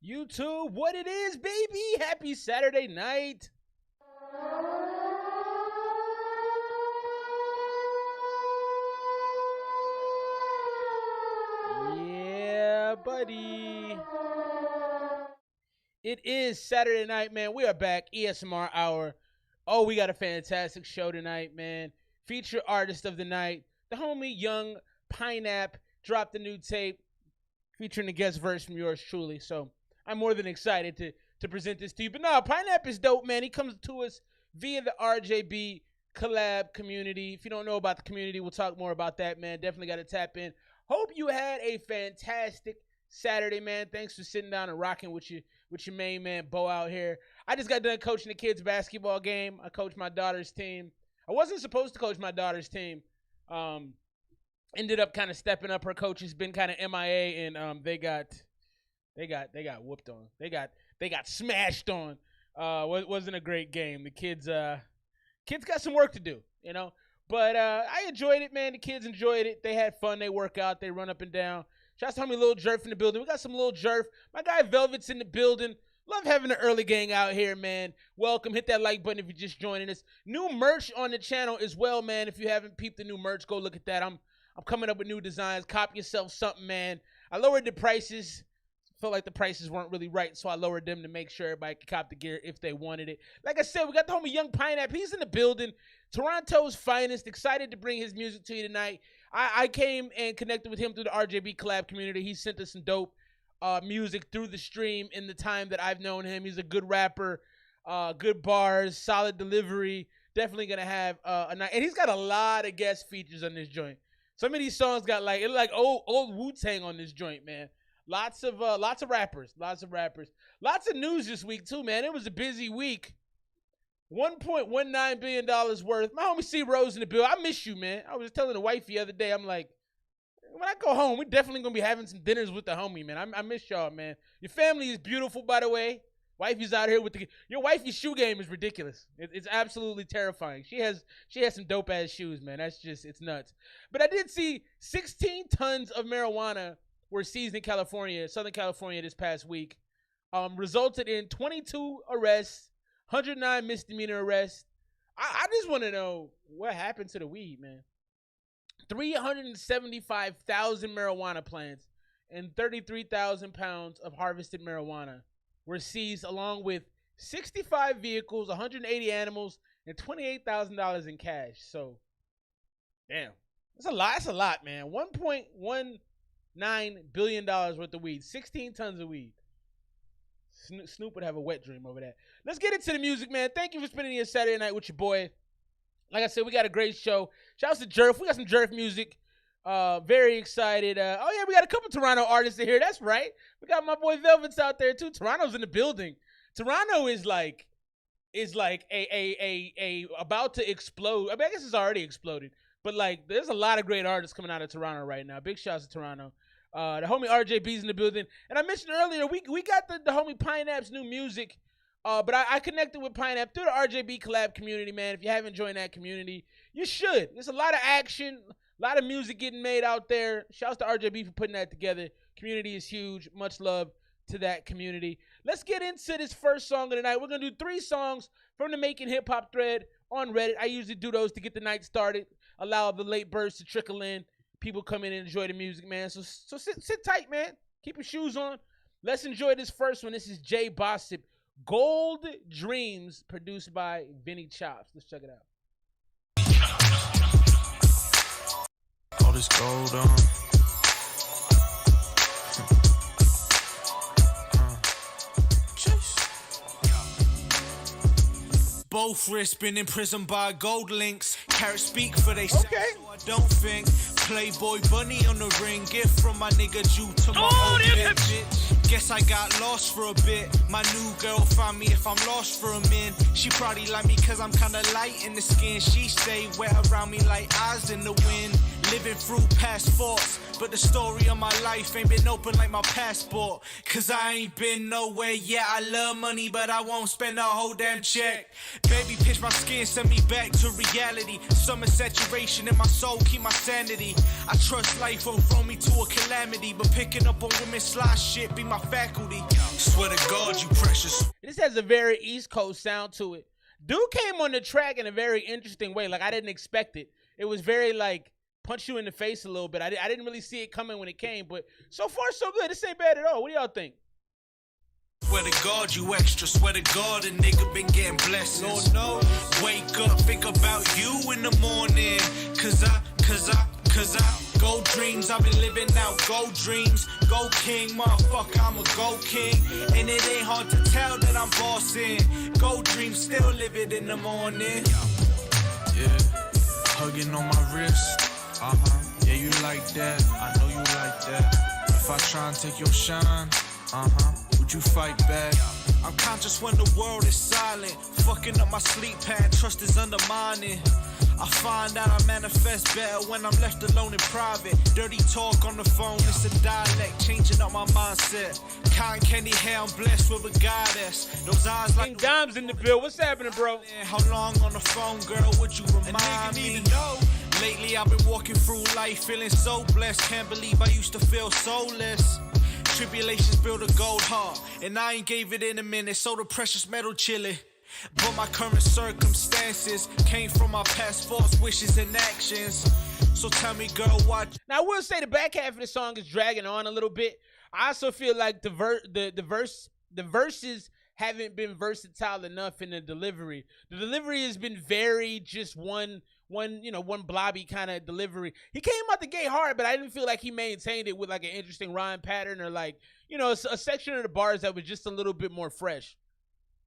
YouTube, what it is, baby? Happy Saturday night. Yeah, buddy. It is Saturday night, man. We are back. ESMR Hour. Oh, we got a fantastic show tonight, man. Feature artist of the night, the homie Young Pinap, dropped a new tape featuring a guest verse from yours truly. So I'm more than excited to present this to you. But no, Pinap is dope, man. He comes to us via the RJB Collab Community. If you don't know about the community, we'll talk more about that, man. Definitely got to tap in. Hope you had a fantastic Saturday, man. Thanks for sitting down and rocking with your main man, Bo, out here. I just got done coaching the kids' basketball game. I coached my daughter's team. I wasn't supposed to coach my daughter's team. Ended up kind of stepping up. Her coach has been kind of MIA, and they got whooped on. They got smashed on. Wasn't a great game. The kids got some work to do, you know. But I enjoyed it, man. The kids enjoyed it. They had fun. They work out. They run up and down. Shouts to homie Lil Jerf in the building. We got some Lil Jerf. My guy Velvet's in the building. Love having an early gang out here, man. Welcome. Hit that like button if you're just joining us. New merch on the channel as well, man. If you haven't peeped the new merch, go look at that. I'm coming up with new designs. Cop yourself something, man. I lowered the prices. Felt like the prices weren't really right, so I lowered them to make sure everybody could cop the gear if they wanted it. Like I said, we got the homie Young Pinap. He's in the building. Toronto's finest. Excited to bring his music to you tonight. I came and connected with him through the RJB Collab Community. He sent us some dope music through the stream in the time that I've known him. He's a good rapper, good bars, solid delivery. Definitely going to have a night. And he's got a lot of guest features on this joint. Some of these songs got like old Wu-Tang on this joint, man. Lots of rappers. Lots of news this week too, man. It was a busy week. $1.19 billion worth. My homie C Rose in the bill. I miss you, man. I was telling the wife the other day, I'm like, when I go home, we definitely gonna be having some dinners with the homie, man. I miss y'all, man. Your family is beautiful, by the way. Wifey's out here with your wifey's shoe game is ridiculous. It's absolutely terrifying. She has some dope ass shoes, man. It's nuts. But I did see 16 tons of marijuana were seized in California, Southern California, this past week. Resulted in 22 arrests, 109 misdemeanor arrests. I just want to know what happened to the weed, man. 375,000 marijuana plants and 33,000 pounds of harvested marijuana were seized, along with 65 vehicles, 180 animals, and $28,000 in cash. So, damn, that's a lot. That's a lot, man. $1.19 billion worth of weed, 16 tons of weed. Snoop would have a wet dream over that. Let's get into the music, man. Thank you for spending your Saturday night with your boy. Like I said, we got a great show. Shouts to Jerf. We got some Jerf music. Very excited. Oh, yeah, we got a couple Toronto artists in here. That's right. We got my boy Velvet's out there, too. Toronto's in the building. Toronto is like a about to explode. I mean, I guess it's already exploded. But, like, there's a lot of great artists coming out of Toronto right now. Big shouts to Toronto. The homie RJB's in the building. And I mentioned earlier, we got the homie Pinap's new music. But I connected with Pinap through the RJB Collab Community, man. If you haven't joined that community, you should. There's a lot of action, a lot of music getting made out there. Shouts to RJB for putting that together. Community is huge. Much love to that community. Let's get into this first song of the night. We're going to do 3 songs from the Making Hip Hop thread on Reddit. I usually do those to get the night started, allow the late birds to trickle in. People come in and enjoy the music, man. So sit tight, man. Keep your shoes on. Let's enjoy this first one. This is Jay Bossip, Gold Dreams, produced by Vinny Chops. Let's check it out. All this gold on. Both wrists been imprisoned by gold links. Carrots speak for they say, so I don't think. Playboy bunny on the ring. Gift from my nigga Jew to my old bitch. Guess I got lost for a bit. My new girl found me if I'm lost for a min. She probably like me cause I'm kinda light in the skin. She stay wet around me like eyes in the wind. living through past faults, but the story of my life ain't been open like my passport. Cause I ain't been nowhere yet. I love money, but I won't spend a whole damn check. Baby, pitch my skin, send me back to reality. Summer saturation in my soul, keep my sanity. I trust life won't throw me to a calamity, but picking up on women's sly shit be my faculty. Swear to God, you precious. This has a very East Coast sound to it. Dude came on the track in a very interesting way. Like, I didn't expect it. It was very, like, punch you in the face a little bit. I didn't really see it coming when it came, but so far, so good. This ain't bad at all. What do y'all think? Swear to God, you extra. Swear to God, a nigga been getting blessings. No, wake up, think about you in the morning. Cause I go dreams, I've been living out gold dreams. Go king, motherfucker, I'm a go king. And it ain't hard to tell that I'm bossing. Go dreams, still live it in the morning. Yeah, hugging on my wrist. Yeah, you like that, I know you like that. If I try and take your shine, would you fight back? I'm conscious when the world is silent. Fucking up my sleep pattern, trust is undermining. I find out I manifest better when I'm left alone in private. Dirty talk on the phone, it's a dialect, changing up my mindset. Kind candy hair, I'm blessed with a goddess. Those eyes like Dimes in the bill. What's happening, bro? How long on the phone, girl, would you remind me? Lately I've been walking through life feeling so blessed. Can't believe I used to feel soulless. Tribulations build a gold heart, and I ain't gave it in a minute, so the precious metal chilly. But my current circumstances came from my past thoughts, wishes, and actions. So tell me, girl, what? Now, I will say the back half of the song is dragging on a little bit. I also feel like the verses haven't been versatile enough in the delivery. The delivery has been very just one blobby kind of delivery. He came out the gate hard, but I didn't feel like he maintained it with like an interesting rhyme pattern or like, a section of the bars that was just a little bit more fresh.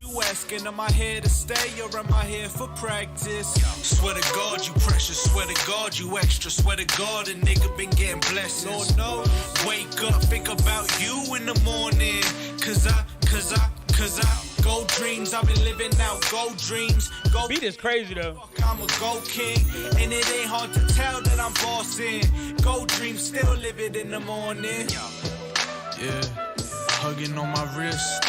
You asking, am I here to stay or am I here for practice? Swear to God, you precious. Swear to God, you extra. Swear to God, a nigga been getting blessings. No, wake up, think about you in the morning. Cause I go dreams, I've been living out gold dreams. Go beat is crazy though. I'm a go king, and it ain't hard to tell that I'm bossing. Go dreams, still live it in the morning. Yeah, hugging on my wrist.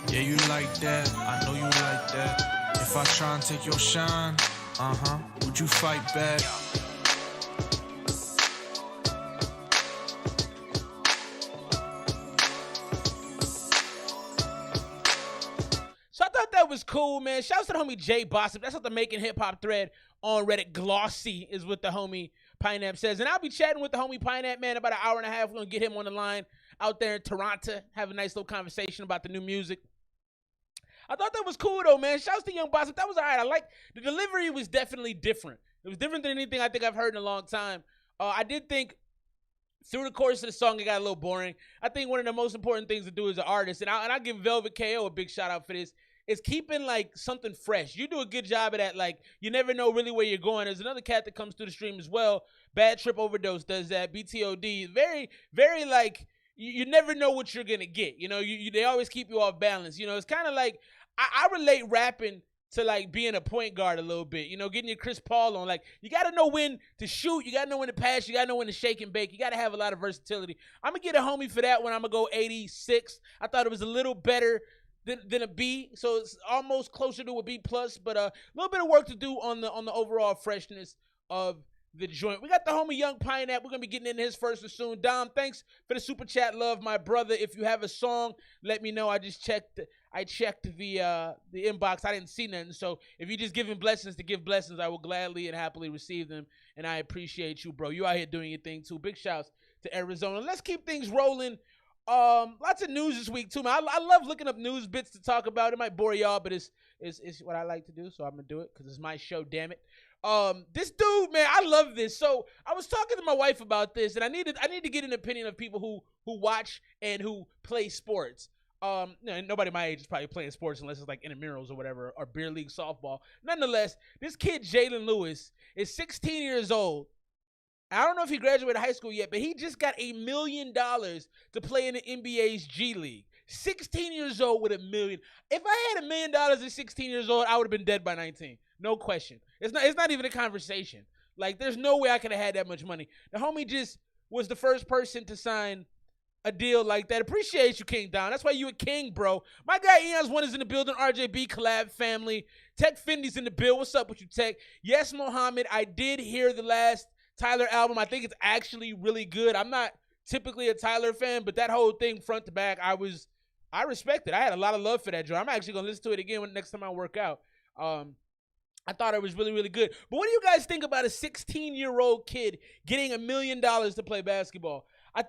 Yeah, you like that, I know you like that. If I try and take your shine, would you fight back? So I thought that was cool, man. Shouts to the homie Jay Bossip. That's what the Making Hip Hop thread on Reddit. Glossy is what the homie Pinap says. And I'll be chatting with the homie Pinap, man, about an hour and a half. We're going to get him on the line out there in Toronto, have a nice little conversation about the new music. I thought that was cool, though, man. Shouts to Young Bossip. That was all right. I like the delivery was definitely different. It was different than anything I think I've heard in a long time. I did think through the course of the song, it got a little boring. I think one of the most important things to do as an artist, and I give Velvet KO a big shout out for this, is keeping like something fresh. You do a good job of that. Like, you never know really where you're going. There's another cat that comes through the stream as well. Bad Trip Overdose does that. BTOD. Very, very like, you never know what you're gonna get. They always keep you off balance. It's kind of like I relate rapping to like being a point guard a little bit. Getting your Chris Paul on. Like, you got to know when to shoot. You got to know when to pass. You got to know when to shake and bake. You got to have a lot of versatility. I'm gonna get a homie for that one. I'm gonna go 86. I thought it was a little better than a B, so it's almost closer to a B plus. But a little bit of work to do on the overall freshness of the joint. We got the homie Young Pinap. We're gonna be getting into his first soon. Dom, thanks for the super chat, love, my brother. If you have a song, let me know. I just checked the inbox. I didn't see nothing. So if you're just giving blessings to give blessings, I will gladly and happily receive them. And I appreciate you, bro. You out here doing your thing too. Big shouts to Arizona. Let's keep things rolling. Lots of news this week too, man. I love looking up news bits to talk about. It might bore y'all, but it's what I like to do, so I'm gonna do it because it's my show. Damn it. This dude, man, I love this. So I was talking to my wife about this, and I need to get an opinion of people who watch and who play sports. Nobody my age is probably playing sports unless it's like intramurals or whatever, or beer league softball. Nonetheless, this kid Jalen Lewis is 16 years old. I don't know if he graduated high school yet, but he just got $1 million to play in the NBA's G League. 16 years old with $1 million. If I had $1 million at 16 years old, I would have been dead by 19. No question. It's not even a conversation. Like, there's no way I could have had that much money. The homie just was the first person to sign a deal like that. Appreciate you, King Don. That's why you a king, bro. My guy Eon's One is in the building. RJB Collab family. Tech Findy's in the bill. What's up with you, Tech? Yes, Mohammed. I did hear the last Tyler album. I think it's actually really good. I'm not typically a Tyler fan, but that whole thing front to back, I respect it. I had a lot of love for that joint. I'm actually gonna listen to it again next time I work out. I thought it was really, really good. But what do you guys think about a 16-year-old kid getting $1 million to play basketball? I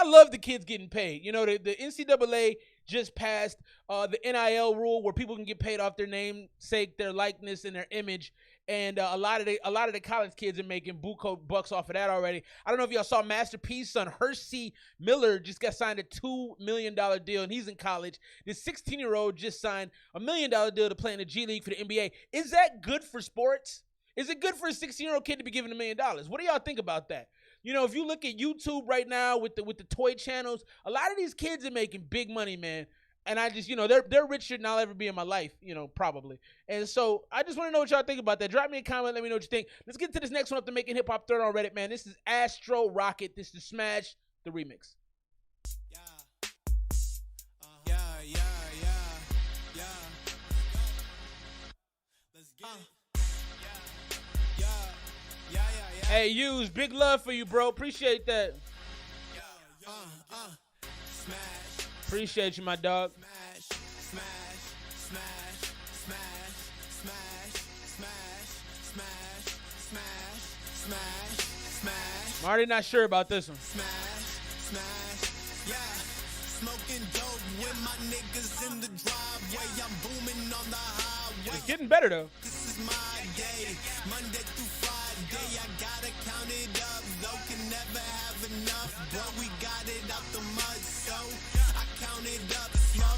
love the kids getting paid. You know, the NCAA just passed the NIL rule where people can get paid off their namesake, their likeness, and their image. And a lot of the college kids are making bucks off of that already. I don't know if y'all saw Master P's son, Hersey Miller, just got signed a $2 million deal, and he's in college. This 16-year-old just signed a $1 million deal to play in the G League for the NBA. Is that good for sports? Is it good for a 16-year-old kid to be given $1 million? What do y'all think about that? You know, if you look at YouTube right now with the toy channels, a lot of these kids are making big money, man. And I just, you know, they're richer than I'll ever be in my life, you know, probably. And so I just want to know what y'all think about that. Drop me a comment. Let me know what you think. Let's get to this next one up to Making Hip Hop Third on Reddit, man. This is Astro Rocket. This is Smash, the remix. Let's get it. Hey, Use, big love for you, bro. Appreciate that. Smash. Appreciate you, my dog. I'm already not sure about this one. Smoking dope with my niggas in the driveway. I'm booming on the highway. It's getting better though. This is my day, Monday through Friday. I gotta count it up, though can never have enough. Bro, we got it out the mud, so I count it up slow.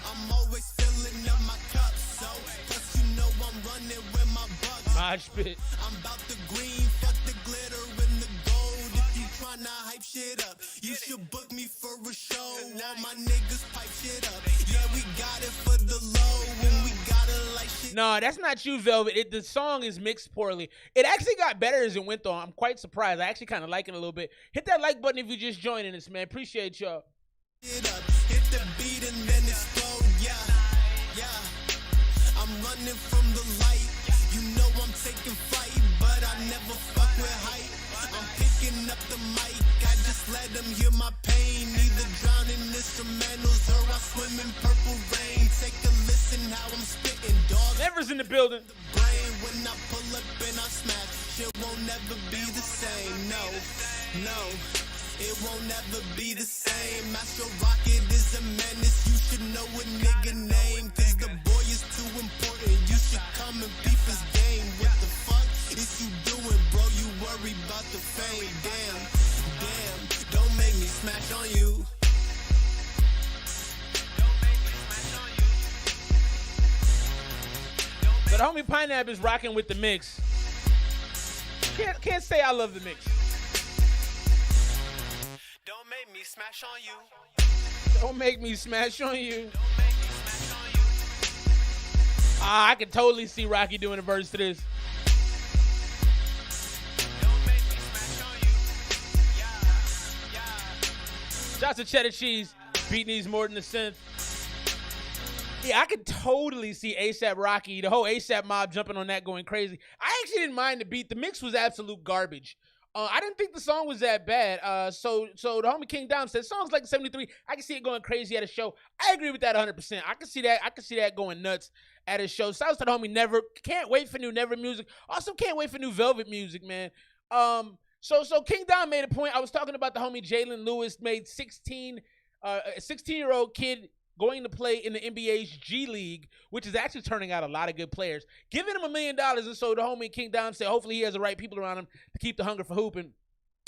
I'm always filling up my cup, so plus you know I'm running with my bucks. Mosh pit. I'm about the green, fuck the glitter and the gold. If you tryna hype shit up, you should book me for a show. All my niggas pipe shit up. Yeah, we got it for the low when we got it like shit. No, that's not you, Velvet. The song is mixed poorly. It actually got better as it went on. I'm quite surprised. I actually kind of like it a little bit. Hit that like button if you're just joining us, man. Appreciate y'all. Hit the beat and then explode, yeah. I'm running from the light. You know I'm taking flight, but I never fuck with hype. I'm picking up the mic. I just let them hear my pain. Either drowning instrumentals or I swim in purple rain. Take a listen how I'm spitting, dog. Never's in the building. The brain when I pull up and I smash. Shit won't never be the same. No. It won't never be the same. Astro Rocket is a menace. You should know a nigga name, cause the boy is too important. You should come and peep his game. What the fuck is you doing, bro? You worry about the fame. Damn, don't make me smash on you. But homie Pineapple is rocking with the mix. Can't say I love the mix. Don't make me smash on you. Don't make me smash on you. I can totally see Rocky doing a verse to this. Don't make me smash on you. Shots of cheddar cheese. Beat needs more than a synth. Yeah, I could totally see ASAP Rocky, the whole ASAP mob jumping on that going crazy. I actually didn't mind the beat. The mix was absolute garbage. I didn't think the song was that bad. So the homie King Dom said, song's like 73. I can see it going crazy at a show. I agree with that 100%. I can see that going nuts at a show. Shouts to the homie Never. Can't wait for new Never music. Also can't wait for new Velvet music, man. So King Dom made a point. I was talking about the homie Jalen Lewis made a 16-year-old kid going to play in the NBA's G League, which is actually turning out a lot of good players, giving him $1 million. And so the homie King Dom said, hopefully he has the right people around him to keep the hunger for hooping.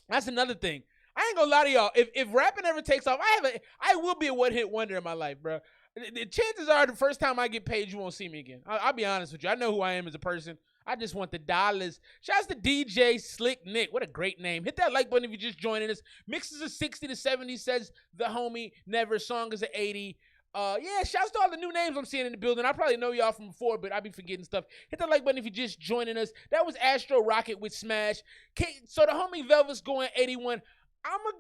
That's another thing. I ain't gonna lie to y'all. If rapping ever takes off, I will be a one-hit wonder in my life, bro. The chances are the first time I get paid, you won't see me again. I'll be honest with you. I know who I am as a person. I just want the dollars. Shouts to DJ Slick Nick. What a great name. Hit that like button if you're just joining us. Mixes a 60 to 70, says the homie Never. Song is an 80. Yeah, shouts to all the new names I'm seeing in the building. I probably know y'all from before, but I be forgetting stuff. Hit that like button if you're just joining us. That was Astro Rocket with Smash. So the homie Velvet's going 81. I'ma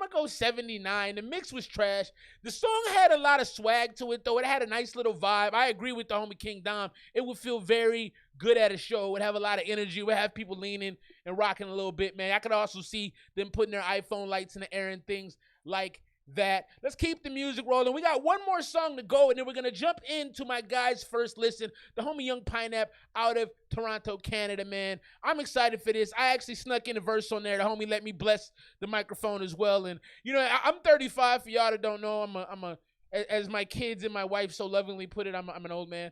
go 79. The mix was trash. The song had a lot of swag to it, though. It had a nice little vibe. I agree with the homie King Dom. It would feel very good at a show. It would have a lot of energy. It would have people leaning and rocking a little bit, man. I could also see them putting their iPhone lights in the air and things like that. Let's keep the music rolling. We got one more song to go, and then we're going to jump into my guy's first listen, the homie Young Pinap out of Toronto, Canada, man. I'm excited for this. I actually snuck in a verse on there. The homie let me bless the microphone as well. And, you know, I'm 35. For y'all that don't know, as my kids and my wife so lovingly put it, I'm an old man.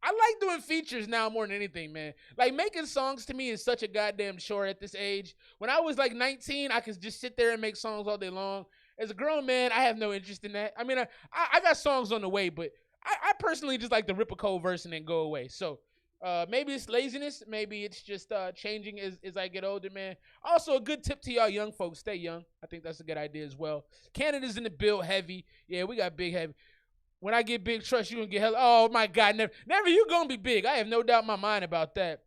I like doing features now more than anything, man. Like, making songs to me is such a goddamn chore at this age. When I was like 19, I could just sit there and make songs all day long. As a grown man, I have no interest in that. I mean, I got songs on the way, but I personally just like to rip a cold verse and then go away. So maybe it's laziness. Maybe it's just changing as I get older, man. Also, a good tip to y'all young folks, stay young. I think that's a good idea as well. Canada's in the build heavy. Yeah, we got big heavy. When I get big, trust you gonna get hella. Oh my God, never you gonna be big. I have no doubt in my mind about that.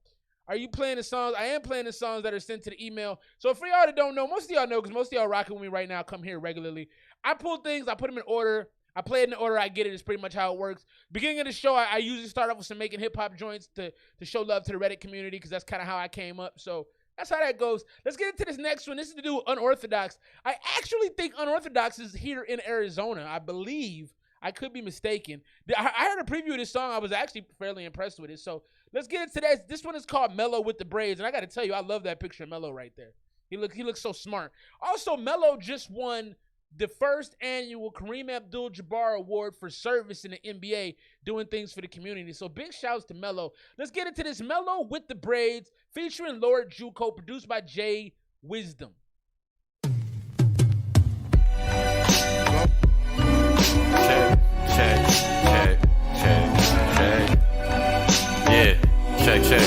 Are you playing the songs? I am playing the songs that are sent to the email. So for y'all that don't know, most of y'all know because most of y'all rocking with me right now, come here regularly. I pull things, I put them in order. I play it in the order I get it. It's pretty much how it works. Beginning of the show, I usually start off with some making hip hop joints to show love to the Reddit community because that's kind of how I came up. So that's how that goes. Let's get into this next one. This is to do with Unorthodox. I actually think Unorthodox is here in Arizona, I believe. I could be mistaken. I heard a preview of this song. I was actually fairly impressed with it. So let's get into this. This one is called Mello with the Braids. And I got to tell you, I love that picture of Mello right there. He looks so smart. Also, Mello just won the first annual Kareem Abdul-Jabbar Award for service in the NBA, doing things for the community. So big shouts to Mello. Let's get into this. Mello with the Braids, featuring Lord Juco, produced by Jay Wisdom. Check. Yeah, check.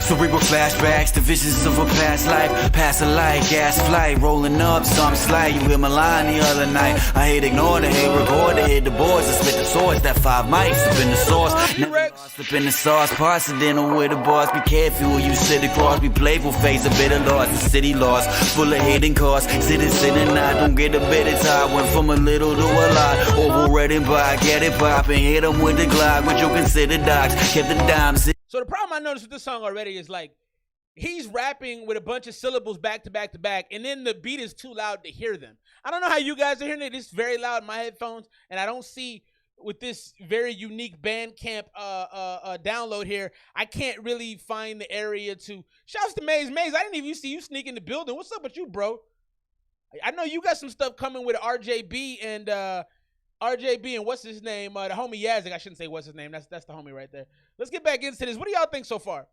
Cerebral flashbacks, the visions of a past life. Pass a light, gas flight, rolling up, some slight. You hear my line the other night. I hate ignore the hate, record the hit the boards. I spit the swords, that 5 mics, slip in the sauce. Never slip in the sauce, parts of dinner with the boss. Be careful when you sit across, be playful, face a bit of loss. The city lost, full of hidden costs. Sitting, I don't get a bit of time. Went from a little to a lot. Over red and by, get it poppin', hit them with the Glock. What you consider docs, kept the dimes. So the problem I noticed with this song already is like he's rapping with a bunch of syllables back to back to back, and then the beat is too loud to hear them. I don't know how you guys are hearing it. It's very loud in my headphones, and I don't see with this very unique Bandcamp download here, I can't really find the area to. Shouts to Maze. Maze, I didn't even see you sneak in the building. What's up with you, bro? I know you got some stuff coming with RJB and what's his name? The homie Yazzik. I shouldn't say what's his name. That's the homie right there. Let's get back into this. What do y'all think so far?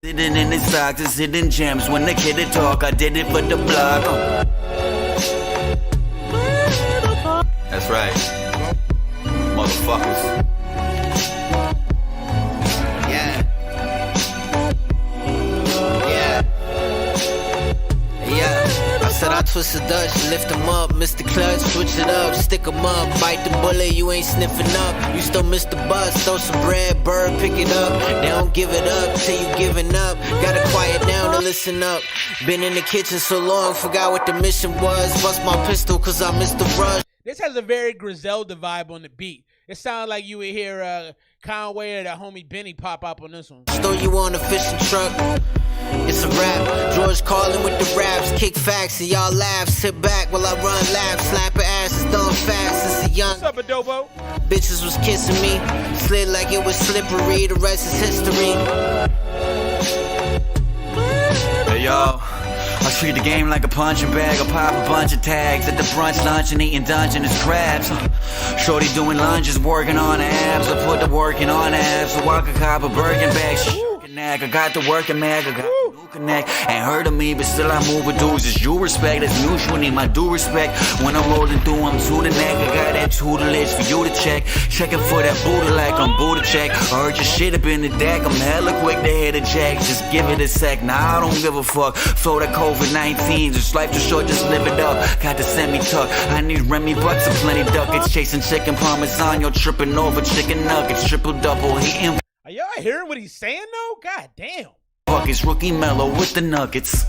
Sitting in his socks, just hidden gems. When the kid talk, I did it for the blog. That's right, motherfuckers. Said I twist the Dutch, lift them up, miss the clutch, switch it up, stick them up, bite the bullet, you ain't sniffing up, you still miss the bus, throw some bread, bird, pick it up, they don't give it up till you giving up, gotta quiet down to listen up, been in the kitchen so long, forgot what the mission was, bust my pistol cause I missed the rush. This has a very Griselda vibe on the beat. It sounds like you would hear Conway or the homie Benny pop up on this one. Stole you on a fishing truck. It's a rap. George Carlin with the raps, kick facts and y'all laugh. Sit back while I run laps, slapping asses, throwing fast since a young. What's up, Adobo? Bitches was kissing me, slid like it was slippery. The rest is history. Hey y'all, I treat the game like a punching bag. I pop a bunch of tags at the brunch, lunch, and eating Dungeness crabs. Shorty doing lunges, working on the abs. I put the working on the abs so I could cop a Birkin bag. I got the working mag, I got the new Connect. Ain't heard of me, but still I move with dudes. It's due respect, that's mutual, need my due respect. When I'm rolling through, I'm to the neck. I got that tutelage for you to check. Checking for that Buddha like I'm Buddha check. I heard your shit up in the deck. I'm hella quick to hit a jack. Just give it a sec. Nah, I don't give a fuck. Flow that COVID-19. Just life too short, just live it up. Got the semi-tuck. I need Remy bucks and plenty ducats. Chasing chicken parmesan. Yo, tripping over chicken nuggets. Triple double. Hitting. Are y'all hearing what he's saying though? God damn. Buckets, rookie mellow with the nuggets.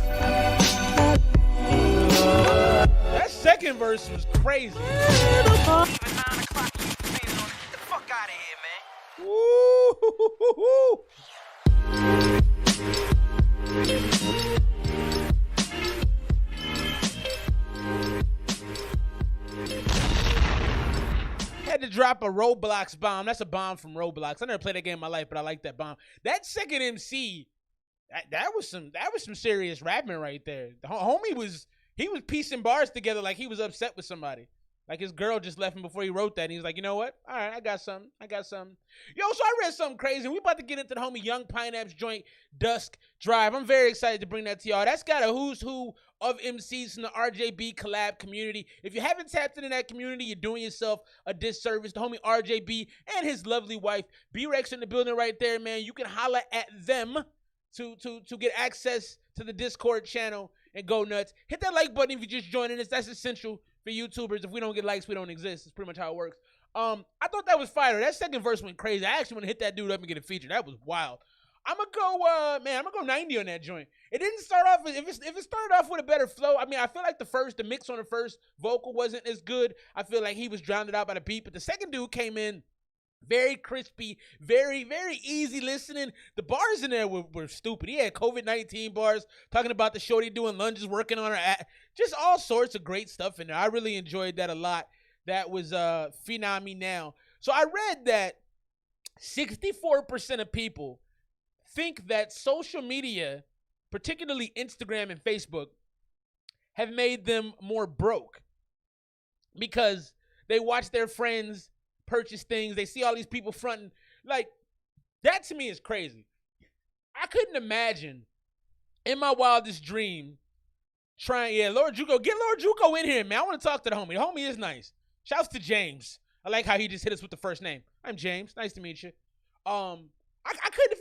That second verse was crazy. At 9 o'clock, you get the fuck out of here, man. Woo! Had to drop a Roblox bomb. That's a bomb from Roblox. I never played that game in my life, but I like that bomb. That second MC, that was some serious rapping right there. The homie was piecing bars together like he was upset with somebody. Like his girl just left him before he wrote that. And he was like, you know what? All right, I got something. Yo, so I read something crazy. And we about to get into the homie Young Pinap's joint, Dusk Drive. I'm very excited to bring that to y'all. That's got a who's who of MCs from the RJB Collab community. If you haven't tapped into that community, you're doing yourself a disservice. The homie RJB and his lovely wife, B-Rex in the building right there, man. You can holla at them to get access to the Discord channel and go nuts. Hit that like button if you're just joining us. That's essential for YouTubers. If we don't get likes, we don't exist. It's pretty much how it works. I thought that was fire. That second verse went crazy. I actually want to hit that dude up and get a feature. That was wild. I'm gonna go 90 on that joint. It didn't start off, if it started off with a better flow, I mean, I feel like the mix on the first vocal wasn't as good. I feel like he was drowned out by the beat, but the second dude came in very crispy, very, very easy listening. The bars in there were stupid. He had COVID-19 bars, talking about the shorty doing lunges, working on her just all sorts of great stuff in there. I really enjoyed that a lot. That was phenomenal. So I read that 64% of people think that social media, particularly Instagram and Facebook, have made them more broke because they watch their friends purchase things. They see all these people fronting. Like, that to me is crazy. I couldn't imagine in my wildest dream Lord Juco, get Lord Juco in here, man. I want to talk to the homie. The homie is nice. Shouts to James. I like how he just hit us with the first name. I'm James. Nice to meet you. I couldn't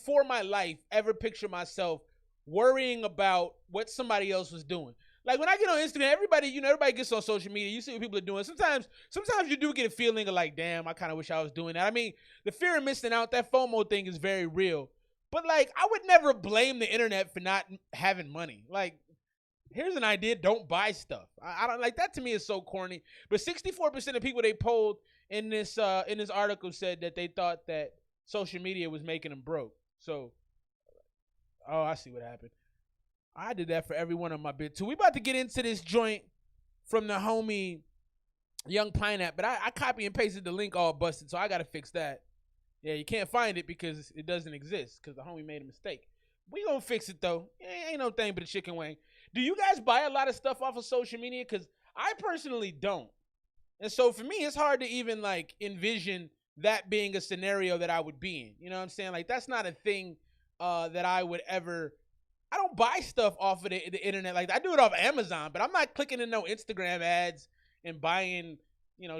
for my life ever picture myself worrying about what somebody else was doing. Like when I get on Instagram, everybody gets on social media. You see what people are doing. Sometimes you do get a feeling of like, damn, I kind of wish I was doing that. I mean, the fear of missing out, that FOMO thing is very real. But like, I would never blame the internet for not having money. Like, here's an idea: don't buy stuff. I don't like that. To me, is so corny. But 64% of people they polled in this article said that they thought that social media was making them broke. So, oh, I see what happened. I did that for every one of my bit too. We about to get into this joint from the homie Young Pinap, but I copy and pasted the link all busted, so I gotta fix that. Yeah, you can't find it because it doesn't exist because the homie made a mistake. We gonna fix it though. Ain't no thing but a chicken wing. Do you guys buy a lot of stuff off of social media? Because I personally don't. And so for me, it's hard to even like envision that being a scenario that I would be in. You know what I'm saying? Like that's not a thing that I would ever. I don't buy stuff off of the internet. Like I do it off Amazon, but I'm not clicking in no Instagram ads and buying,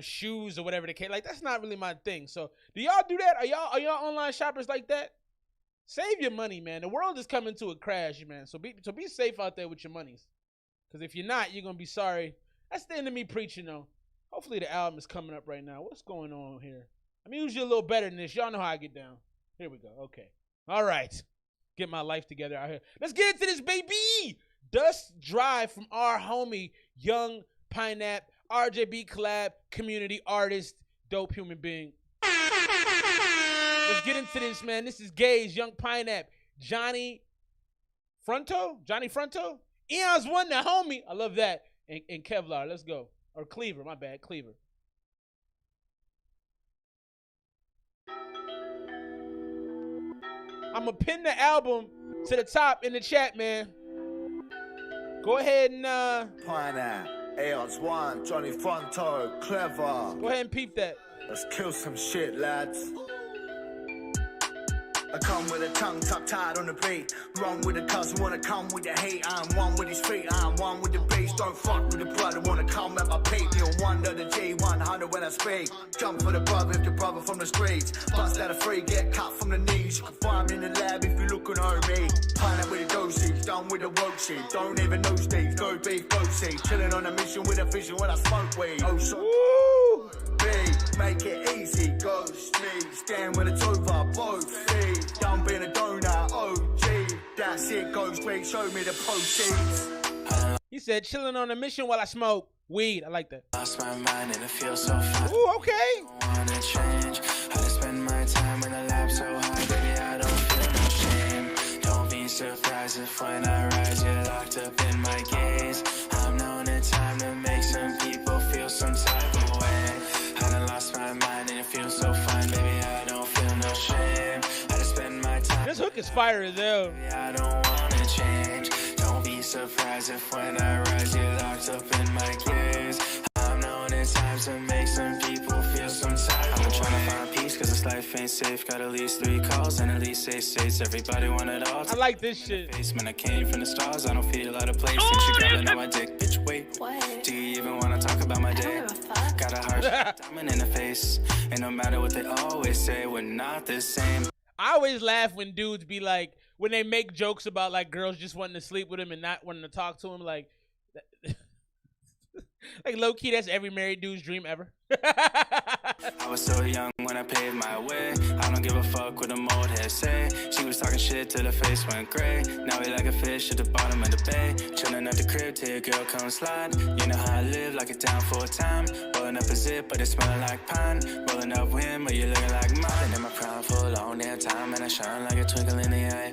shoes or whatever the case. Like that's not really my thing. So do y'all do that? Are y'all online shoppers like that? Save your money, man. The world is coming to a crash, man. So be safe out there with your monies. Because if you're not, you're gonna be sorry. That's the end of me preaching though. Hopefully the album is coming up right now. What's going on here? I'm usually a little better than this. Y'all know how I get down. Here we go. Okay. All right. Get my life together out here. Let's get into this, baby. Dusk Drive from our homie, Young Pinap, RJB Collab Community artist, dope human being. Let's get into this, man. This is Gaze, Young Pinap, Johnny Fronto, Eon's one, the homie. I love that. And Kevlar, let's go. Or Cleaver, my bad, Cleaver. I'm going to pin the album to the top in the chat, man. Go ahead and... Pinap, Eon's one, Johnny Fronto, Clever. Go ahead and peep that. Let's kill some shit, lads. I come with a tongue tucked tight on the beat. Run with the cuz who wanna come with the hate. I'm one with his feet, I'm one with the bass. Don't fuck with the blood, I wanna come at my peak. You're one to the G100 when I speak. Jump for the brother if the brother from the streets. Bust out a free, get cut from the knees. You can find me in the lab if you're looking over me. Pine up with the dosage, done with the woke shit. Don't even know Steve, no beef, both seats. Chilling on a mission with a vision when I smoke weed. Oh, so make it easy, ghost me. Stand with a tova, both feet. Done being a donut, OG. That's it, ghost me, show me the proceeds. He said, chilling on a mission while I smoke weed. I like that. Lost my mind and it feels so fine. Ooh, okay. I wanna change. How to spend my time in the lab so high, baby, I don't feel no shame. Don't be surprised if when I rise, you're locked up in my gaze. I'm known in time to make some people feel some type of way. I done lost my mind and it feels so fine, baby, I don't feel no shame. How to spend my time. This hook is fire as hell. Baby, I don't wanna change. Don't be surprised if when I rise, you're locked up in my gaze. I'm known in time to make some people feel some type of way. I'm trying to find peace cause this life ain't safe. Got at least 3 calls and at least 6 states. Everybody want it all. I like this shit. Basement, I came from the stars. I don't feel out of place. Since you growling on my dick, bitch, wait. What? Do you even wanna talk about my day? I don't give a fuck. Got a heart diamond in the face. And no matter what they always say, we're not the same. I always laugh when dudes be like, when they make jokes about like girls just wanting to sleep with him and not wanting to talk to him, like low key, that's every married dude's dream ever. I was so young when I paved my way. I don't give a fuck what them old heads say. She was talking shit till the face went gray. Now we like a fish at the bottom of the bay. Chilling at the crib till your girl come slide. You know how I live, like it down for a time. Rolling up a zip, but it smelling like pine. Rolling up with him, but you looking like mine. Been in my prime for a long damn time, and I shine like a twinkle in the eye.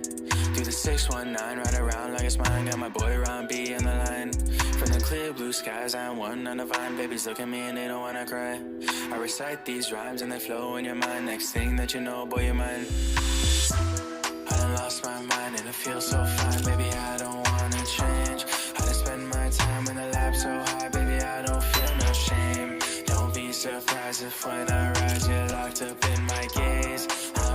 Do the 619, ride around like it's mine. Got my boy Ron B on the line. From the clear blue skies, I'm one on the vine. Babies look at me and they don't wanna cry. I recite these rhymes and they flow in your mind. Next thing that you know, boy, you're mine. I done lost my mind and it feels so fine. Baby, I don't wanna change. I done spend my time in the lab so high. Baby, I don't feel no shame. Don't be surprised if when I rise, you're locked up in my gaze.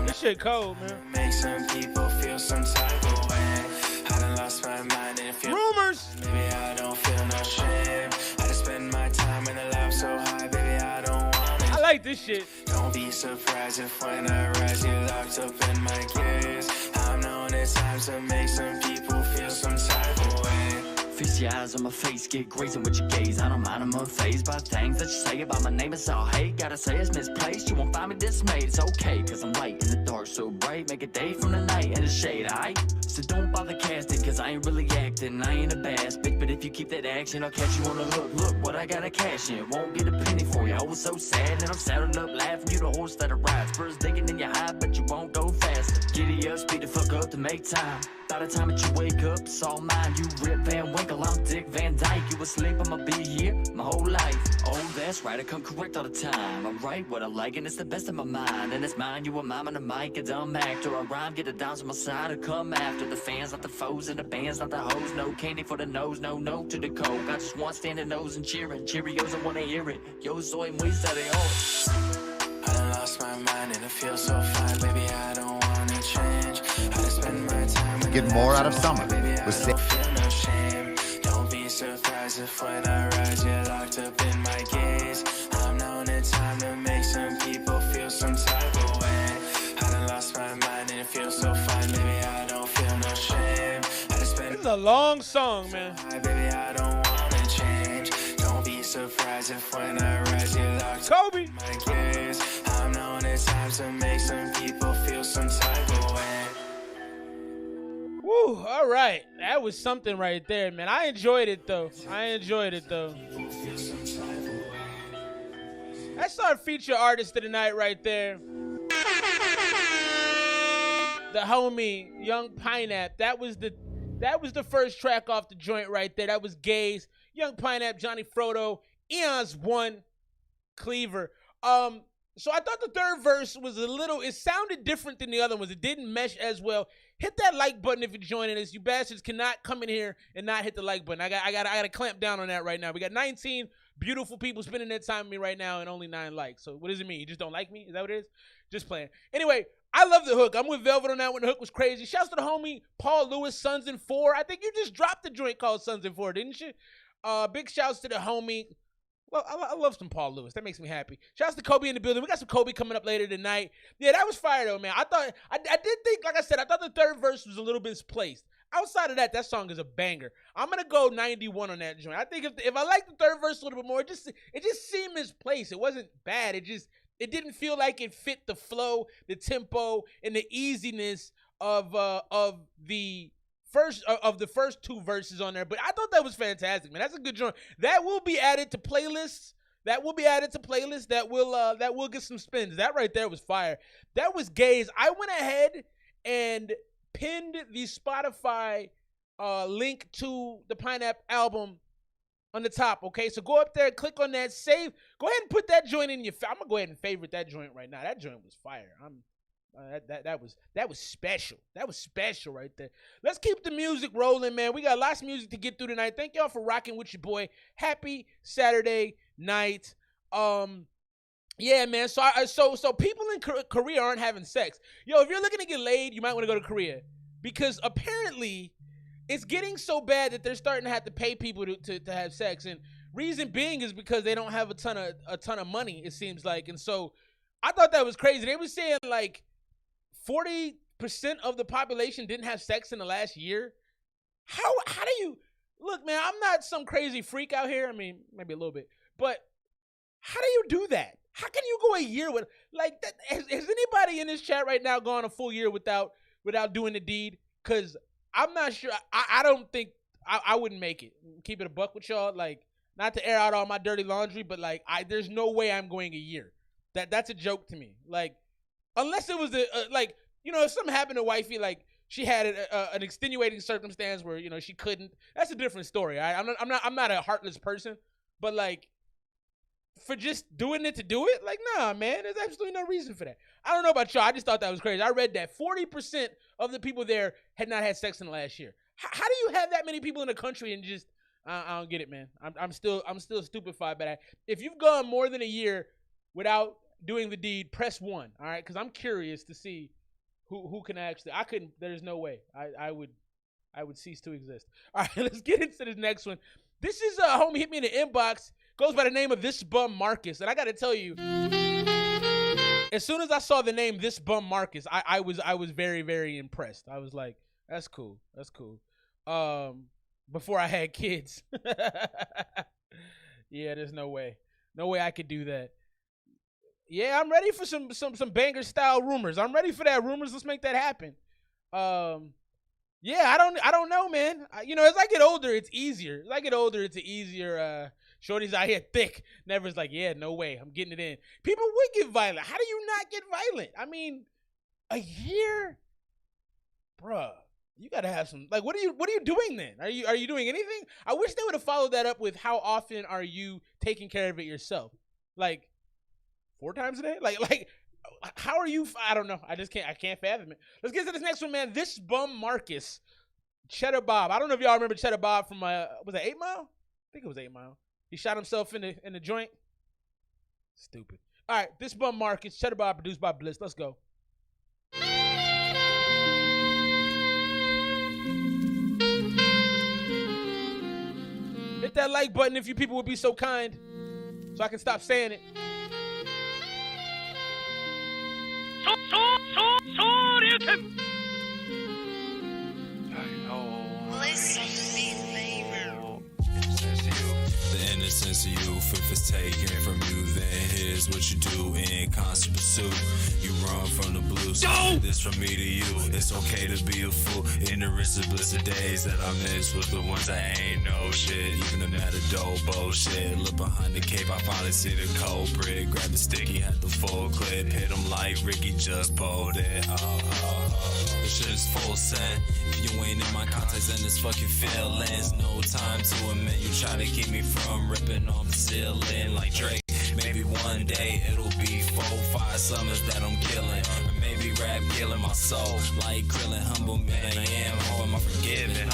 This shit cold, man. Make some people feel some type of way. I done lost my mind and it feels Rumors. Baby, I don't feel no shame. I just spend my time in the lab so high, baby, I don't want it. I like this shit. Don't be surprised if when I rise, you're locked up in my gaze. I'm known at times to make some people feel some type of way. Fix your eyes on my face, get grazing with your gaze. I don't mind, I'm unfazed by things that you say about my name. It's all hate, gotta say it's misplaced. You won't find me dismayed, it's okay, cause I'm light in the dark, so bright. Make a day from the night in the shade, aight? So don't bother casting, cause I ain't really acting. I ain't a bass bitch, but if you keep that action, I'll catch you on the hook. Look what I gotta cash in, won't get a penny for you. I was so sad, and I'm saddled up laughing. You the horse that I ride, spurs digging in your high, but you won't go faster. Giddy up, speed the fuck up to make time. By the time that you wake up, it's all mine. You Rip Van Winkle, I'm Dick Van Dyke. You asleep, I'ma be here my whole life. Oh, that's right, I come correct all the time. I write what I like, and it's the best of my mind. And it's mine, you a mime on the mic, a dumb actor. I rhyme, get the downs on my side, I come after. The fans, not the foes, and the bands, not the hoes. No candy for the nose, no to the coke. I just want standing nose and cheering. Cheerios, I wanna hear it. Yo soy muy serio. I done lost my mind and it feels so fine, baby, I don't wanna change. I just spend my time with Get more out of summer. baby, I With don't feel no shame. Don't be surprised if when I rise, you're locked up in my gaze. I'm known in time to make some people feel some type of way. I done lost my mind and it feels so fine, baby, I don't feel no shame. I just spend This is a long song, man. baby, I don't wanna change. Don't be surprised if when I rise, you're locked up Kobe. in my gaze. I'm known at times to make some people feel some type of way. Woo, all right. That was something right there, man. I enjoyed it, though. That's our feature artist of the night right there. The homie, Young Pinap. That was the first track off the joint right there. That was Gaze, Young Pinap, Johnny Frodo, Eon's One, Cleaver. So I thought the third verse was it sounded different than the other ones. It didn't mesh as well. Hit that like button if you're joining us. You bastards cannot come in here and not hit the like button. I got to clamp down on that right now. We got 19 beautiful people spending their time with me right now and only 9 likes. So what does it mean? You just don't like me? Is that what it is? Just playing. Anyway, I love the hook. I'm with Velvet on that one. The hook was crazy. Shouts to the homie Paul Lewis, Sons in 4. I think you just dropped the joint called Sons in 4, didn't you? Big shouts to the homie. Well, I love some Paul Lewis. That makes me happy. Shouts to Kobe in the building. We got some Kobe coming up later tonight. Yeah, that was fire though, man. I did think, like I said, I thought the third verse was a little misplaced. Outside of that song is a banger. I'm gonna go 91 on that joint. I think if I like the third verse a little bit more, it just seemed misplaced. It wasn't bad. It didn't feel like it fit the flow, the tempo, and the easiness of the first two verses on there. But I thought that was fantastic, man. That's a good joint. That will be added to playlists. That will get some spins. That right there was fire. That was Gaze. I went ahead and pinned the Spotify link to the Pineapple album on the top, okay? So go up there, click on that, save. Go ahead and put that joint in your I'm gonna go ahead and favorite that joint right now. That joint was fire. That was special. That was special right there. Let's keep the music rolling, man. We got lots of music to get through tonight. Thank y'all for rocking with your boy. Happy Saturday night. Yeah, man. So people in Korea aren't having sex. Yo, if you're looking to get laid, you might want to go to Korea, because apparently it's getting so bad that they're starting to have to pay people to have sex, and reason being is because they don't have a ton of money, it seems like. And so I thought that was crazy. They were saying like 40% of the population didn't have sex in the last year. How do you look, man? I'm not some crazy freak out here. I mean, maybe a little bit, but how do you do that? How can you go a year with like that? Has anybody in this chat right now gone a full year without doing the deed? Because I'm not sure. I don't think I wouldn't make it. Keep it a buck with y'all. Like, not to air out all my dirty laundry, but like there's no way I'm going a year. That's a joke to me. Like, unless it was like, you know, if something happened to wifey, like she had an extenuating circumstance where, you know, she couldn't. That's a different story. I'm not a heartless person, but like, for just doing it to do it, like, nah, man, there's absolutely no reason for that. I don't know about y'all. I just thought that was crazy. I read that 40% of the people there had not had sex in the last year. How do you have that many people in the country and just I don't get it, man. I'm still stupefied by that. If you've gone more than a year without doing the deed, press 1. All right, because I'm curious to see who can actually. I couldn't. There's no way. I would cease to exist. All right, let's get into this next one. This is homie hit me in the inbox. Goes by the name of This Bum Marcus, and I got to tell you, as soon as I saw the name This Bum Marcus, I was very, very impressed. I was like, that's cool. That's cool. Before I had kids. Yeah, there's no way I could do that. Yeah, I'm ready for some banger style rumors. I'm ready for that rumors. Let's make that happen. Yeah, I don't know, man. You know, as I get older, it's easier. As I get older, it's easier. Shorty's out here thick. Never's like, yeah, no way. I'm getting it in. People would get violent. How do you not get violent? I mean, a year, bruh. You gotta have some. Like, what are you doing then? Are you doing anything? I wish they would have followed that up with how often are you taking care of it yourself? Like 4 times a day? Like. How are you? I don't know. I can't fathom it. Let's get to this next one, man. This Bum Marcus, Cheddar Bob. I don't know if y'all remember Cheddar Bob from was it 8 Mile? I think it was 8 Mile. He shot himself in the joint. Stupid. All right, This Bum Marcus, Cheddar Bob, produced by Bliss. Let's go. Hit that like button if you people would be so kind, so I can stop saying it. The innocence of youth, if it's taken from you, then here's what you do in constant pursuit. You run from the blues. No! This from me to you. It's okay to be a fool. Ignorance is bliss of days that I miss with the ones that ain't no shit. Even the matter dope bullshit. Look behind the cape, I finally see the culprit. Grab the sticky, had the full clip. Hit him like Ricky just pulled it. This shit is full send. If you ain't in my context, then it's fucking feelings. No time to admit you try to keep me from ripping off the ceiling like Drake. Maybe one day it'll be 4, 5 summers that I'm killing. Or maybe rap killing my soul like Krillin. Humble man I am, hope I'm forgiven.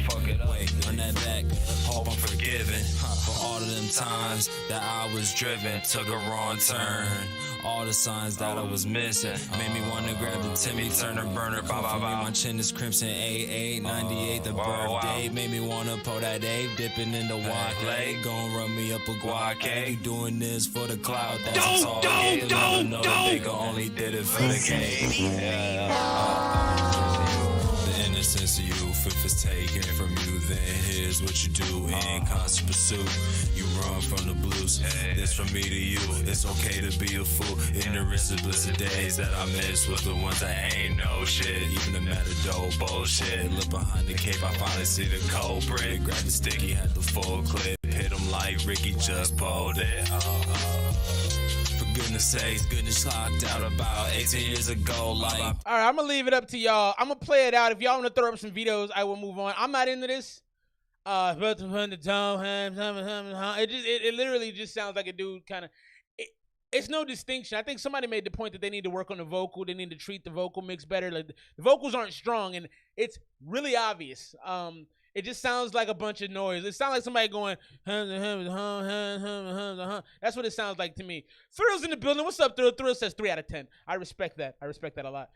Fuck it up. Wait, run that back, hope I'm forgiven. for all of them times that I was driven, took a wrong turn. All the signs that I was missing made me wanna grab the Timmy Turner burner. Pop for me, my chin is crimson. 88, 98, the birthday made me wanna pull that Dave, dipping in the wide lake. Gon' run me up a guac. You doing this for the cloud? That's all. Don't. They only did it for the game. The innocence of youth, if it's taken from you, then here's what you do in constant pursuit. You run from the blues. This from me to you. It's okay to be a fool. Ignorance is bliss of days that I miss with the ones that ain't no shit. Even the matador bullshit. Look behind the cape, I finally see the culprit. Grab the sticky, had the full clip. Hit him like Ricky just pulled it. For goodness sakes, goodness clocked out about 18 years ago. Like, all right, I'm gonna leave it up to y'all. I'm gonna play it out. If y'all wanna throw up some videos, I will move on. I'm not into this. It literally just sounds like a dude kind of. It's no distinction. I think somebody made the point that they need to work on the vocal. They need to treat the vocal mix better. Like, the vocals aren't strong, and it's really obvious. It just sounds like a bunch of noise. It sounds like somebody going, that's what it sounds like to me. Thrill's in the building. What's up, Thrill? Thrill says 3 out of 10. I respect that. I respect that a lot.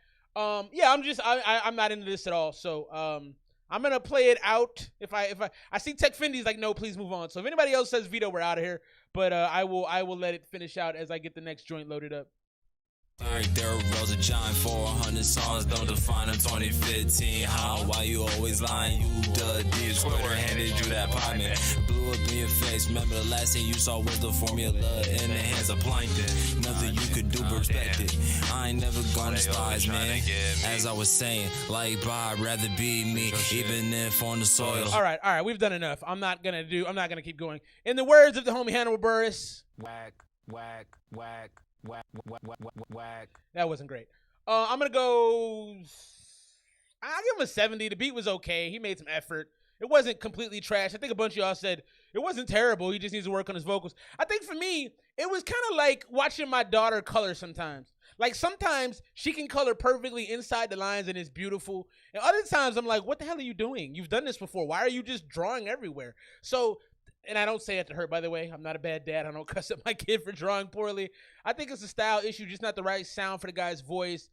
Yeah, I'm not into this at all. So I'm gonna play it out. If I see Tech Fendi's like, no, please move on. So if anybody else says veto, we're out of here. But I will let it finish out as I get the next joint loaded up. There are rows of John 400 songs, don't define them 2015. How? Why you always lying? You the deep squirter handed you that pie, man. Blew up in your face. Remember the last thing you saw was the formula in the hands of plankton. Nothing you could do but respect it. I ain't never gonna despise, man. As I was saying, like Bob, rather be me, even if on the soil. All right, we've done enough. I'm not gonna keep going. In the words of the homie Hannibal Buress, whack. That wasn't great. I'm gonna go. I'll give him a 70. The beat was okay. He made some effort. It wasn't completely trash. I think a bunch of y'all said it wasn't terrible. He just needs to work on his vocals. I think for me, it was kind of like watching my daughter color sometimes. Like sometimes she can color perfectly inside the lines and it's beautiful. And other times I'm like, what the hell are you doing? You've done this before. Why are you just drawing everywhere? So. And I don't say it to her, by the way. I'm not a bad dad. I don't cuss at my kid for drawing poorly. I think it's a style issue, just not the right sound for the guy's voice.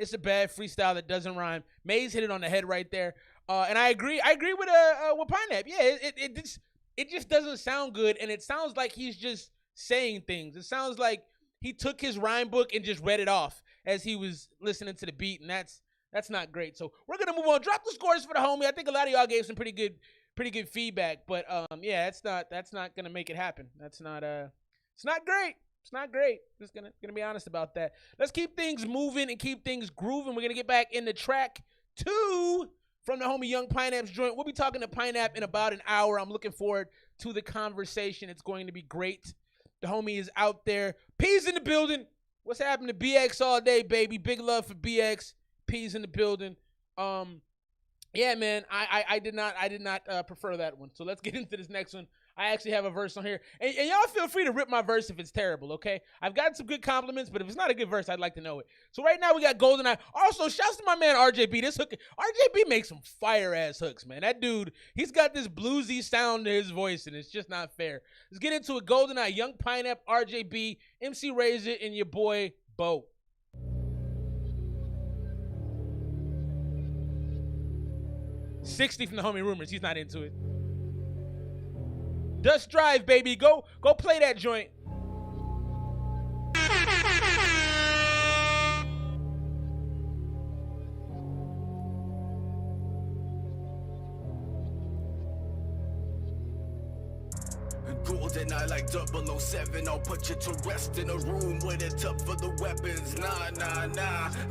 It's a bad freestyle that doesn't rhyme. Maze hit it on the head right there. And I agree with Pinap. Yeah, it just doesn't sound good, and it sounds like he's just saying things. It sounds like he took his rhyme book and just read it off as he was listening to the beat, and that's not great. So we're gonna move on. Drop the scores for the homie. I think a lot of y'all gave some pretty good feedback, but yeah, that's not gonna make it happen. It's not great. It's not great. Just gonna be honest about that. Let's keep things moving and keep things grooving. We're gonna get back into track 2 from the homie Young Pinap's joint. We'll be talking to Pinap in about an hour. I'm looking forward to the conversation. It's going to be great. The homie is out there. P's in the building. What's happening to BX all day, baby? Big love for BX. P's in the building. Yeah, man, I did not prefer that one. So let's get into this next one. I actually have a verse on here. And y'all feel free to rip my verse if it's terrible, okay? I've got some good compliments, but if it's not a good verse, I'd like to know it. So right now we got GoldenEye. Also, shouts to my man RJB. This hook, RJB makes some fire-ass hooks, man. That dude, he's got this bluesy sound to his voice, and it's just not fair. Let's get into it. GoldenEye, Young Pinap, RJB, MC Razor, and your boy, Bo. $60 from the homie Rumors. He's not into it. DUSK Drive, baby. Go play that joint. GoldenEye like 007, I'll put you to rest in a room with a tub for the weapons. Nah.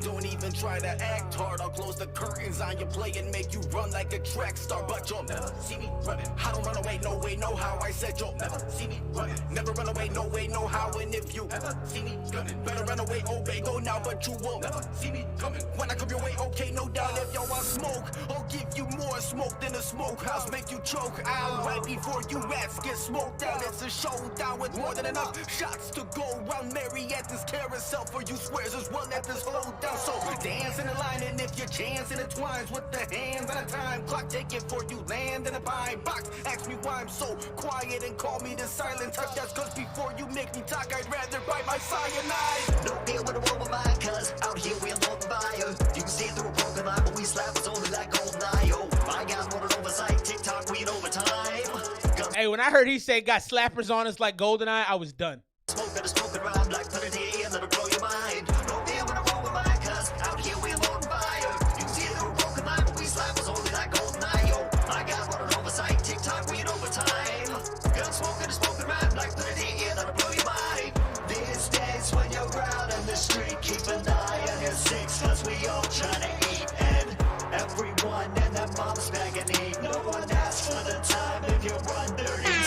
Don't even try to act hard. I'll close the curtains on your play and make you run like a track star. But you'll never see me running. I don't run away, no way, no how. I said you'll never see me running. Never run away, no way, no how. And if you ever see me gunning, better run away, obey, go now. But you won't never see me coming. When I come your way, okay, no doubt. If y'all want smoke, I'll give you more smoke than a smokehouse. Make you choke out right before you rats get smoked down. It's a showdown with more than enough shots to go round. Mary at this carousel for you squares as well at this hold down. So dance in the line, and if your chance intertwines with the hands on a time clock, take it for you land in a bind box. Ask me why I'm so quiet and call me the silent type. That's cause before you make me talk, I'd rather bite my cyanide. No deal with a roll with mine, cause out here we alone buyer. You can see it through a broken line, but we slap us only like gold Nio. My guys want an oversight, TikTok, we in overtime. Hey, when I heard he said got slappers on us like GoldenEye, I was done. Smoke that is smoking rhyme like put it here and let it blow your mind. No deal with a roll with mine, cause out here we alone buyer. You can see it through a broken line, but we slap us only like gold Nio. My guys want an oversight, TikTok, we in overtime. Gun smoking is smoking rhyme like put it here and let it blow your mind. These days when you're out in the street, keep an eye on your six, cause we all trying to eat. And everyone in their mom's bag and eat. No one asks for the time if you run dirty. You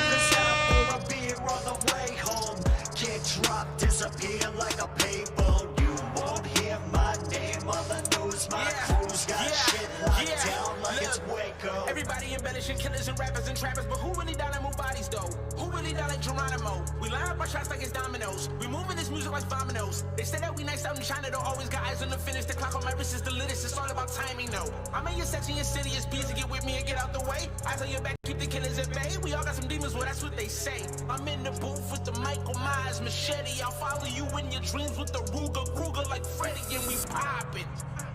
can stop for a beer on the way home. Get dropped, disappear like a payphone. You won't hear my name on the news. My crew's got shit locked down like it's Waco. Everybody embellishing killers and rappers and trappers, but who really down like move bodies though? Who really down like Geronimo? We line up our shots like it's dominoes. We moving this music like vominos. They say that we nice out in China, though. Always got eyes on the finish. The clock on my wrist is the latest. It's all about timing, though. I'm in your section, your city is busy. Get with me and get out the way. I tell you back, keep the killers at bay. We all got some demons, well, that's what they say. I'm in the booth with the Michael Myers machete. I'll follow you in your dreams with the Ruger Kruger like Freddy, and we poppin'.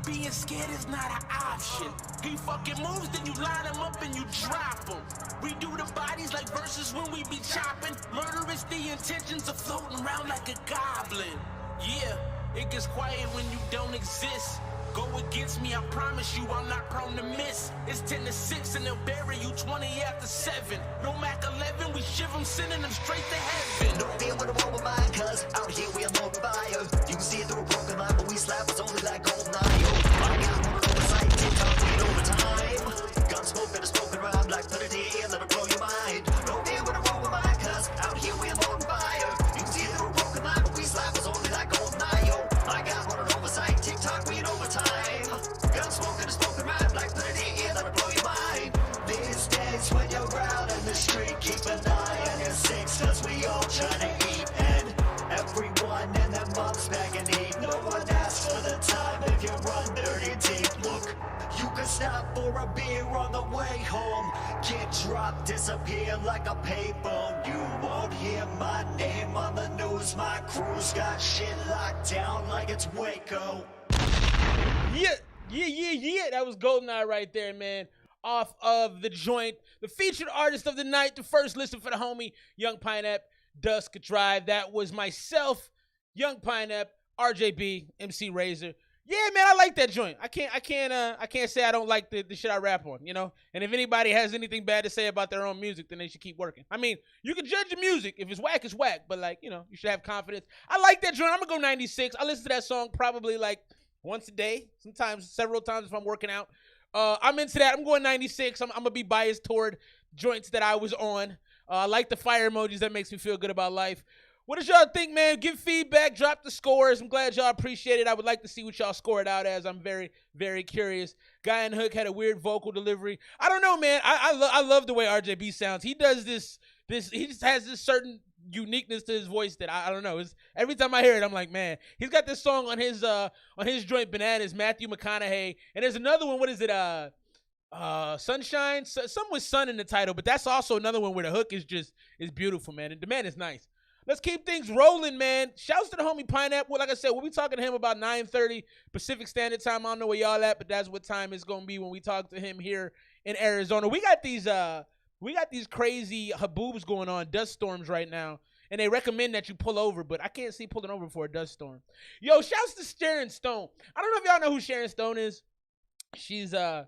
Being scared is not an option. He fucking moves, then you line him up and you drop him. We do the bodies like verses when we be chopping. Murder is the intentions of floating around like a goblin. Yeah, it gets quiet when you don't exist. Go against me, I promise you I'm not prone to miss. It's 10 to 6 and they'll bury you 20 after 7. No Mac 11, we shiv them, sending them straight to heaven. No deal with a roll with mine, cause out here we alone buyer. You can see it through a broken line, but we slap us only like gold Nio. My God, want an oversight, TikTok, we in overtime. Gun smoke that is smoking rhyme like put it here and let it blow your mind. No deal with a roll with mine, cause out here we alone buyer. You can see it through a broken line, but we slap us only like gold Nio. My God, want an oversight, TikTok, we in overtime. Gun smoke that is smoking rhyme like put it here and let it blow your mind. These days when you're out in the street, keep an eye on your six, cause we all trying to eat. And everyone in their mom's bag and eat. No one asks for the time if you run dirty deep. Look, you can stop for a beer on the way home. Get dropped, disappear like a payphone. You won't hear my name on the news. My crew's got shit locked down like it's Waco. Yeah. That was GoldenEye right there, man. Off of the joint. The featured artist of the night, the first listen for the homie, Young Pinap, Dusk Drive. That was myself, Young Pinap, RJB, MC Razor. Yeah, man, I like that joint. I can't say I don't like the shit I rap on, you know? And if anybody has anything bad to say about their own music, then they should keep working. I mean, you can judge the music. If it's whack, it's whack. But, like, you know, you should have confidence. I like that joint. I'm going to go 96. I listen to that song probably, like, once a day, sometimes several times if I'm working out. I'm into that. I'm going 96. I'm going to be biased toward joints that I was on. I like the fire emojis. That makes me feel good about life. What does y'all think, man? Give feedback. Drop the scores. I'm glad y'all appreciate it. I would like to see what y'all score it out as. I'm very, very curious. Guy in Hook had a weird vocal delivery. I don't know, man. I love the way RJB sounds. He does this. He just has this certain uniqueness to his voice that I don't know. Every time I hear it, I'm like, man. He's got this song on his joint Bananas, Matthew McConaughey, and there's another one. What is it? Sunshine. Some with sun in the title, but that's also another one where the hook is beautiful, man. And the man is nice. Let's keep things rolling, man. Shouts to the homie Pineapple. Well, like I said, we'll be talking to him about 9:30 Pacific Standard Time. I don't know where y'all at, but that's what time it's gonna be when we talk to him here in Arizona. We got these crazy haboobs going on, dust storms right now, and they recommend that you pull over, but I can't see pulling over for a dust storm. Yo, shouts to Sharon Stone. I don't know if y'all know who Sharon Stone is. She's a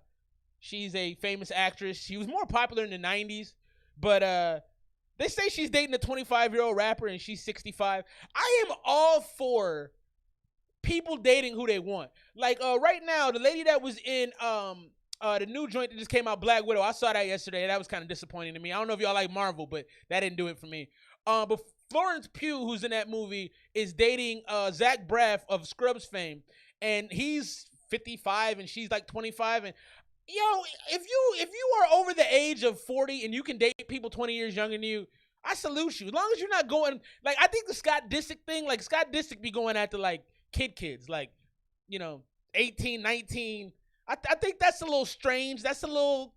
famous actress. She was more popular in the 90s, but they say she's dating a 25-year-old rapper and she's 65. I am all for people dating who they want. Like right now, the lady that was in the new joint that just came out, Black Widow, I saw that yesterday. That was kind of disappointing to me. I don't know if y'all like Marvel, but that didn't do it for me. But Florence Pugh, who's in that movie, is dating Zach Braff of Scrubs fame, and he's 55 and she's like 25, and Yo, if you are over the age of 40 and you can date people 20 years younger than you, I salute you. As long as you're not going, like, I think the Scott Disick thing, like, Scott Disick be going after, like, kids, like, 18, 19. I think that's a little strange. That's a little,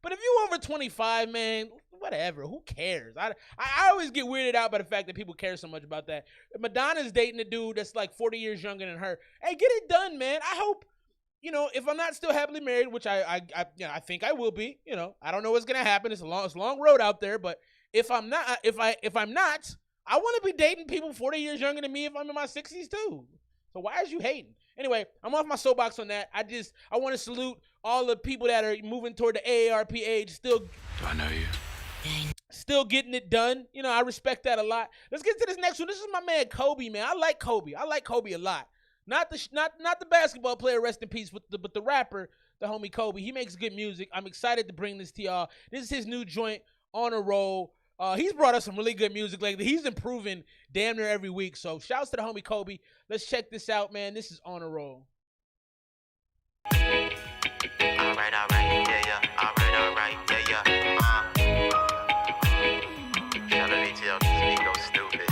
But if you over 25, man, whatever. Who cares? I always get weirded out by the fact that people care so much about that. Madonna's dating a dude that's, like, 40 years younger than her. Hey, get it done, man. I hope, if I'm not still happily married, which I think I will be, I don't know what's going to happen. It's a long road out there, but if I'm not, I want to be dating people 40 years younger than me if I'm in my 60s too. So why is you hating? Anyway, I'm off my soapbox on that. I want to salute all the people that are moving toward the AARP age. Still, do I know you? Still getting it done. I respect that a lot. Let's get to this next one. This is my man Kobe, man. I like Kobe a lot. Not the basketball player, rest in peace, but the rapper, the homie Kobe. He makes good music. I'm excited to bring this to y'all. This is his new joint, On a Roll. He's brought us some really good music lately. He's improving damn near every week. So shouts to the homie Kobe. Let's check this out, man. This is On a Roll. All right, yeah. All right, yeah. Shout out ATL, just go stupid.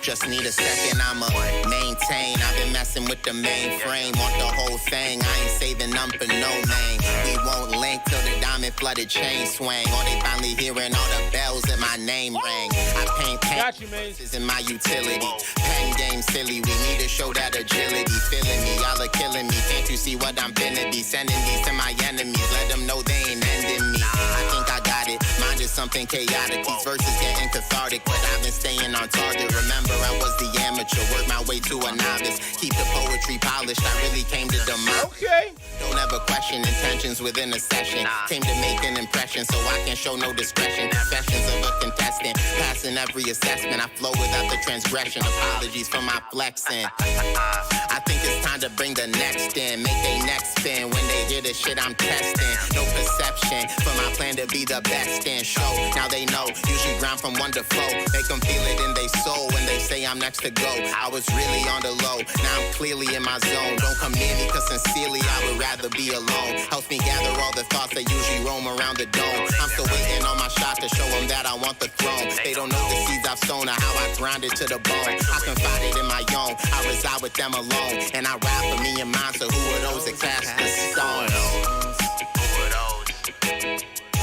Just need a second, I'ma maintain. I've been messing with the mainframe, want the whole thing. I ain't saving none for no name. We won't link till the diamond flooded chain swing. Or they finally hearing all the bells that my name ring. I paint canvases in my utility. Pen game silly, we need to show that agility. Feeling me, y'all are killing me. Can't you see what I'm finna be? Sending these to my enemies, let them know they ain't ending me. I think I got it, mine just something chaotic. These verses getting cathartic, but I've been staying on target. Remember, I was the amateur, worked my way to a novice. Keep the poetry polished, I really came to demolish. Okay. Don't ever question intentions within a session. Came to make an impression, so I can show no discretion. Confessions of a contestant, passing every assessment. I flow without the transgression. Apologies for my flexing. I think it's time to bring the next in. Make they next spin when they hear the shit I'm testing. No perception for my plan to be the best in show. Now they know, usually ground from one to four. Make them feel it in their soul when they say I'm next to go. I was really on the low, now I'm clearly in my zone. Don't come near me cause sincerely I would rather be alone. Helps me gather all the thoughts that usually roam around the dome. I'm still waiting on my shot to show them that I want the throne. They don't know the seeds I've sown or how I grinded to the bone. I confided in my own, I reside with them alone. And I rap for me and mine, so who are those that cast the stone?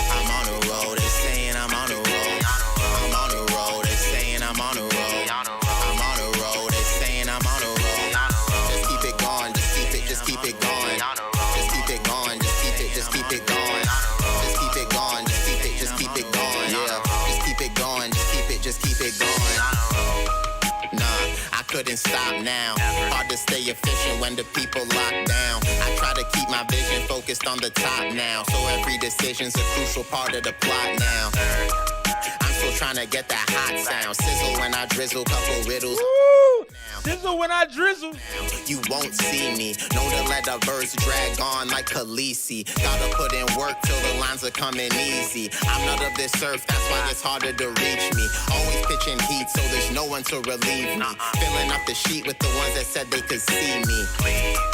I'm on the road, they saying I'm on the road. I'm on the road, they saying I'm on the road. I'm on the road, they saying I'm on the road. Just keep it going, just keep it going. Just keep it going, just keep it going. Just keep it going, just keep it going. Yeah, just keep it going, just keep it going. Nah, I couldn't stop now. Hard to stay efficient when the people lock down. I try to keep my vision focused on the top now. So every decision's a crucial part of the plot now. I'm still trying to get that hot sound. Sizzle when I drizzle, couple riddles. Sizzle when I drizzle. You won't see me. Know to let the verse drag on like Khaleesi. Gotta put in work till the lines are coming easy. I'm not of this earth, that's why it's harder to reach me. Always pitching heat, so there's no one to relieve me. Filling up the sheet with the ones that said they could see me.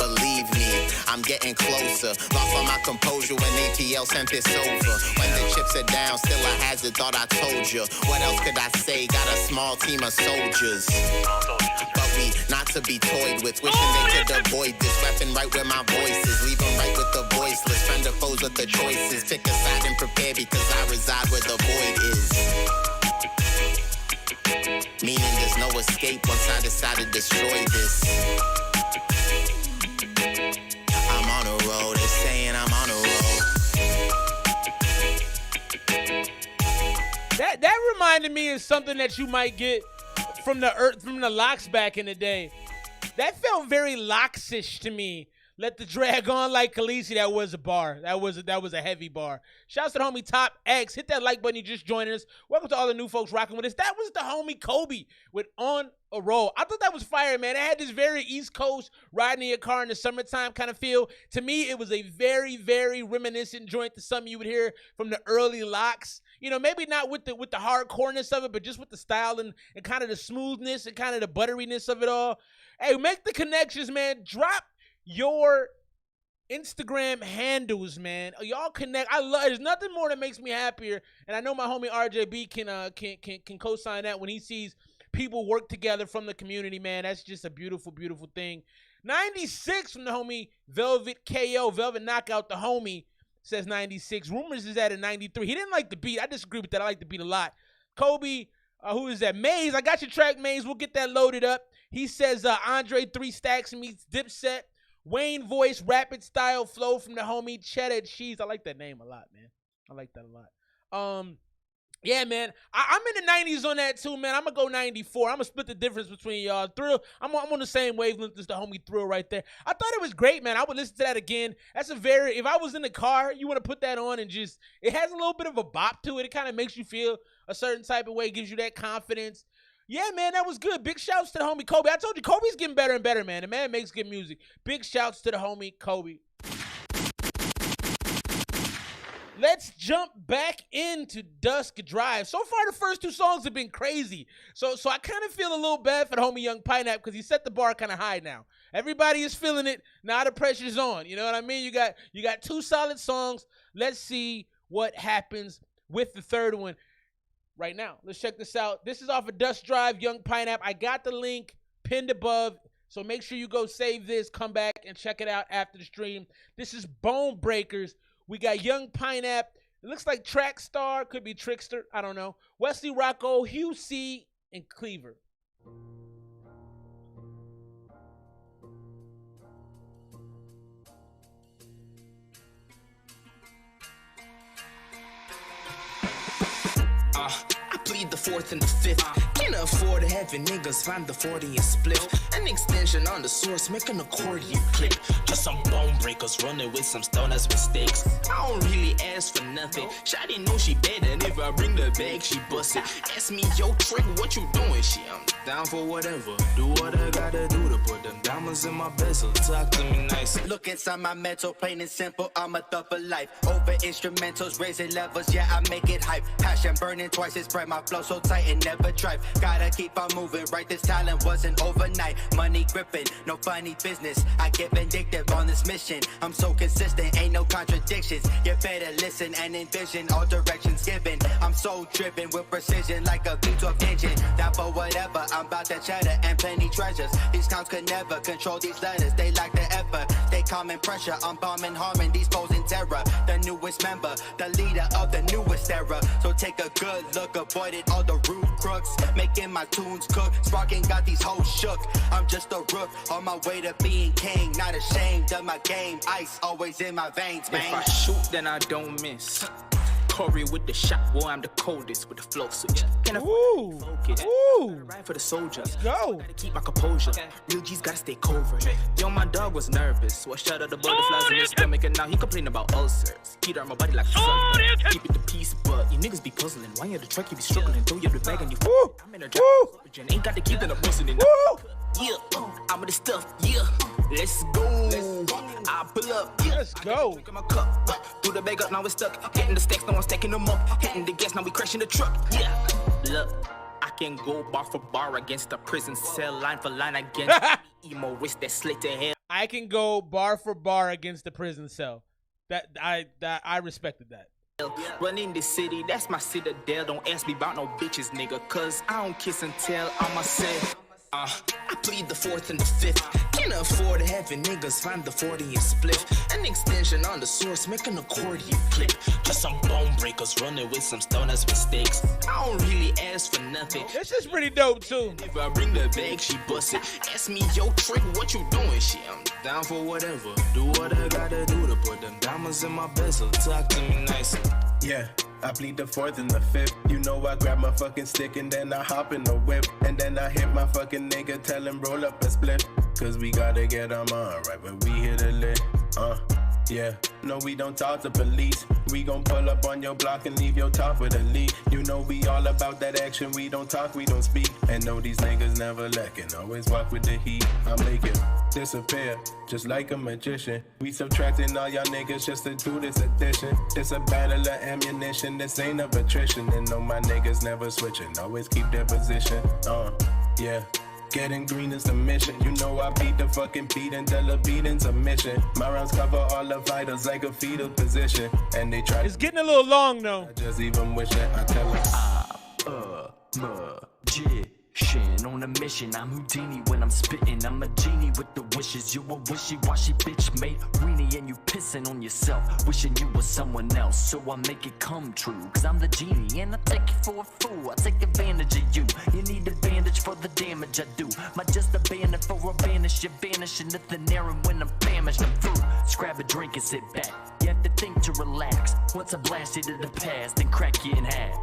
Believe me, I'm getting closer. Lost all my composure when ATL sent this over. When the chips are down, still a hazard, thought I told you. What else could I say? Got a small team of soldiers. But we not to be toyed with. Wishing they could avoid this. Weapon right where my voice is. Leave them right with the voiceless. Friend or foes with the choices. Pick a side and prepare because I reside where the void is. Meaning there's no escape once I decide to destroy this. I'm on a road. They're saying I'm on a road. That reminded me of something that you might get from the Locks back in the day. That felt very Locks-ish to me. Let the drag on like Khaleesi. That was a bar. That was a heavy bar. Shouts to the homie Top X. Hit that like button. You just joined us. Welcome to all the new folks rocking with us. That was the homie Kobe with On a Roll. I thought that was fire, man. It had this very East Coast riding in your car in the summertime kind of feel. To me, it was a very, very reminiscent joint to something you would hear from the early Locks. Maybe not with the hardcoreness of it, but just with the style and kind of the smoothness and kind of the butteriness of it all. Hey, make the connections, man. Drop your Instagram handles, man. Y'all connect. I love. There's nothing more that makes me happier, and I know my homie RJB can co-sign that when he sees people work together from the community, man. That's just a beautiful, beautiful thing. 96 from the homie Velvet KO, Velvet Knockout, the homie, says 96. Rumors is at a 93. He didn't like the beat. I disagree with that. I like the beat a lot. Kobe, who is that? Maze, I got your track, Maze. We'll get that loaded up. He says Andre 3 Stacks meets Dipset. Wayne Voice, rapid style flow from the homie Cheddar Cheese. I like that name a lot, man. I like that a lot. Yeah, man. I'm in the 90s on that too, man. I'm gonna go 94. I'm gonna split the difference between y'all. Thrill. I'm on the same wavelength as the homie Thrill right there. I thought it was great, man. I would listen to that again. That's a very, if I was in the car, you want to put that on and just, it has a little bit of a bop to it. It kind of makes you feel a certain type of way, gives you that confidence. Yeah, man, that was good. Big shouts to the homie Kobe. I told you, Kobe's getting better and better, man. The man makes good music. Big shouts to the homie Kobe. Let's jump back into Dusk Drive. So far, the first two songs have been crazy. So I kind of feel a little bad for the homie Young Pineap because he set the bar kind of high now. Everybody is feeling it. Now the pressure's on. You know what I mean? You got two solid songs. Let's see what happens with the third one right now. Let's check this out. This is off of Dusk Drive, Young Pineap. I got the link pinned above. So make sure you go save this, come back, and check it out after the stream. This is Bone Breakers. We got Young Pineap. It looks like Track Star. Could be Trickster. I don't know. Wesley Rocco, Hugh C, and Cleaver. I plead the fourth and the fifth. Can't afford to have your niggas find the 40 and split. An extension on the source, make an accordion click. Just some bone breakers running with some stoners mistakes. I don't really ask for nothing. Shawty know she better, and if I bring the bag, she bust it. Ask me, yo, trick, what you doing? Shit, I'm down for whatever. Do what I gotta do to put them diamonds in my bezel. Talk to me nice. Look inside my mental, plain and simple, I'm a thug for life. Over instrumentals, raising levels, yeah, I make it hype. Passion burning twice, it spread my flow so tight and never drive. Gotta keep on moving, right? This talent wasn't overnight. Money gripping, no funny business. I get vindictive on this mission. I'm so consistent, ain't no contradictions. You better listen and envision all directions given. I'm so driven with precision like a V12 engine. Down for whatever, I'm about to cheddar and plenty treasures. These counts could never control these letters, they lack the effort. They calm in pressure, I'm bombing, harming these foes in terror. The newest member, the leader of the newest era. So take a good look, avoided all the rude crooks. Making my tunes cook, sparking got these hoes shook. I'm just a rook on my way to being king. Not ashamed of my game, ice always in my veins, man. If I shoot, then I don't miss. Corey with the shot, boy, I'm the coldest with the flow switch. Can I focus? Right for the soldiers. Go. Gotta keep my composure. Real G's gotta stay covert. Yo, my dog was nervous, so I shut out the butterflies in his stomach, and now he complain about ulcers. Heat on my body like sun. Keep it the peace, but you niggas be puzzling. Why you the truck, you be struggling. Throw you the bag and you I'm in a drop. Ain't got to keep it a bustin' in. Yeah, I'm with the stuff, yeah. Let's go. I pull up, yeah. Let's go. My cup, threw the bag up, now we're stuck. Hitting the stacks, no one stacking them up. Hitting the gas, now we crashing the truck. Yeah, look, I can go bar for bar against the prison cell, line for line against emo wrist that slit to hell. I can go bar for bar against the prison cell. That I respected that. Running the city, that's my citadel. Don't ask me about no bitches, nigga, cause I don't kiss and tell. I'ma say, I plead the fourth and the fifth. Can't afford to have your niggas find the 40 and split. An extension on the source, make an accordion click. Just some bone breakers running with some stoners mistakes. I don't really ask for nothing. This is pretty dope too. If I bring the bag, she bust it. Ask me, yo, trick, what you doing? Shit, I'm down for whatever. Do what I gotta do to put them diamonds in my bezel. Talk to me nice. Yeah, I plead the fourth and the fifth. You know I grab my fucking stick and then I hop in the whip. And then I hit my fucking nigga, tell him roll up a split. Cause we gotta get them on right when we hit a lit. Yeah, no, we don't talk to police. We gon' pull up on your block and leave your top with a lead. You know we all about that action. We don't talk, we don't speak. And no, these niggas never lacking. Always walk with the heat. I make it disappear, just like a magician. We subtracting all y'all niggas just to do this addition. It's a battle of ammunition. This ain't of attrition. And no, my niggas never switching. Always keep their position. Yeah. Getting green is the mission. You know I beat the fucking beat until the beat in submission. My rounds cover all the fighters like a fetal position. And they try. It's getting a little long though. I just even wish that I tell them. Magician on a mission. I'm Houdini when I'm spitting. I'm a genie with the wishes. You a wishy-washy bitch made greenie, and you pissing on yourself, wishing you was someone else. So I make it come true, cause I'm the genie and I take you for a fool. I take advantage of you. You need a bandage for the damage I do. Might just abandon for a banish. You're vanishing to thin air, and when I'm famished, I'm through. Just grab a drink and sit back. You have to think to relax. Once I blast you to the past and crack you in half.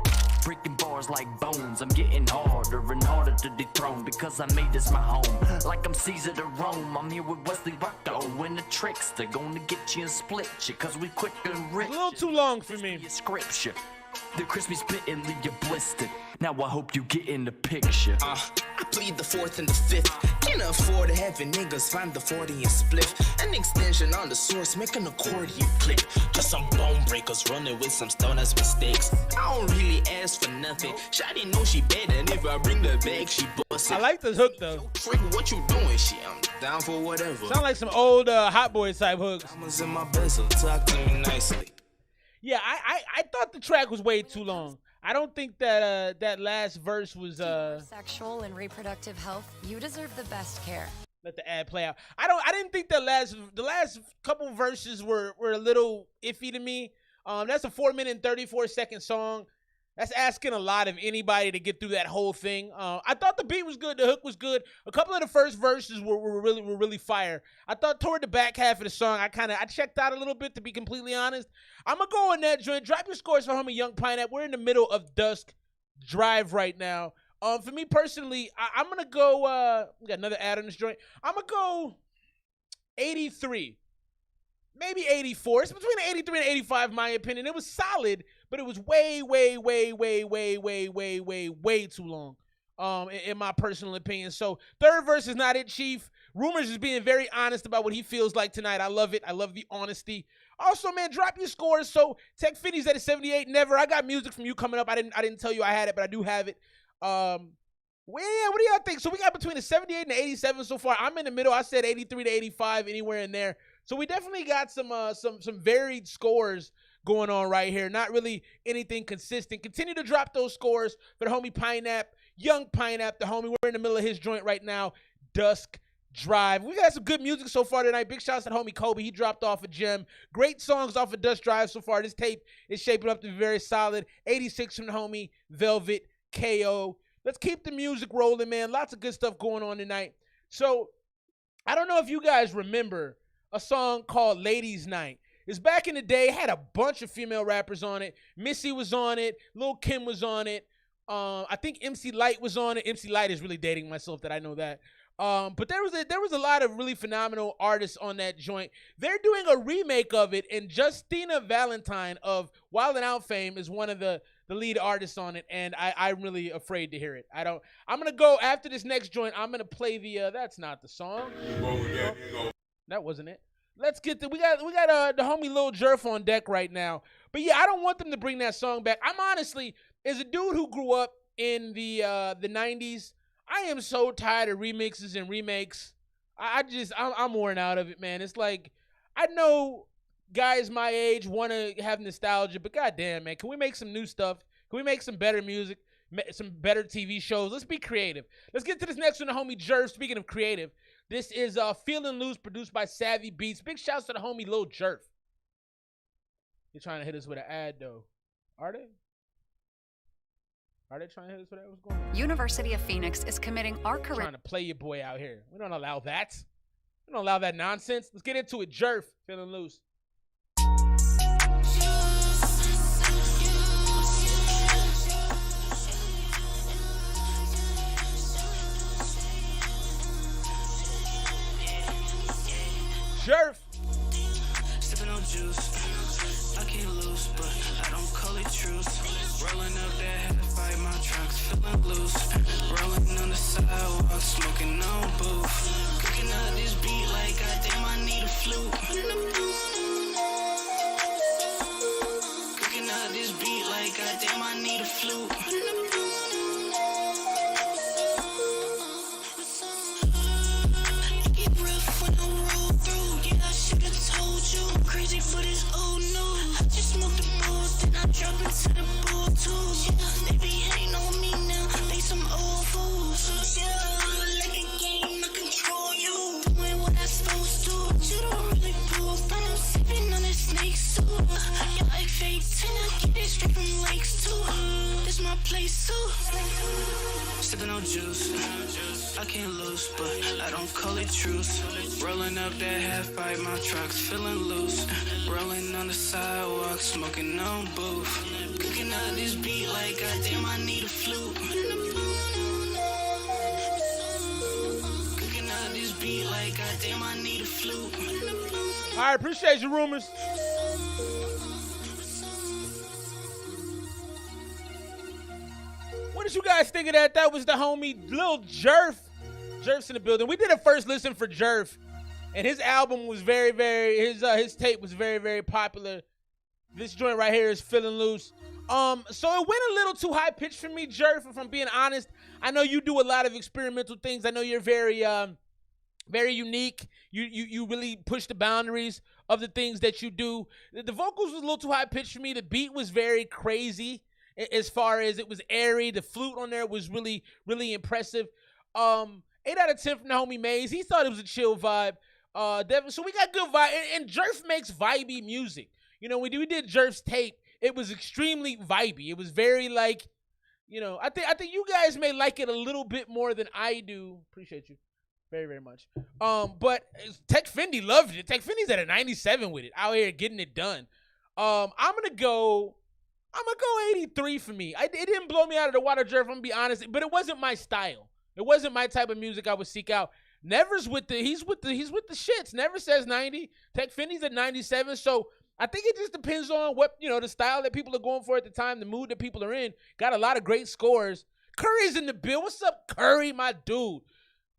Breaking bars like bones, I'm getting harder and harder to dethrone, because I made this my home. Like I'm Caesar to Rome, I'm here with Wesley Rocco and the tricks. They're gonna get you and split you, cause we quick and rich. A little too long for me. Scripture. The crispy spit and leave you blistered. Now I hope you get in the picture. I plead the 4th and the 5th. Can't afford to have niggas find the 40 and split. An extension on the source, make an accordion click. Just some bone breakers running with some stoners mistakes. I don't really ask for nothing. Shawty know she better, and if I bring the bag, she bust it. I like this hook though. Trick, what you doing? Shit, I'm down for whatever. Sound like some old Hot Boy type hooks. I was in my bezel, talk to me nicely. Yeah, I thought the track was way too long. I don't think that that last verse was sexual and reproductive health. You deserve the best care. Let the ad play out. I didn't think the last couple verses were a little iffy to me. That's a 4-minute and 34-second song. That's asking a lot of anybody to get through that whole thing. I thought the beat was good, the hook was good. A couple of the first verses were really fire. I thought toward the back half of the song, I checked out a little bit, to be completely honest. I'm gonna go on that joint. Drop your scores for homie Young Pinap. We're in the middle of Dusk Drive right now. For me personally, I'm gonna go. We got another ad on this joint. I'm gonna go 83. Maybe 84. It's between 83 and 85, in my opinion. It was solid, but it was way too long, in my personal opinion. So third verse is not it, Chief. Rumors is being very honest about what he feels like tonight. I love it. I love the honesty. Also, man, drop your scores. So Tech Fitty's at a 78. Never. I got music from you coming up. I didn't tell you I had it, but I do have it. Well, yeah, what do y'all think? So we got between a 78 and 87 so far. I'm in the middle. I said 83 to 85, anywhere in there. So we definitely got some varied scores going on right here. Not really anything consistent. Continue to drop those scores for the homie Pinap, Young Pinap, the homie. We're in the middle of his joint right now, Dusk Drive. We got some good music so far tonight. Big shouts to the homie Kobe. He dropped off a gem. Great songs off of Dusk Drive so far. This tape is shaping up to be very solid. 86 from the homie Velvet KO. Let's keep the music rolling, man. Lots of good stuff going on tonight. So I don't know if you guys remember a song called Ladies Night. It's back in the day, had a bunch of female rappers on it. Missy was on it. Lil' Kim was on it. I think MC Lyte was on it. MC Lyte is really dating myself that I know that. But there was a lot of really phenomenal artists on that joint. They're doing a remake of it, and Justina Valentine of Wild 'N Out fame is one of the lead artists on it, and I'm really afraid to hear it. I'm gonna go after this next joint. I'm gonna play the that's not the song. That wasn't it. Let's get we got the homie Lil Jerf on deck right now. But yeah, I don't want them to bring that song back. I'm honestly, as a dude who grew up in the 90s, I am so tired of remixes and remakes. I'm worn out of it, man. It's like, I know guys my age want to have nostalgia, but goddamn, man, can we make some new stuff? Can we make some better music, some better TV shows? Let's be creative. Let's get to this next one, the homie Jerf. Speaking of creative, this is Feelin' Loose, produced by Savvy Beats. Big shouts to the homie Lil Jerf. You're trying to hit us with an ad, though. Are they? Are they trying to hit us with that? What's going on? University of Phoenix is committing our career. Trying to play your boy out here. We don't allow that. We don't allow that nonsense. Let's get into it. Jerf, Feelin' Loose. Jerf. Sipping on juice, I can't lose, but I don't call it truce. Rolling up that head to fight my trucks, feeling loose. Rolling on the sidewalk, smoking on booth. Cooking up this beat like goddamn I need a flute. Sipping on juice, I can't lose, but I don't call it truce. Rolling up that half pipe, my truck's feeling loose. Rolling on the sidewalk, smoking on booth. Cooking out this beat like goddamn I need a flute. Cooking out this beat like goddamn I need a flute. All right, appreciate you, Rumors. What did you guys think of that? That was the homie Lil Jerf. Jerf's in the building. We did a first listen for Jerf, and his album was very, his tape was very, very popular. This joint right here is Feeling Loose. So it went a little too high pitched for me, Jerf, if I'm being honest. I know you do a lot of experimental things. I know you're very unique. You really push the boundaries of the things that you do. The vocals was a little too high pitched for me. The beat was very crazy. As far as it was airy, the flute on there was really, really impressive. 8 out of 10 from the homie Maze. He thought it was a chill vibe. So we got good vibe, and Jerf makes vibey music. You know, when we did Jerf's tape, it was extremely vibey. It was very like, you know, I think you guys may like it a little bit more than I do. Appreciate you very, very much. But Tech Fendi loved it. Tech Fendi's at a 97 with it, out here getting it done. I'm gonna go 83 for me. It didn't blow me out of the water, Jerf, I'm gonna be honest, but it wasn't my style. It wasn't my type of music I would seek out. Never's he's with the shits. Never says 90. Tech Fendi's at 97. So I think it just depends on what, you know, the style that people are going for at the time, the mood that people are in. Got a lot of great scores. Curry's in the bill. What's up, Curry, my dude?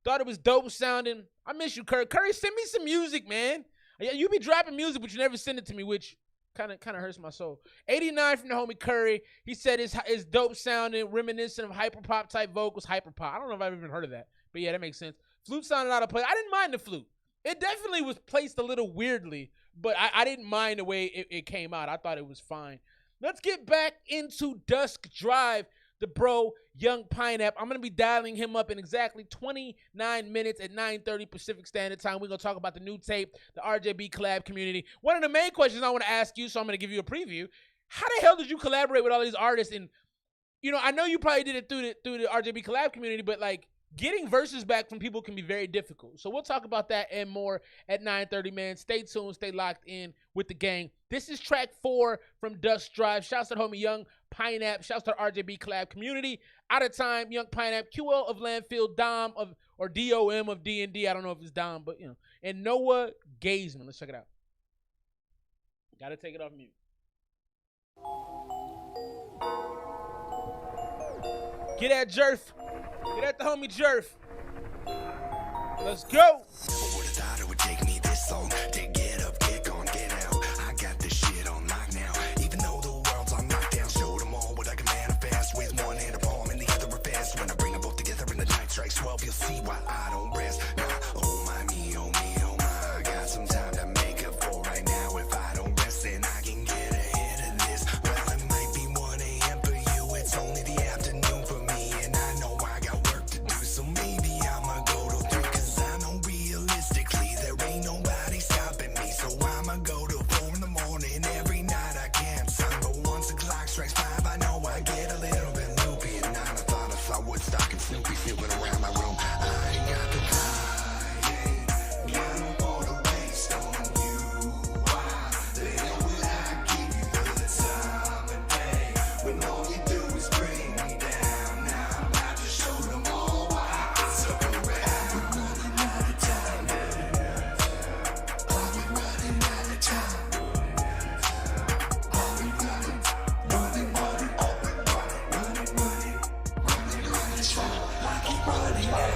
Thought it was dope sounding. I miss you, Curry. Curry, send me some music, man. You be dropping music, but you never send it to me, which kind of hurts my soul. 89 from the homie Curry. He said it's dope sounding, reminiscent of hyperpop type vocals. Hyperpop. I don't know if I've even heard of that, but yeah, that makes sense. Flute sounded out of place. I didn't mind the flute. It definitely was placed a little weirdly, but I didn't mind the way it came out. I thought it was fine. Let's get back into Dusk Drive. The bro, Young Pinap. I'm going to be dialing him up in exactly 29 minutes at 9:30 Pacific Standard Time. We're going to talk about the new tape, the RJB Collab Community. One of the main questions I want to ask you, so I'm going to give you a preview. How the hell did you collaborate with all these artists? And, you know, I know you probably did it through the RJB Collab Community, but, like, getting verses back from people can be very difficult. So we'll talk about that and more at 9:30, man. Stay tuned. Stay locked in with the gang. This is track 4 from Dusk Drive. Shouts to the homie Young Pinap. Shouts to the RJB Collab Community. Out of time, Young Pinap, QL of Landfill, Dom of, or DOM of D&D. I don't know if it's Dom, but, you know. And Noah Gazeman. Let's check it out. Got to take it off mute. Get at Jerf. Get at the homie Jerf. Let's go. Never would've thought it would take me this long to get up, get on, get out. I got this shit on lock now. Even though the world's on lockdown, show them all what I can manifest. With one hand a palm and the other a fist. When I bring them both together and the night strikes 12, you'll see why I don't rest. Nah, oh my, me, oh me, oh my. I got some time to make up for right now. If I don't rest, then I can get ahead of this. Well, it might be 1 a.m. for you. It's only the afternoon for me. And I know I got work to do. So maybe I'ma go to 3. Cause I know realistically there ain't nobody stopping me. So I'ma go to 4 in the morning. Every night I can't sign. But once the clock strikes 5, I know I get a little bit loopy. And 9, I thought Woodstock and Snoopy snooping around my room. I ain't got the time. Got no more to waste on you. Why the hell would I give you the time of day when all you do is bring me down? Now I'm about to show them all why I suck around. We're running out of time. Are we running out of time? Are we running? I keep running out.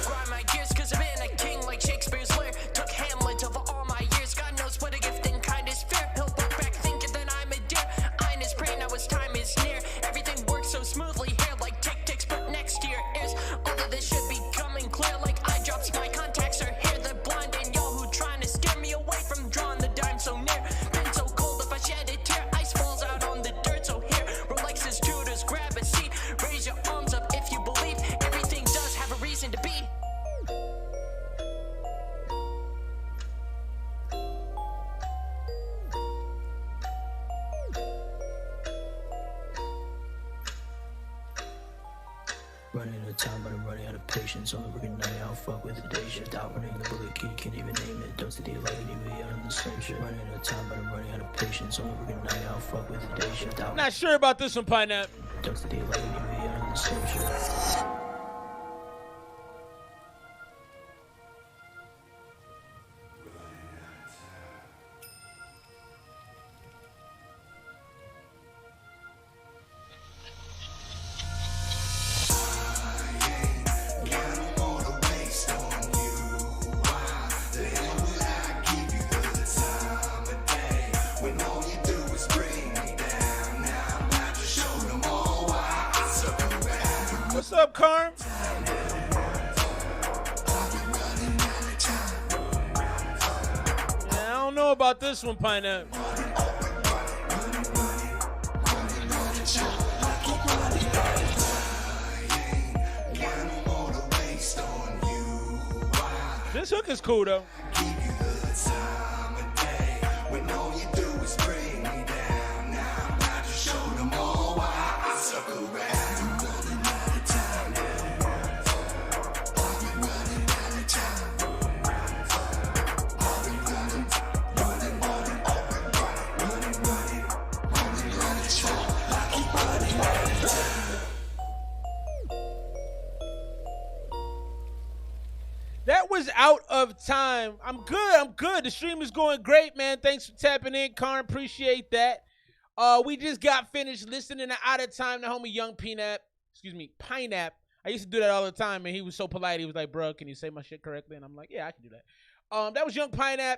Grind my gears, cause I've been a king like Shakespeare's Lear. Took Hamlet over all my years. God knows what a gift and kind is fear. He'll look back thinking that I'm a deer. Ein is prey, now his time is near. Everything works so smoothly here, like tick ticks put next to your ears. All of this should be coming clear, like eye drops. My contacts are here. The blind and y'all who trying to scare me away from drawing the dime so near. Been so cold if I shed a tear, ice falls out on the dirt. So here, Rolex's Judas, grab a seat. Raise your arms up if you believe everything does have a reason to be. Running out of time, but I'm running out of patience. Only working night out, fuck with the day shift. Out running the bullet kid, can't even name it. Don't see the light, even me on the same shit. Running out of time, but I'm running out of patience. Only working night out, fuck with the day shift. Out. Not sure about this one, Pinap. Don't see the light, even me on the same shit. What's up, Karm? Yeah, I don't know about this one, Pinap. This hook is cool, though. That was Out of Time. I'm good. The stream is going great, man. Thanks for tapping in, Karn. Appreciate that. We just got finished listening to Out of Time, the homie Young Pinap. Pinap. I used to do that all the time, and he was so polite. He was like, bro, can you say my shit correctly? And I'm like, yeah, I can do that. That was Young Pinap,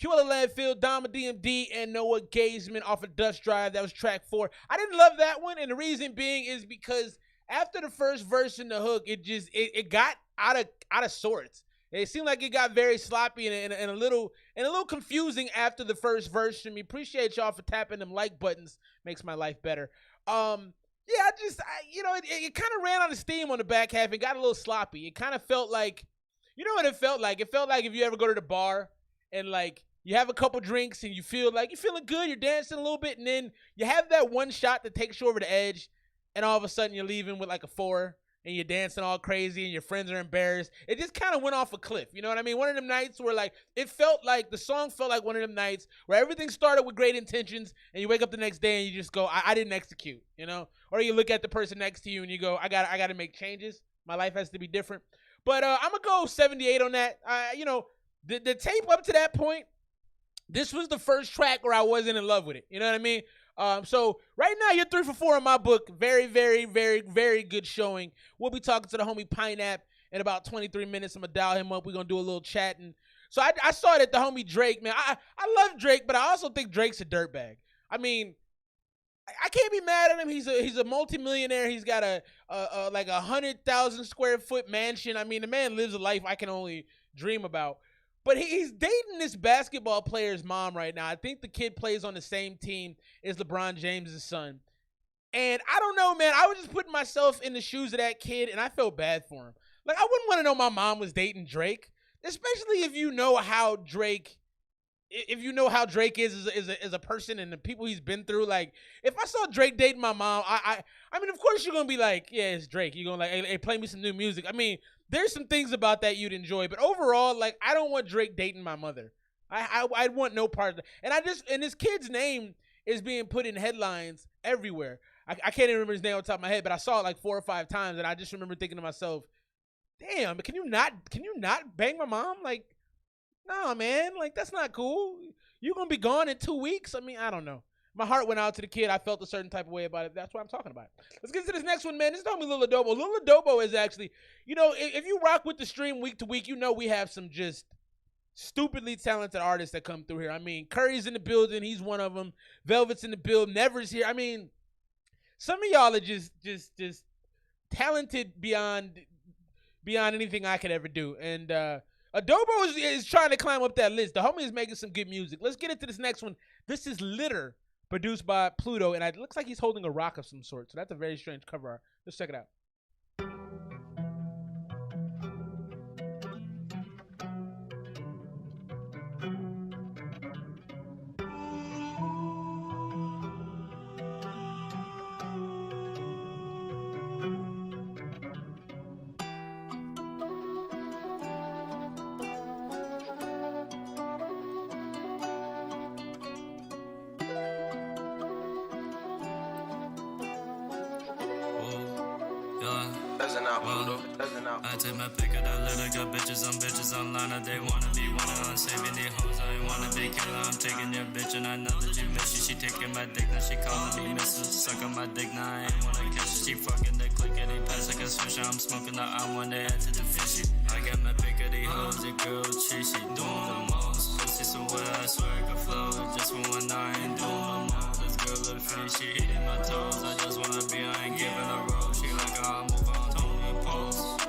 QL Landfill, Dama DMD, and Noah Gazeman off of DUSK DRIVE. That was track 4. I didn't love that one, and the reason being is because after the first verse in the hook, it got out of sorts. It seemed like it got very sloppy and a little confusing after the first verse. And we appreciate y'all for tapping them like buttons. Makes my life better. Yeah, it kind of ran out of steam on the back half and got a little sloppy. It kind of felt like, you know what it felt like? It felt like if you ever go to the bar and like you have a couple drinks and you feel like you're feeling good, you're dancing a little bit, and then you have that one shot that takes you over the edge, and all of a sudden you're leaving with like a 4. And you're dancing all crazy and your friends are embarrassed. It just kind of went off a cliff. You know what I mean? One of them nights where like, the song felt like one of them nights where everything started with great intentions and you wake up the next day and you just go, I didn't execute, you know? Or you look at the person next to you and you go, I got to make changes. My life has to be different. But I'm going to go 78 on that. The tape up to that point, this was the first track where I wasn't in love with it. You know what I mean? So right now you're 3 for 4 in my book. Very, very, very, very good showing. We'll be talking to the homie Pinap in about 23 minutes. I'm gonna dial him up. We're gonna do a little chatting. So I saw it at the homie Drake, man. I love Drake, but I also think Drake's a dirtbag. I mean, I can't be mad at him. He's a multimillionaire. He's got a like 100,000 square foot mansion. I mean, the man lives a life I can only dream about. But he's dating this basketball player's mom right now. I think the kid plays on the same team as LeBron James' son. And I don't know, man. I was just putting myself in the shoes of that kid, and I felt bad for him. Like, I wouldn't want to know my mom was dating Drake, especially if you know how Drake is as a person and the people he's been through. Like, if I saw Drake dating my mom, I mean, of course you're going to be like, yeah, it's Drake. You're going to like, hey, play me some new music. I mean, there's some things about that you'd enjoy, but overall, like, I don't want Drake dating my mother. I'd want no part of that. And this kid's name is being put in headlines everywhere. I can't even remember his name on top of my head, but I saw it like 4 or 5 times, and I just remember thinking to myself, damn, can you not bang my mom? Like, nah, man, like, that's not cool. You're going to be gone in 2 weeks? I mean, I don't know. My heart went out to the kid. I felt a certain type of way about it. That's what I'm talking about. Let's get to this next one, man. This is homie Lil Adobo. Lil Adobo is actually, you know, if you rock with the stream week to week, you know we have some just stupidly talented artists that come through here. I mean, Curry's in the building. He's one of them. Velvet's in the building. Never's here. I mean, some of y'all are just talented beyond anything I could ever do. And Adobo is trying to climb up that list. The homie is making some good music. Let's get into this next one. This is Litter, produced by Pluto, and it looks like he's holding a rock of some sort. So that's a very strange cover art. Let's check it out. doesn't out, doesn't out. I take my pick of the litter, got bitches online, that they wanna be one of them. Saving these hoes, I ain't wanna be killer. I'm taking your bitch and I know that you miss you. She taking my dick, now she calling me missus. Sucking my dick, now I ain't wanna catch it. She fucking the click and they pass like a swisher. I'm smoking the I want to add to the fishy. I got my pick of these hoes, the girl cheat, she doing the most. Pussy so wet, I swear I could flow. Just for one night, I ain't doing no more. This girl look free, she eating my toes. I just wanna be, I ain't giving a roll. She like, I'll move on, Tony Post.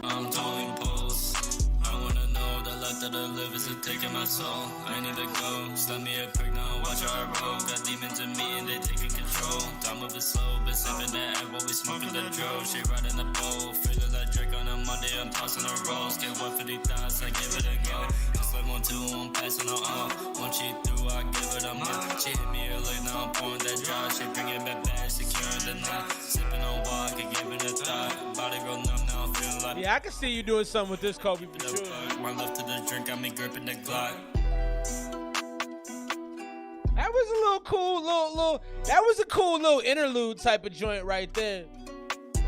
I'm Tony Post. I wanna know the life that I live is it taking my soul. I need to go, slap me a prick now, watch how I roll. Got demons in me and they taking control. Time moving slow, but sipping that air while we smoking the dro. She riding the bowl, feeling like Drake on a Monday. I'm tossing the rolls, get 150 thighs, I give it a go. Just like 1, 2, I'm passing her on. Once she through, I give it a month. She hit me early, now I'm pouring that dry. She bringing back bad, securing the night. Sipping on water, I can give it a thought. Body grow numb, now I'm feeling like. Yeah, I can see you doing something with this, Kobe, for sure. My left to the drink, got me gripping the Glock. That was a little cool, that was a cool little interlude type of joint right there.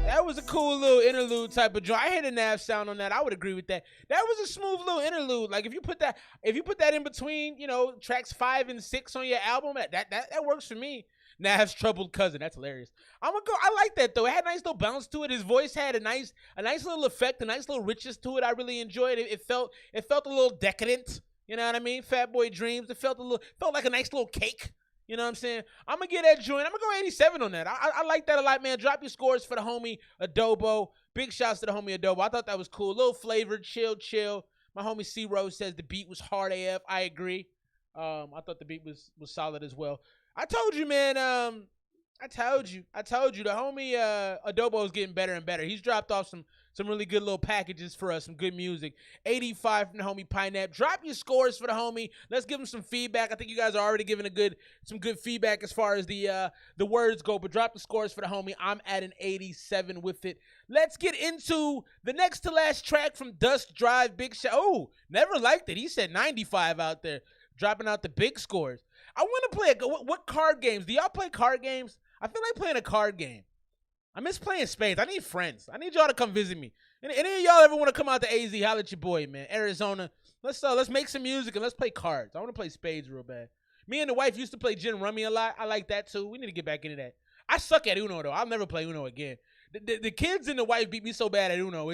That was a cool little interlude type of joint. I heard a nav sound on that. I would agree with that. That was a smooth little interlude. Like if you put that in between, you know, tracks 5 and 6 on your album, that works for me. Nav's troubled cousin. That's hilarious. I'm gonna go. I like that though. It had a nice little bounce to it. His voice had a nice little effect, a nice little richness to it. I really enjoyed it. It felt a little decadent. You know what I mean? Fat Boy Dreams. It felt like a nice little cake. You know what I'm saying? I'm going to get that joint. I'm going to go 87 on that. I like that a lot, man. Drop your scores for the homie Adobo. Big shouts to the homie Adobo. I thought that was cool. A little flavored, chill. My homie C-Rose says the beat was hard AF. I agree. I thought the beat was solid as well. I told you, man. I told you. The homie Adobo is getting better and better. He's dropped off some really good little packages for us, some good music. 85 from the homie Pineapple. Drop your scores for the homie. Let's give him some feedback. I think you guys are already giving some good feedback as far as the words go, but drop the scores for the homie. I'm at an 87 with it. Let's get into the next to last track from DUSK DRIVE. Big shout. Oh, never liked it. He said 95 out there, dropping out the big scores. I want to play what card games? Do y'all play card games? I feel like playing a card game. I miss playing spades. I need friends. I need y'all to come visit me. Any of y'all ever want to come out to AZ, holla at your boy, man. Arizona. Let's make some music and let's play cards. I want to play spades real bad. Me and the wife used to play gin rummy a lot. I like that too. We need to get back into that. I suck at Uno though. I'll never play Uno again. The kids and the wife beat me so bad at Uno.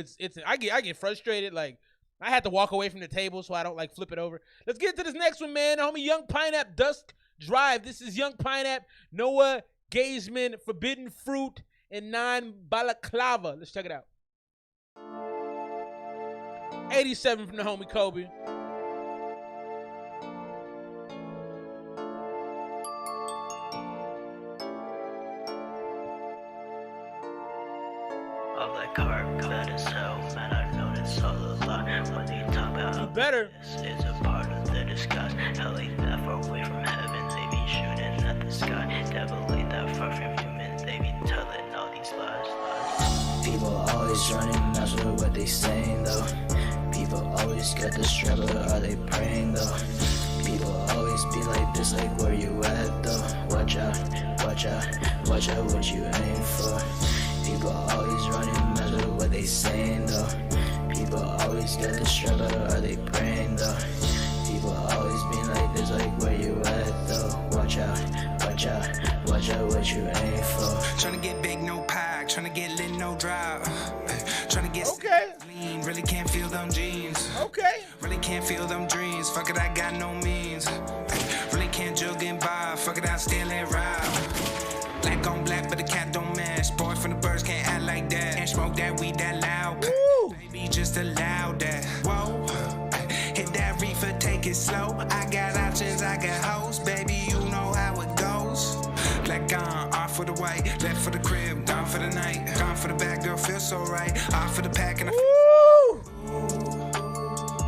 I get frustrated. Like I had to walk away from the table so I don't like flip it over. Let's get to this next one, man. Homie Young Pineap, DUSK DRIVE. This is Young Pineap, Noah Gazeman, Forbidden Fruit, and 9 Balaclava. Let's check it out. 87 from the homie Kobe. All that carb cut is hell, man. I know that's all a lot. When they talk about better, this is a part of the disguise. Hell ain't that far away from heaven. They be shooting at the sky. Devil ain't that far from humans. They be telling all these lies. People always running mouths with what they saying though. People always got the struggle. Are they praying though? People always be like this, like where you at though? Watch out, watch out, watch out what you aim for. People always running mouths with what they saying though. People always got the struggle. Are they praying though? People always be like this, like where you at though? Watch out, watch out, watch out what you aim for. Tryna get big, no pack. Tryna get lit, no drive. Tryna get lean. Really can't feel them jeans. Okay. Really can't feel them dreams. Fuck it, I got no means. Really can't jug and buy. Fuck it, I still ain't ride. Black on black, but the cat don't match. Boy from the birds can't act like that. Can't smoke that weed that loud. Baby, just allow that. Whoa. Hit that reefer, take it slow. I got options, I got hoes. Baby, you know how it goes. Black on, off for the white. Left for the crib, down for the night. Gone for the back, girl, feel so right. Off for the pack and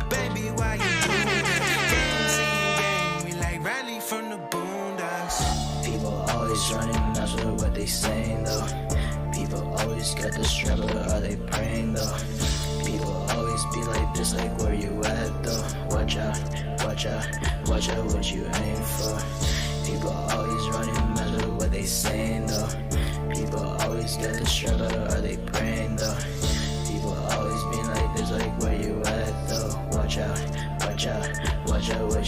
baby, why you do that? Game, we like Riley from the Boondocks. People always running mouths with what they saying though. People always got the struggle. Are they praying though? People always be like this, like where you at though? Watch out, watch out, watch out what you aim for. People always running mouths with what they saying though. People always got the struggle. Are they praying though?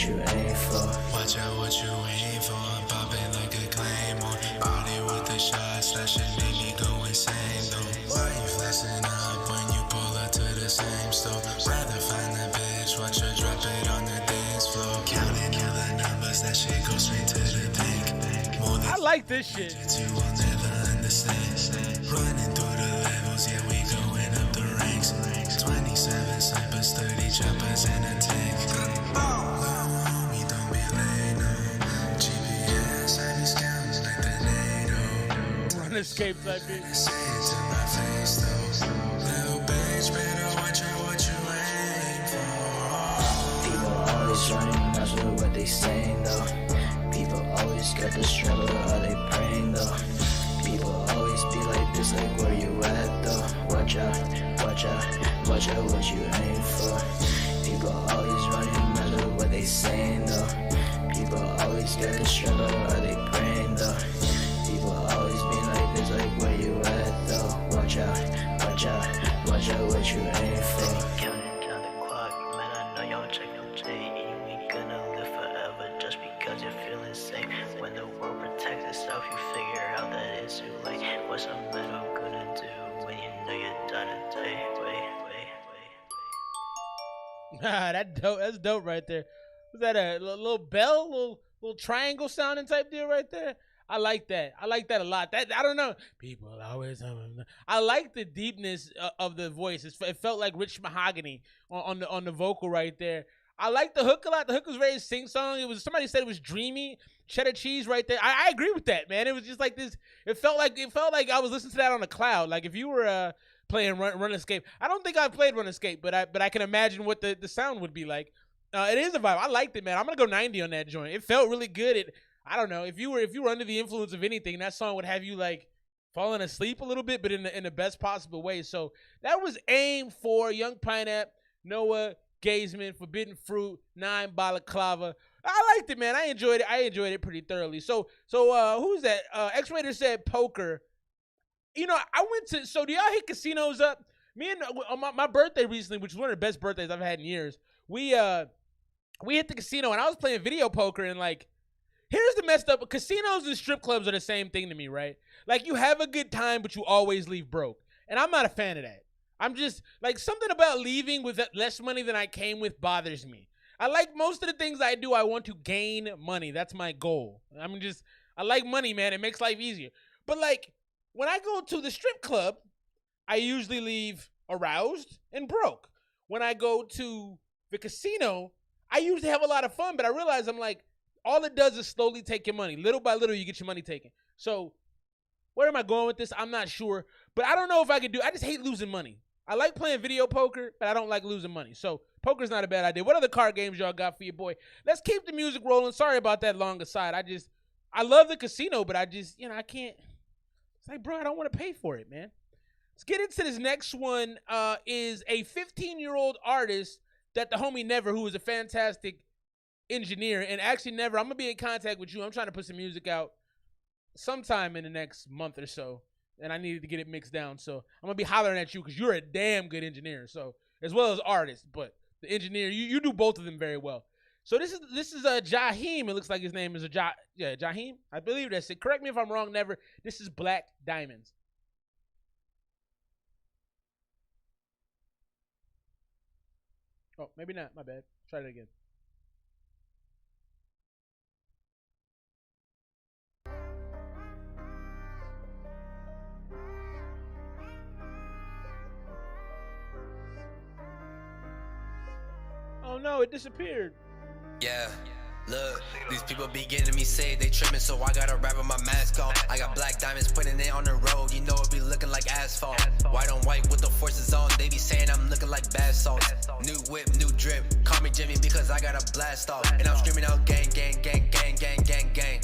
what you aim for. Watch out what you aim for. Pop it like a claymore. Body with the shots, that shit make me go insane though. Why you flexing up when you pull up to the same store? Rather find the bitch, watch her drop it on the dance floor. Counting all the numbers, that shit goes straight to the bank. More than I like this shit. You will never understand. Running through the levels, yeah, we going up the ranks. 27 snipers, 30 choppers, and a tank. Homie, don't be late, no. GPS, I be scouting like the NATO. Run escape type beat. Say it to my face, though. Little bitch, better watch out what you aim for. People always running, that's what they saying though. People always got the struggle, are they praying though? People always be like this, like where you at though? Watch out, watch out, watch out what you aim for. People always running, matter what they saying though. People always got the struggle, are they praying though? People always be like this, like where you at though? Watch out, watch out, watch out what you aim for. Count the clock, man, I know y'all check no J. You ain't gonna live forever just because you're feeling safe. When the world protects itself, you figure out that it's too late. What's a metal gonna do when you know you're done today? That's dope right there. Was that a little bell, little triangle sounding type deal right there? I like that. I like that a lot. That I don't know. People always. I like the deepness of the voice. It felt like rich mahogany on the vocal right there. I like the hook a lot. The hook was very sing-song. It was, somebody said it was dreamy. Cheddar cheese right there. I agree with that, man. It was just like this. It felt like I was listening to that on a cloud. Like if you were playing Run Escape. I don't think I've played Run Escape, but I can imagine what the sound would be like. It is a vibe. I liked it, man. I'm gonna go 90 on that joint. It felt really good. I don't know, if you were under the influence of anything, that song would have you like falling asleep a little bit, but in the best possible way. So that was AIM for Young Pinap, Noah, Gazman, Forbidden Fruit, 9 Balaclava. I liked it, man. I enjoyed it pretty thoroughly. So who's that? X-Rater said poker. You know, I went to, so do y'all hit casinos up? Me and on my birthday recently, which was one of the best birthdays I've had in years, we hit the casino and I was playing video poker, and like, here's the messed up. Casinos and strip clubs are the same thing to me, right? Like, you have a good time, but you always leave broke. And I'm not a fan of that. I'm just, like, something about leaving with less money than I came with bothers me. I like most of the things I do, I want to gain money. That's my goal. I like money, man. It makes life easier. But, like, when I go to the strip club, I usually leave aroused and broke. When I go to the casino, I usually have a lot of fun, but I realize I'm like, all it does is slowly take your money. Little by little, you get your money taken. So where am I going with this? I'm not sure. But I don't know if I could do, I just hate losing money. I like playing video poker, but I don't like losing money. So poker's not a bad idea. What other card games y'all got for your boy? Let's keep the music rolling. Sorry about that long aside. I love the casino, but I can't. It's like, bro, I don't want to pay for it, man. Let's get into this next one. Is a 15-year-old artist that the homie Never, who is a fantastic engineer, and actually Never, I'm gonna be in contact with you. I'm trying to put some music out sometime in the next month or so, and I needed to get it mixed down. So I'm gonna be hollering at you because you're a damn good engineer, so as well as artist. But the engineer, you do both of them very well. So this is Jaheim. It looks like his name is Jaheim. I believe that's it. Correct me if I'm wrong, Never. This is Black Diamonds. Oh, maybe not. My bad. Try it again. Oh no, it disappeared. Yeah. Look, these people be getting me say they tripping, so I gotta rap with my mask on. I got black diamonds putting it on the road, you know it be looking like asphalt. White on white with the forces on, they be saying I'm looking like bath salts. New whip, new drip, call me Jimmy because I got a blast off. And I'm screaming out gang, gang, gang, gang, gang, gang, gang.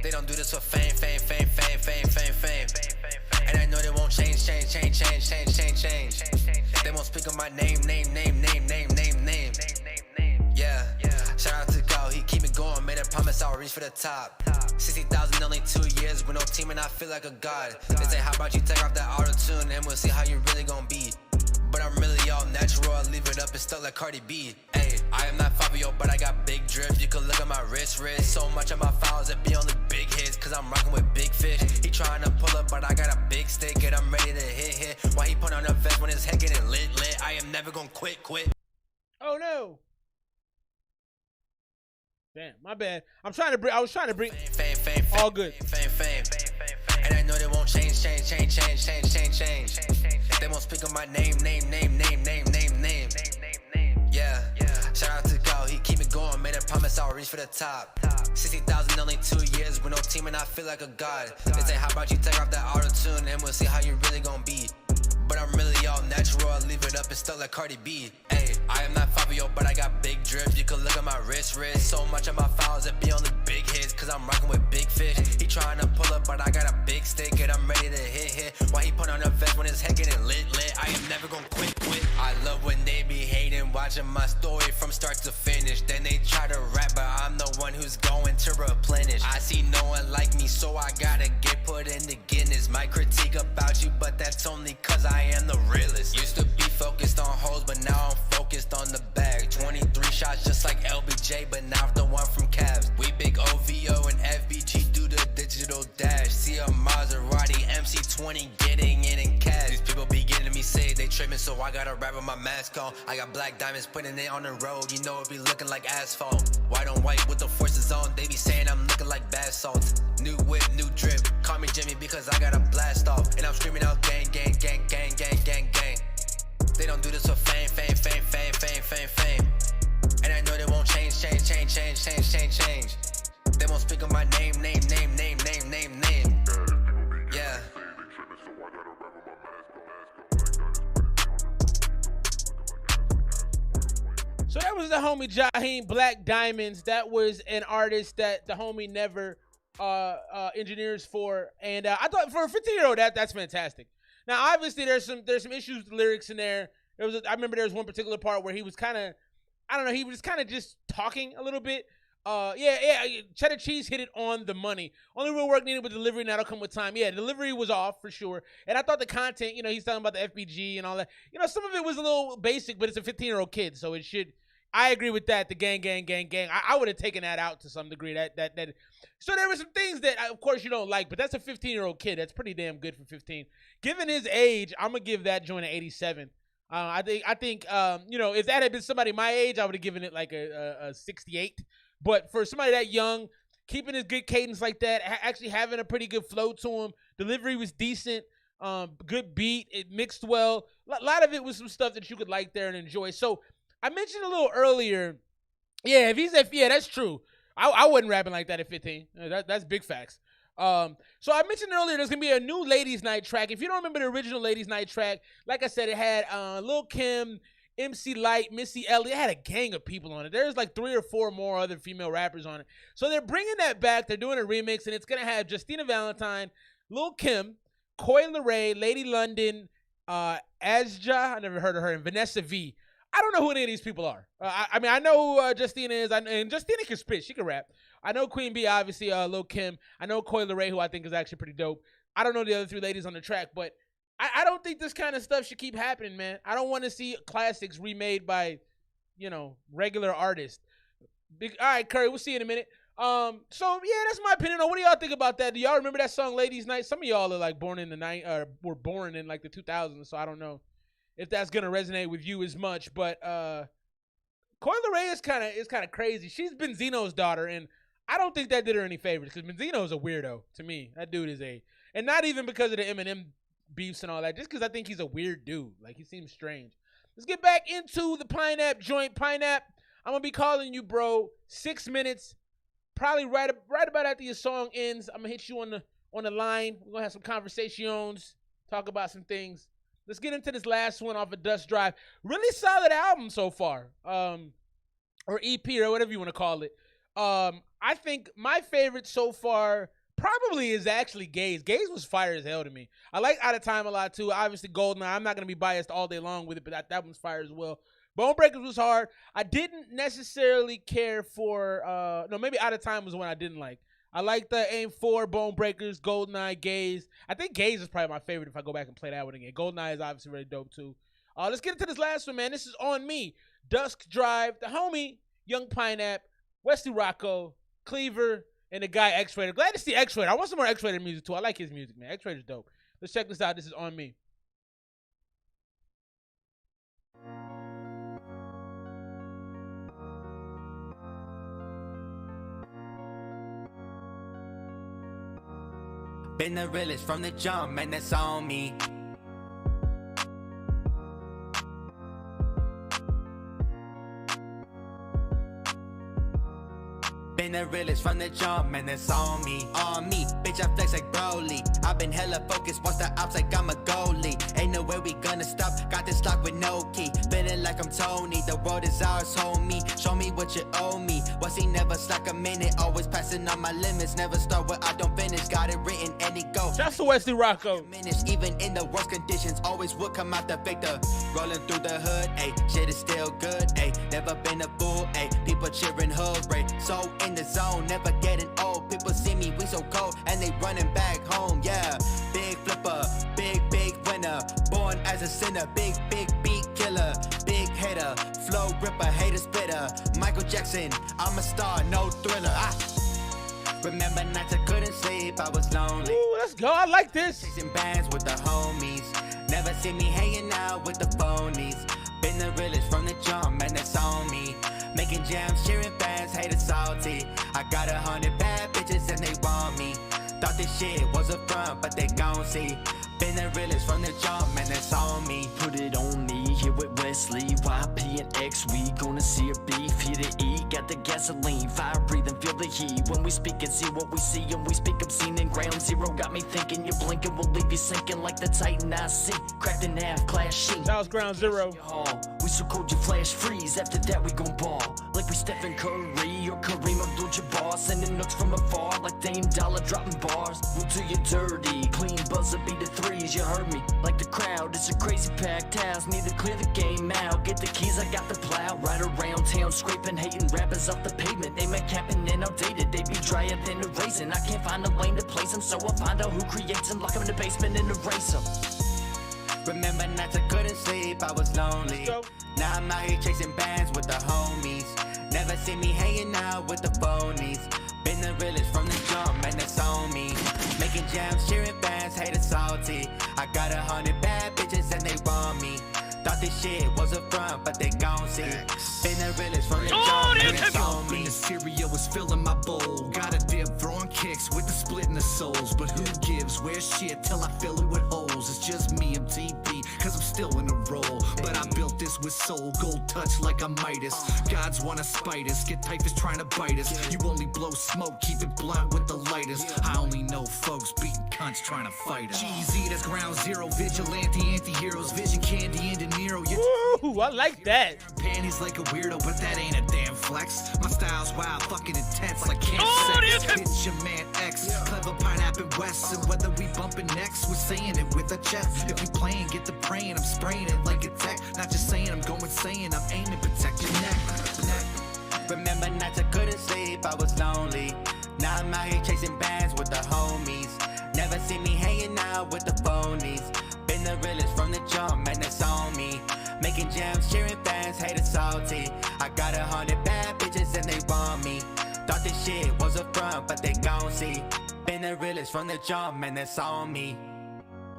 They don't do this for fame, fame, fame, fame, fame, fame, fame. And I know they won't change. They won't speak on my name. Yeah, shout out to God, he keep me going, made a promise I'll reach for the top. 60,000 only 2 years with no team and I feel like a god. They say how about you take off that auto-tune and we'll see how you really gonna be. But I'm really all natural. I leave it up and stuck like Cardi B. Hey, I am not Fabio, but I got big drip. You can look at my wrist. So much of my files that be only big hits, cause I'm rocking with big fish. He trying to pull up, but I got a big stick and I'm ready to hit. Why he put on a vest when his head getting lit? I am never gonna quit. Oh no. Damn, my bad. I was trying to bring fame. All good. Fame. And I know they won't change. They won't speak on my name. Yeah. Shout out to God, he keep me going. Made a promise I'll reach for the top. 60,000 only 2 years with no team and I feel like a god. They say how about you take off that auto-tune and we'll see how you really gonna be. But I'm really all natural, I leave it up and stuck like Cardi B. Hey, I am not Fabio, but I got big drip. You can look at my wrist. So much of my files that be only big hits, cause I'm rocking with big fish. He trying to pull up, but I got a big stick and I'm ready to hit. Why he put on a vest when his head getting lit? I am never gonna quit. I love when they be hating, watching my story from start to finish. Then they try to rap, but I'm the one who's going to replenish. I see no one like me, so I gotta get put into Guinness. My critique about you, but that's only cause I am the realest. Used to be focused on hoes, but now I'm focused on the bag. 23 shots just like LBJ, but now the one from Cavs. We big OVO and FBG do the digital dash. See a Maserati MC20 getting in cash. These people be getting me say they tripping, so I gotta rap with my mask on. I got black diamonds putting it on the road, you know it be looking like asphalt. White on white with the forces on, they be saying I'm looking like bath salts. New whip, new drip, call me Jimmy because I got a blast off. And I'm screaming out gang. They don't do this for fame. And I know they won't change. They won't speak on my name. Yeah. So that was the homie Jaheim Black Diamonds. That was an artist that the homie never engineers for. And I thought for a 15-year-old, that's fantastic. Now, obviously, there's some issues with the lyrics in there. I remember there was one particular part where he was kind of, I don't know, he was kind of just talking a little bit. Cheddar Cheese hit it on the money. Only real work needed with delivery, and that'll come with time. Yeah, delivery was off for sure. And I thought the content, he's talking about the FBG and all that. Some of it was a little basic, but it's a 15-year-old kid, so it should. I agree with that. The gang. I would have taken that out to some degree. So there were some things that, of course, you don't like, but that's a 15-year-old kid. That's pretty damn good for 15. Given his age, I'm gonna give that joint an 87. I think if that had been somebody my age, I would have given it like a 68. But for somebody that young, keeping his good cadence like that, actually having a pretty good flow to him, delivery was decent, good beat, it mixed well. A lot of it was some stuff that you could like there and enjoy. So I mentioned a little earlier, that's true. I wasn't rapping like that at 15. That's big facts. So I mentioned earlier there's gonna be a new Ladies Night track. If you don't remember the original Ladies Night track, like I said, it had Lil Kim, MC Light, Missy Elliott. It had a gang of people on it. There's like 3 or 4 more other female rappers on it. So they're bringing that back. They're doing a remix, and it's gonna have Justina Valentine, Lil Kim, Coi Leray, Lady London, Asja, I never heard of her, and Vanessa V. I don't know who any of these people are. I know who Justina is, and Justina can spit. She can rap. I know Queen B, obviously, Lil Kim. I know Coi Leray, who I think is actually pretty dope. I don't know the other 3 ladies on the track, but I don't think this kind of stuff should keep happening, man. I don't want to see classics remade by, regular artists. All right, Curry, we'll see you in a minute. So yeah, that's my opinion. What do y'all think about that? Do y'all remember that song Ladies Night? Some of y'all are like were born in like the 2000s, so I don't know if that's gonna resonate with you as much. But Coi Leray is kind of crazy. She's Benzino's daughter, and I don't think that did her any favors because Benzino is a weirdo to me. That dude is and not even because of the Eminem beefs and all that, just because I think he's a weird dude. Like, he seems strange. Let's get back into the Pinap joint. Pinap, I'm gonna be calling you, bro. 6 minutes, probably right about after your song ends. I'm gonna hit you on the line. We're gonna have some conversations, talk about some things. Let's get into this last one off of DUSK DRIVE. Really solid album so far, or EP or whatever you want to call it. I think my favorite so far probably is actually Gaze. Gaze was fire as hell to me. I like Out of Time a lot too. Obviously Goldeneye. I'm not gonna be biased all day long with it, but that one's fire as well. Bone Breakers was hard. I didn't necessarily care for maybe Out of Time was the one I didn't like. I like the Aim 4, Bone Breakers, Goldeneye, Gaze. I think Gaze is probably my favorite if I go back and play that one again. Goldeneye is obviously very dope too. Let's get into this last one, man. This is On Me, Dusk Drive, the homie, Young Pinap, Wesley Rocco, Cleaver, and the guy X-Rated. Glad to see X-Rated. I want some more X-Rated music, too. I like his music, man. X-Rated's dope. Let's check this out. This is On Me. Been the realest from the jump, man, that's on me. Been the realest from the jump, man, that's on me. On me, bitch, I flex like Broly. I've been hella focused, watch the ops like I'm a goalie. Ain't no way we gonna stop, got this lock with no key. Feeling like I'm Tony, the world is ours, homie. Show me what you owe me. What's he never slack a minute, always passing on my limits. Never start what I don't finish, got it written and it go. That's the Wesley Rocco. Even in the worst conditions, always would come out the victor. Rolling through the hood, ayy, shit is still good, ayy. Never been a fool, ayy. People cheering hooray, so in the zone, never getting old. People see me, we so cold, and they running back home, yeah. Big flipper, big winner. Born as a sinner, big beat killer. Big hater, flow ripper, hater spitter. Michael Jackson, I'm a star, no thriller. Remember nights I couldn't sleep, I was lonely. Ooh, let's go, I like this. Chasing bands with the homies. Never see me hanging out with the phonies. Been the realest from the jump, man, that's on me. Making jams, cheering fans, haters salty. I got 100 bad bitches and they want me. Thought this shit was a front, but they gon' see. Been the realest from the jump, man, that's on me. Put it on me, here with Wesley, YP and X. We gonna see a beef, here to eat. Got the gasoline, fire breathe and feel the heat. When we speak and see what we see, and we speak obscene and ground zero. Got me thinking, you blinking, will leave you sinking like the Titan I see. Cracked in half, class sheet. That was ground zero. We so cold you flash freeze, after that we gon' ball. Like we Stephen Curry or Kareem Abdul-Jabbar. Sending nooks from afar, like Dame Dollar dropping bars. We'll do you dirty, clean buzzer beat the threes. You heard me, like the crowd, it's a crazy packed house. Need to clear the game out, get the keys, I got the plow. Right around town, scraping, hating rappers off the pavement. They make capping and outdated, they be drier than a raisin. I can't find a lane to place them, so I find out who creates them. Lock them in the basement and erase them. Remember nights I couldn't sleep, I was lonely. Now I'm out here chasing bands with the homies. Never see me hanging out with the phonies. Been the realest from the jump, man, that's on me. Making jams, cheering fans, haters salty. I got 100 bad bitches and they want me. Thought this shit was a front, but they gon' see. Been the realest from the jump, man, that's on me. The cereal was filling my bowl. Got a dip, throwing kicks with the splitting the souls. But who gives? Where's shit till I fill it with holes? It's just me, I'm TP, cause I'm still in a roll. But I built this with soul, gold touch like a Midas. Gods wanna spite us, get typhus trying to bite us. You only blow smoke, keep it blunt with the lightest. I only know folks beating cunts trying to fight us. GZ, that's ground zero, vigilante, anti-heroes, vision candy, and De Niro. Ooh, I like that. Panties like a weirdo, but that ain't a damn flex. My style's wild, fucking intense, like can't sex. Bitch, your man X, clever pineapple West. And whether we bumping next, we're saying it with a chest. If you playing, get the praying, I'm spraying it like a tech. Not just saying, I'm going saying, I'm aiming, protect your neck. Remember nights I couldn't sleep, I was lonely. Now I'm out here chasing bands with the homies. Never see me hanging out with the phonies. Been the realest from the jump, man, that's on me. Making jams, cheering fans, haters salty. I got 100 bad bitches and they want me. Thought this shit was a front, but they gon' see. Been the realest from the jump, man, that's on me.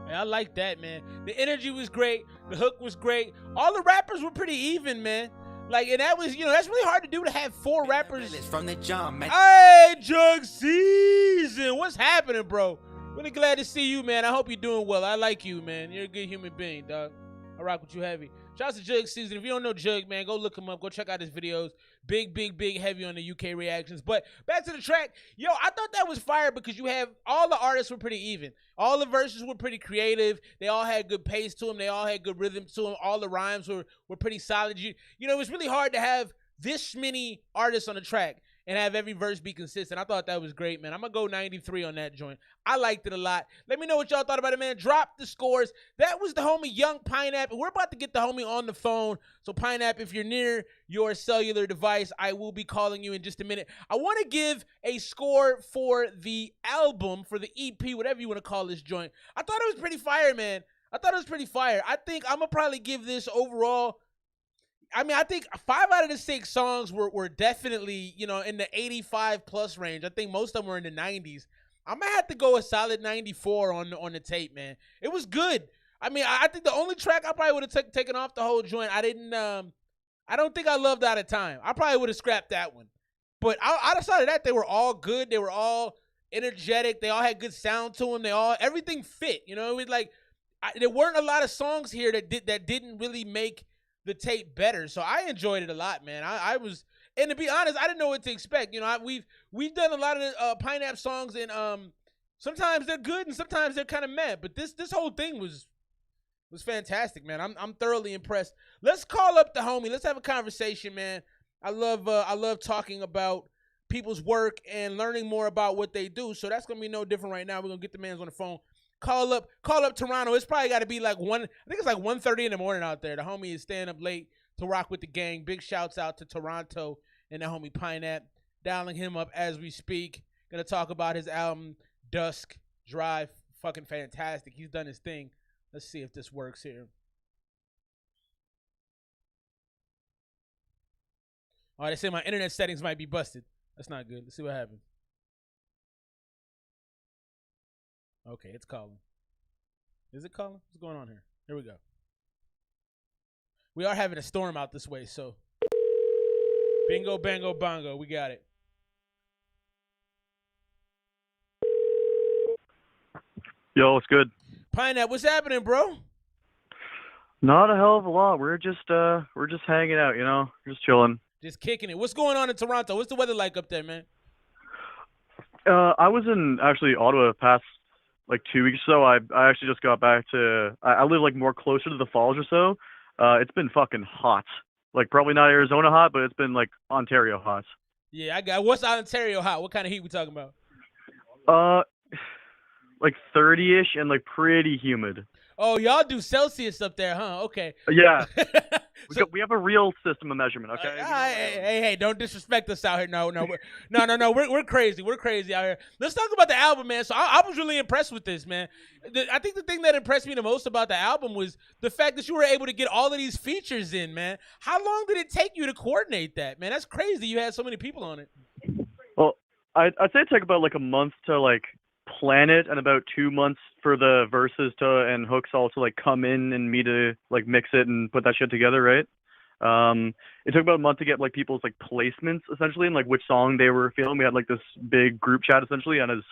Man, I like that, man. The energy was great. The hook was great. All the rappers were pretty even, man. Like, and that was, you know, that's really hard to do, to have 4 rappers. From the jump, man. Hey, Jug Season. What's happening, bro? Really glad to see you, man. I hope you're doing well. I like you, man. You're a good human being, dog. I rock with you heavy. Shout out to Jug Season. If you don't know Jug, man, go look him up. Go check out his videos. Big heavy on the UK reactions. But back to the track. Yo, I thought that was fire because you have all the artists were pretty even. All the verses were pretty creative. They all had good pace to them. They all had good rhythm to them. All the rhymes were pretty solid. You know, it was really hard to have this many artists on the track and have every verse be consistent. I thought that was great, man. I'm going to go 93 on that joint. I liked it a lot. Let me know what y'all thought about it, man. Drop the scores. That was the homie Young Pinap, and we're about to get the homie on the phone. So, Pinap, if you're near your cellular device, I will be calling you in just a minute. I want to give a score for the album, for the EP, whatever you want to call this joint. I thought it was pretty fire, man. I thought it was pretty fire. I think I'm gonna probably give this overall. I mean, I think 5 out of the 6 songs were definitely, you know, in the 85 plus range. I think most of them were in the 90s. I'm gonna have to go a solid 94 on the tape, man. It was good. I mean, I think the only track I probably would have taken off the whole joint. I don't think I loved Out of Time. I probably would have scrapped that one. But outside of that, they were all good. They were all energetic. They all had good sound to them. Everything fit. You know, it was like there weren't a lot of songs here that didn't really make the tape better. So I enjoyed it a lot, man. I was, and to be honest, I didn't know what to expect. You know, we've done a lot of Pineapple songs, and sometimes they're good and sometimes they're kind of meh. But this whole thing was fantastic, man. I'm thoroughly impressed. Let's call up the homie. Let's have a conversation, man. I love talking about people's work and learning more about what they do. So that's gonna be no different right now. We're gonna get the man's on the phone. Call up Toronto. It's probably got to be like I think it's like 1:30 in the morning out there. The homie is staying up late to rock with the gang. Big shouts out to Toronto and the homie Pineapple. Dialing him up as we speak. Gonna talk about his album DUSK DRIVE. Fucking fantastic. He's done his thing. Let's see if this works here. Oh, they say my internet settings might be busted. That's not good. Let's see what happens. Okay, it's calling. Is it calling? What's going on here? Here we go. We are having a storm out this way, so bingo, bango, bongo. We got it. Yo, what's good? Pineapple, what's happening, bro? Not a hell of a lot. We're just hanging out, you know, just chilling. Just kicking it. What's going on in Toronto? What's the weather like up there, man? I was in actually Ottawa past like 2 weeks or so. I actually just got back to. I live like more closer to the falls or so. It's been fucking hot. Like probably not Arizona hot, but it's been like Ontario hot. Yeah, I got. What's Ontario hot? What kind of heat we talking about? Like 30-ish and like pretty humid. Oh, y'all do Celsius up there, huh? Okay. Yeah. We have a real system of measurement, okay? Hey, don't disrespect us out here. No, we're crazy. We're crazy out here. Let's talk about the album, man. So I was really impressed with this, man. I think the thing that impressed me the most about the album was the fact that you were able to get all of these features in, man. How long did it take you to coordinate that, man? That's crazy. You had so many people on it. Well, I'd say it took about like a month to like plan it and about 2 months for the verses and hooks all to like come in and me to like mix it and put that shit together, right? It took about a month to get like people's like placements essentially and like which song they were feeling. We had like this big group chat essentially on his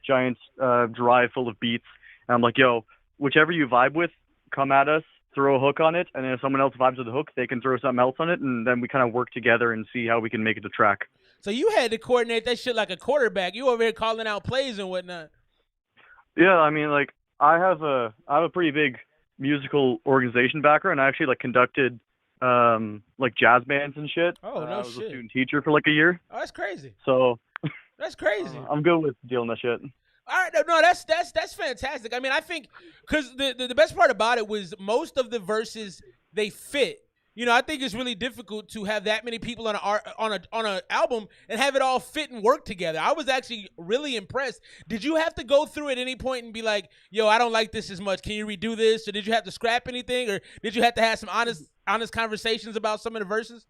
giant drive full of beats, and I'm like, yo, whichever you vibe with, come at us, throw a hook on it, and then if someone else vibes with the hook, they can throw something else on it, and then we kind of work together and see how we can make it a track. So you had to coordinate that shit like a quarterback. You over here calling out plays and whatnot. Yeah, I mean, like I have a pretty big musical organization background. I actually like conducted like jazz bands and shit. Oh, no I was shit. a student teacher for like a year. Oh, that's crazy. So that's crazy. I'm good with dealing with that shit. All right, no, that's fantastic. I mean, I think because the best part about it was most of the verses they fit. You know, I think it's really difficult to have that many people on an album and have it all fit and work together. I was actually really impressed. Did you have to go through at any point and be like, "Yo, I don't like this as much. Can you redo this?" Or did you have to scrap anything? Or did you have to have some honest conversations about some of the verses?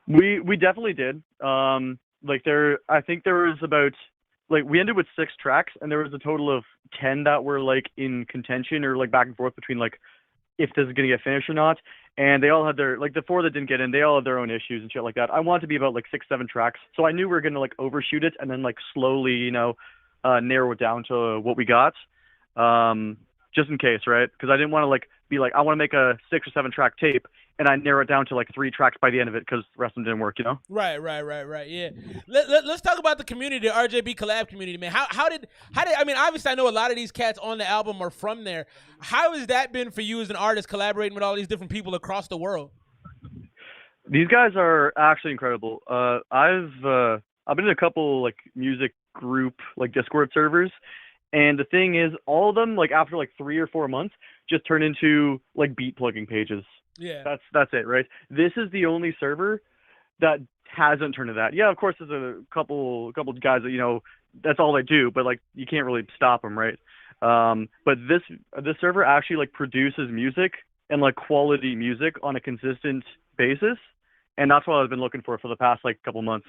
We definitely did. I think there was about like we ended with 6 tracks, and there was a total of 10 that were like in contention or like back and forth between like if this is gonna get finished or not. And they all had their, like the 4 that didn't get in, they all had their own issues and shit like that. I wanted to be about like 6-7 tracks. So I knew we were going to like overshoot it and then like slowly, you know, narrow it down to what we got. Just in case, right? Because I didn't want to like be like, I want to make a 6 or 7 track tape and I narrow it down to like 3 tracks by the end of it because the rest of them didn't work, you know? Right. Yeah. Let's talk about the community, the RJB collab community, man. How did I mean, obviously I know a lot of these cats on the album are from there. How has that been for you as an artist collaborating with all these different people across the world? These guys are actually incredible. I've been in a couple like music group like Discord servers, and the thing is all of them like after like 3 or 4 months just turn into like beat plugging pages. Yeah. That's it, right? This is the only server that hasn't turned to that. Yeah, of course there's a couple guys that, you know, that's all they do, but like you can't really stop them, right? But this server actually like produces music and like quality music on a consistent basis, and that's what I've been looking for the past like couple months.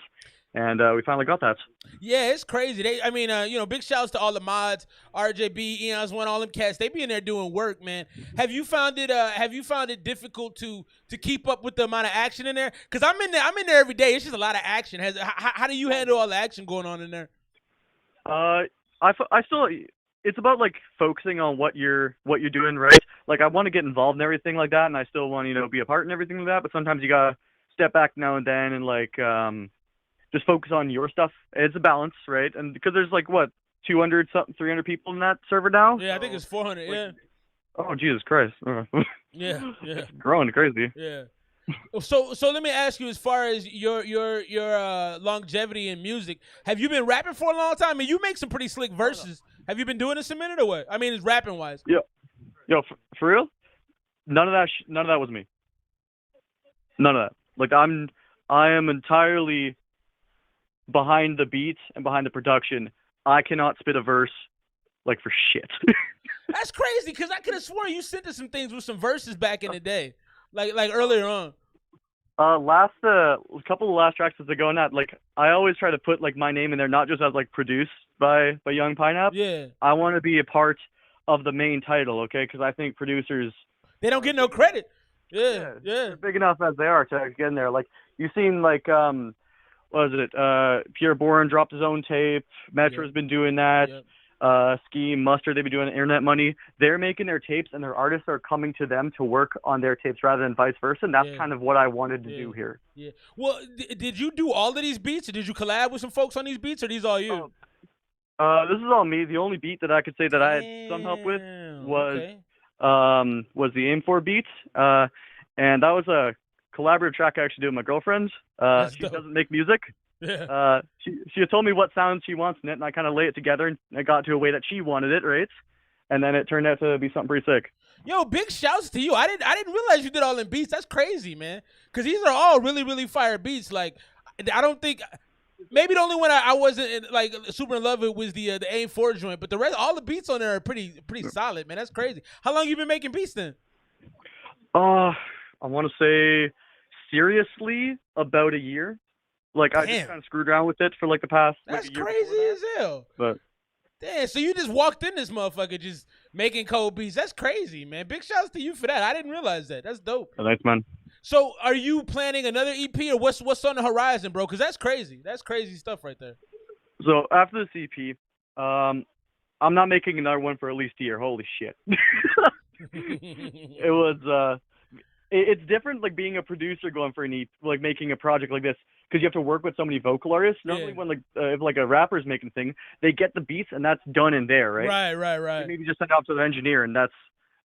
And we finally got that. Yeah, it's crazy. Big shouts to all the mods, RJB, Eons One, all them cats. They be in there doing work, man. Have you found it difficult to keep up with the amount of action in there? Because I'm in there every day. It's just a lot of action. How do you handle all the action going on in there? I still, it's about like focusing on what you're doing, right? Like I want to get involved in everything like that, and I still want to be a part in everything like that. But sometimes you gotta step back now and then and like just focus on your stuff. It's a balance, right? And because there's like what 200 something 300 people in that server now. Yeah, I think it's 400. Like, yeah. Oh Jesus Christ. Yeah. It's growing crazy. Yeah. So let me ask you, as far as your longevity in music, have you been rapping for a long time? I mean, you make some pretty slick verses. Have you been doing this a minute or what? I mean, it's rapping wise. Yo, for real? None of that was me. None of that. Like I am entirely behind the beats and behind the production. I cannot spit a verse like for shit. That's crazy, because I could have sworn you sent us some things with some verses back in the day, like earlier on. A couple of last tracks as they're going at, like I always try to put like my name in there, not just as like produced by Young Pinap. Yeah. I want to be a part of the main title, okay? Because I think producers, they don't get no credit. Yeah. They're big enough as they are to get in there. Like you seen like what was it? Pierre Bourne dropped his own tape. Metro's been doing that. Yep. Scheme, Mustard, they've been doing internet money. They're making their tapes, and their artists are coming to them to work on their tapes rather than vice versa. And that's kind of what I wanted to do here. Yeah. Well, did you do all of these beats, or did you collab with some folks on these beats, or these all you? This is all me. The only beat that I could say that I had some help with was the Aim For beat, and that was a collaborative track I actually did with my girlfriend. She doesn't make music. Yeah. She had told me what sounds she wants in it, and I kind of lay it together, and I got to a way that she wanted it, right? And then it turned out to be something pretty sick. Yo, big shouts to you. I didn't realize you did all them beats. That's crazy, man. Because these are all really, really fire beats. Like, I don't think, maybe the only one I wasn't like super in love with was the Aim 4 joint, but the rest, all the beats on there are pretty solid, man. That's crazy. How long you been making beats then? I want to say seriously about a year. Like, I just kind of screwed around with it for like the past. That's like, a year crazy as hell. But damn, so you just walked in this motherfucker just making cold beats. That's crazy, man. Big shouts to you for that. I didn't realize that. That's dope. Thanks, man. So are you planning another EP, or what's on the horizon, bro? Because that's crazy. That's crazy stuff right there. So after this EP, I'm not making another one for at least a year. Holy shit. It was it's different, like being a producer going for an EP, like making a project like this, because you have to work with so many vocal artists. Normally, when like if like a rapper's making a thing, they get the beats and that's done in there, right? Right. They maybe just send it off to the engineer, and that's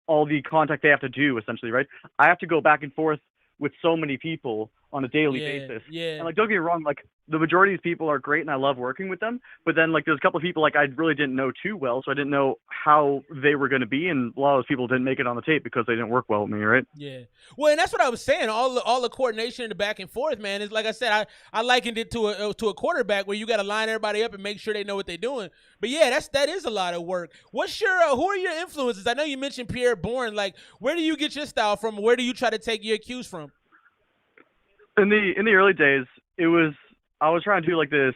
all the contact they have to do, essentially, right? I have to go back and forth with so many people on a daily basis. Yeah. And like, don't get me wrong, like the majority of these people are great and I love working with them. But then like there's a couple of people like I really didn't know too well, so I didn't know how they were going to be, and a lot of those people didn't make it on the tape because they didn't work well with me, right? Yeah. Well, and that's what I was saying. All the coordination and the back and forth, man, is like I said, I likened it to a quarterback where you got to line everybody up and make sure they know what they're doing. But yeah, that is a lot of work. What's your who are your influences? I know you mentioned Pierre Bourne. Like, where do you get your style from? Where do you try to take your cues from? In the early days, I was trying to do like this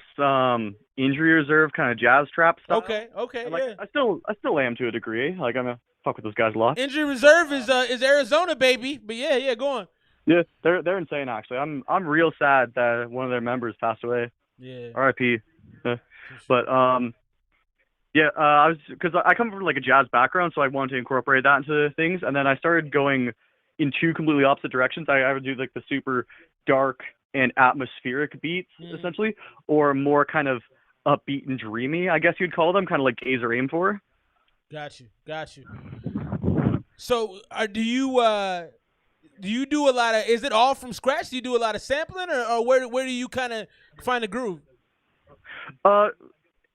injury reserve kind of jazz trap style. Okay, and, like, I still am to a degree. Like I'm a fuck with those guys a lot. Injury reserve is Arizona, baby. But yeah, go on. Yeah, they're insane actually. I'm real sad that one of their members passed away. Yeah. R.I.P. Yeah. But because I come from like a jazz background, so I wanted to incorporate that into things, and then I started going in two completely opposite directions. I would do like the super dark and atmospheric beats, essentially, or more kind of upbeat and dreamy, I guess you'd call them, kind of like Gazer Aim For. Got you. So, do you do a lot of? Is it all from scratch? Do you do a lot of sampling, or where do you kind of find the groove?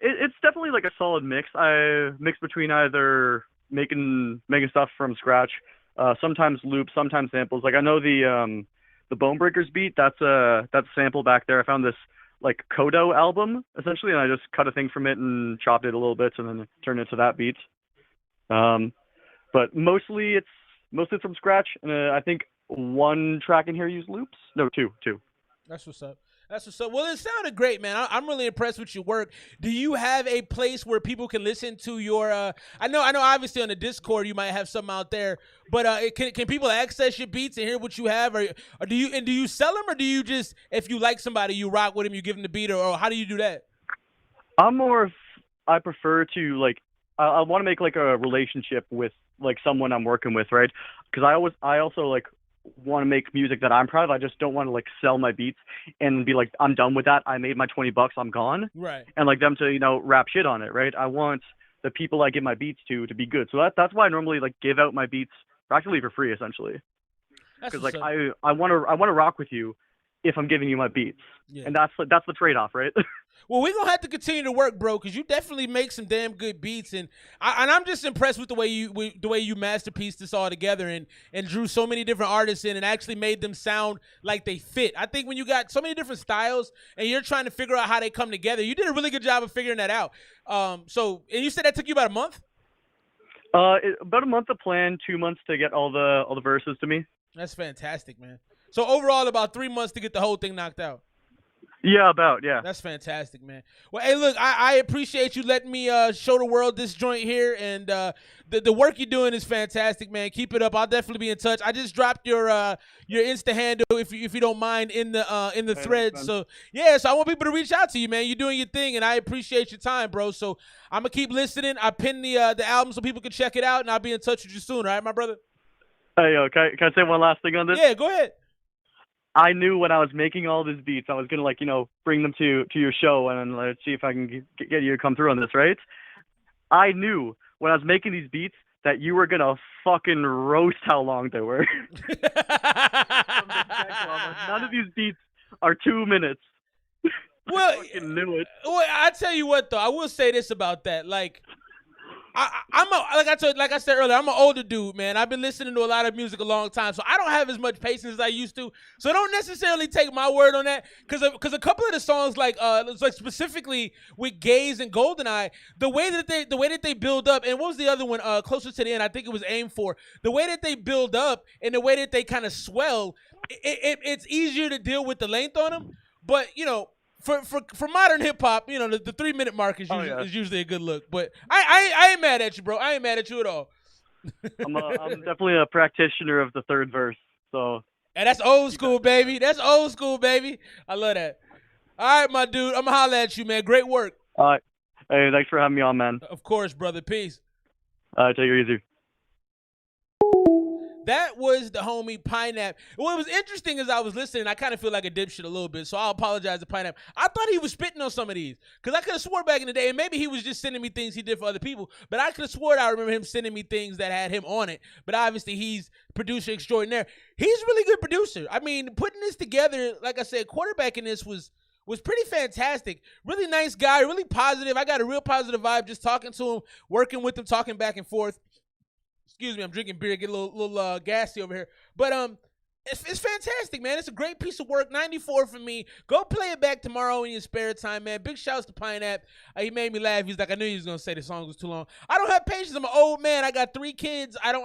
It's definitely like a solid mix. I mix between either making stuff from scratch, sometimes loops, sometimes samples. Like I know the Bone Breakers beat, that's a sample back there. I found this like Kodo album essentially, and I just cut a thing from it and chopped it a little bit and then turned it to that beat. But mostly it's from scratch. And I think one track in here used loops. No, two. That's what's up. That's what's up. Well, it sounded great, man. I'm really impressed with your work. Do you have a place where people can listen to your? I know. Obviously, on the Discord, you might have something out there. But can people access your beats and hear what you have, or do you sell them, or do you just, if you like somebody, you rock with them, you give them the beat, or how do you do that? I prefer to, like, I want to make like a relationship with like someone I'm working with, right? Because I also like want to make music that I'm proud of. I just don't want to like sell my beats and be like, I'm done with that. I made my $20, I'm gone. Right. And like them to, rap shit on it, right? I want the people I give my beats to be good. So that's why I normally like give out my beats practically for free, essentially. Because like I want to rock with you if I'm giving you my beats. Yeah. And that's the trade-off, right? Well, we're gonna have to continue to work, bro, because you definitely make some damn good beats, and I'm just impressed with the way you masterpieced this all together and drew so many different artists in and actually made them sound like they fit. I think when you got so many different styles and you're trying to figure out how they come together, you did a really good job of figuring that out. And you said that took you about a month? About a month to plan, 2 months to get all the verses to me. That's fantastic, man. So overall, about 3 months to get the whole thing knocked out. Yeah, yeah. That's fantastic, man. Well, hey, look, I appreciate you letting me show the world this joint here, and the work you're doing is fantastic, man. Keep it up. I'll definitely be in touch. I just dropped your Insta handle, if you don't mind, in the thread. So yeah, so I want people to reach out to you, man. You're doing your thing, and I appreciate your time, bro. So I'm gonna keep listening. I pinned the album so people can check it out, and I'll be in touch with you soon. All right, my brother. Hey, yo, can I say one last thing on this? Yeah, go ahead. I knew when I was making all these beats, I was gonna like bring them to your show and let's see if I can get you to come through on this, right? I knew when I was making these beats that you were gonna fucking roast how long they were. None of these beats are 2 minutes. Well, I fucking knew it. Well, I tell you what though, I will say this about that, like. Like I said earlier, I'm an older dude, man. I've been listening to a lot of music a long time, so I don't have as much patience as I used to. So don't necessarily take my word on that, because a couple of the songs, like specifically with Gaze and Goldeneye, the way that they build up, and what was the other one closer to the end? I think it was Aim For. The way that they build up and the way that they kind of swell, it's easier to deal with the length on them. But For modern hip hop, the 3 minute mark is usually a good look. But I ain't mad at you, bro. I ain't mad at you at all. I'm definitely a practitioner of the third verse. So. And that's old school, baby. That's old school, baby. I love that. All right, my dude. I'm gonna holler at you, man. Great work. All right. Hey, thanks for having me on, man. Of course, brother. Peace. Take it easy. That was the homie Pinap. What was interesting is I was listening, I kind of feel like a dipshit a little bit, so I'll apologize to Pinap. I thought he was spitting on some of these, because I could have swore back in the day, and maybe he was just sending me things he did for other people, but I could have sworn I remember him sending me things that had him on it. But obviously he's producer extraordinaire. He's a really good producer. I mean, putting this together, like I said, quarterbacking this was pretty fantastic. Really nice guy, really positive. I got a real positive vibe just talking to him, working with him, talking back and forth. Excuse me, I'm drinking beer, get a little gassy over here. But it's fantastic, man. It's a great piece of work. 94 for me. Go play it back tomorrow in your spare time, man. Big shouts to Pinap. He made me laugh. He's like, I knew he was gonna say the song was too long. I don't have patience. I'm an old man. I got 3 kids. I just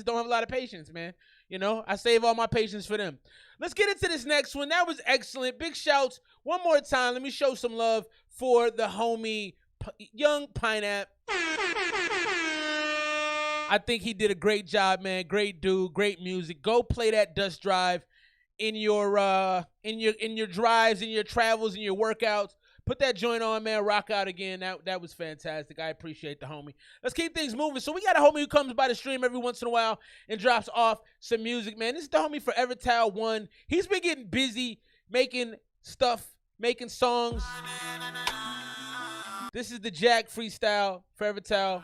don't have a lot of patience, man. I save all my patience for them. Let's get into this next one. That was excellent. Big shouts one more time. Let me show some love for the homie Young Pinap. I think he did a great job, man. Great dude, great music. Go play that DUSK DRIVE in your drives, in your travels, in your workouts. Put that joint on, man. Rock out again. That was fantastic. I appreciate the homie. Let's keep things moving. So we got a homie who comes by the stream every once in a while and drops off some music, man. This is the homie Forever Tal 1. He's been getting busy making stuff, making songs. This is the Jack freestyle, Forever Tal.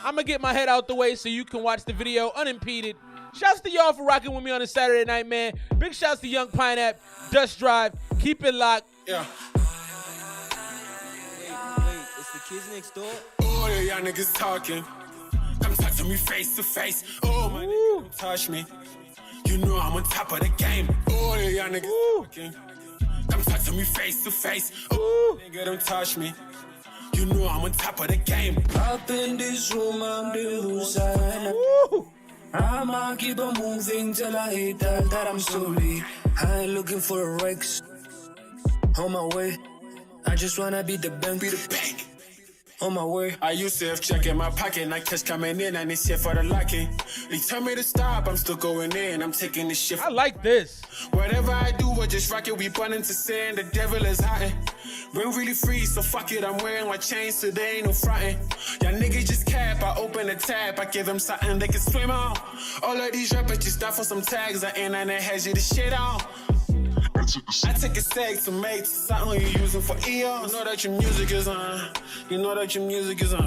I'm going to get my head out the way so you can watch the video unimpeded. Shouts to y'all for rocking with me on a Saturday night, man. Big shouts to Young Pinap, DUSK DRIVE. Keep it locked. Yeah. Wait, it's the kids next door? Oh, yeah, y'all niggas talking. Come talk to me face to face. Oh, my nigga, don't touch me. You know I'm on top of the game. Oh, yeah, y'all niggas talking. Come talk to me face to face. Oh, nigga, don't touch me. You know I'm on top of the game. Up in this room, I'm the loser. I'ma keep on moving till I hit that I'm slowly. I ain't looking for a Rex. On my way, I just wanna be the bank. On my way. I used to have check in my pocket, and I catch coming in, and it's here for the locking. They tell me to stop, I'm still going in, I'm taking this shit. I like this. Whatever I do, I just rock it, we run into sin, the devil is hiding. We're really free, so fuck it, I'm wearing my chains, so there ain't no frontin'. Y'all niggas just cap, I open the tab, I give them something they can swim on. All of these rappers just stop for some tags, I ain't on that has you the shit on. I take a seg to make something you're using for eons. You know that your music is on. You know that your music is on.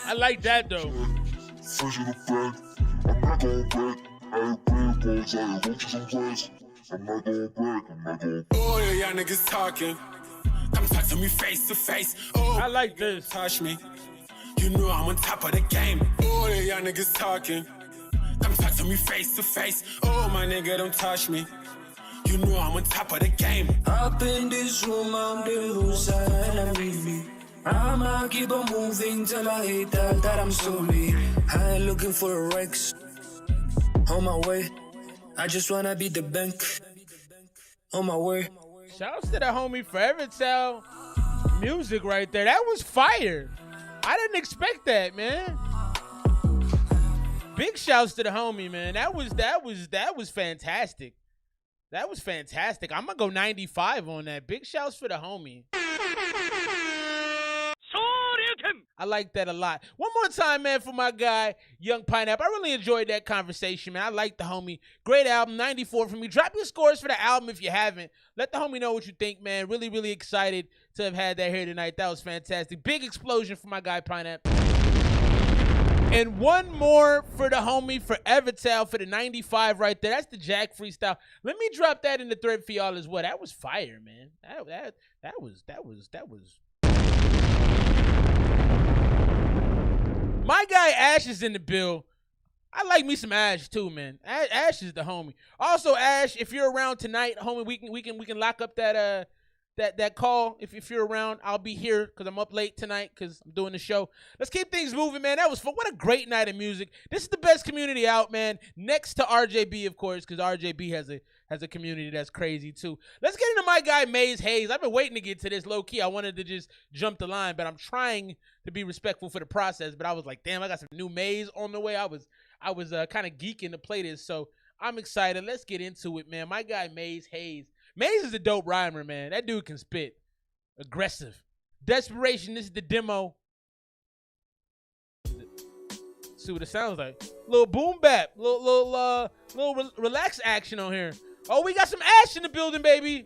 I like that though. Fresh in the bag. I'm not going back. I ain't playing balls. I ain't roaches on grass. I'm not going back. I'm not going back. Oh, yeah, y'all niggas talking. Come talk to me face to face. Oh, I like this. Touch me. You know I'm on top of the game. Oh, yeah, y'all niggas talking. Come talk to me face to face. Oh, my nigga, don't touch me. You know I'm on top of the game. Up in this room, I'm the loser. And leave me. I'ma keep on moving till I hit that I'm slowly. I ain't looking for a Rex. On my way, I just wanna be the bank. On my way. Shouts to the homie Forever Tell music right there. That was fire. I didn't expect that, man. Big shouts to the homie, man. That was fantastic. That was fantastic. I'm gonna go 95 on that. Big shouts for the homie. I like that a lot. One more time, man, for my guy, Young Pineapple. I really enjoyed that conversation, man. I like the homie. Great album, 94 for me. Drop your scores for the album if you haven't. Let the homie know what you think, man. Really, really excited to have had that here tonight. That was fantastic. Big explosion for my guy, Pineapple. And one more for the homie Forever Tell for the 95 right there. That's the Jack freestyle. Let me drop that in the thread for y'all as well. That was fire, man. That was. My guy Ash is in the bill. I like me some Ash too, man. Ash is the homie. Also, Ash, if you're around tonight, homie, we can lock up that call. If you're around, I'll be here because I'm up late tonight because I'm doing the show. Let's keep things moving, man. That was fun. What a great night of music. This is the best community out, man. Next to RJB, of course, because RJB has a community that's crazy too. Let's get into my guy Maze Hayes. I've been waiting to get to this low key. I wanted to just jump the line, but I'm trying to be respectful for the process. But I was like, damn, I got some new Maze on the way. I was kind of geeking to play this, so I'm excited. Let's get into it, man. My guy Maze Hayes. Maze is a dope rhymer, man. That dude can spit. Aggressive. Desperation. This is the demo. Let's see what it sounds like. Little boom bap. Little relax action on here. Oh, we got some Ash in the building, baby.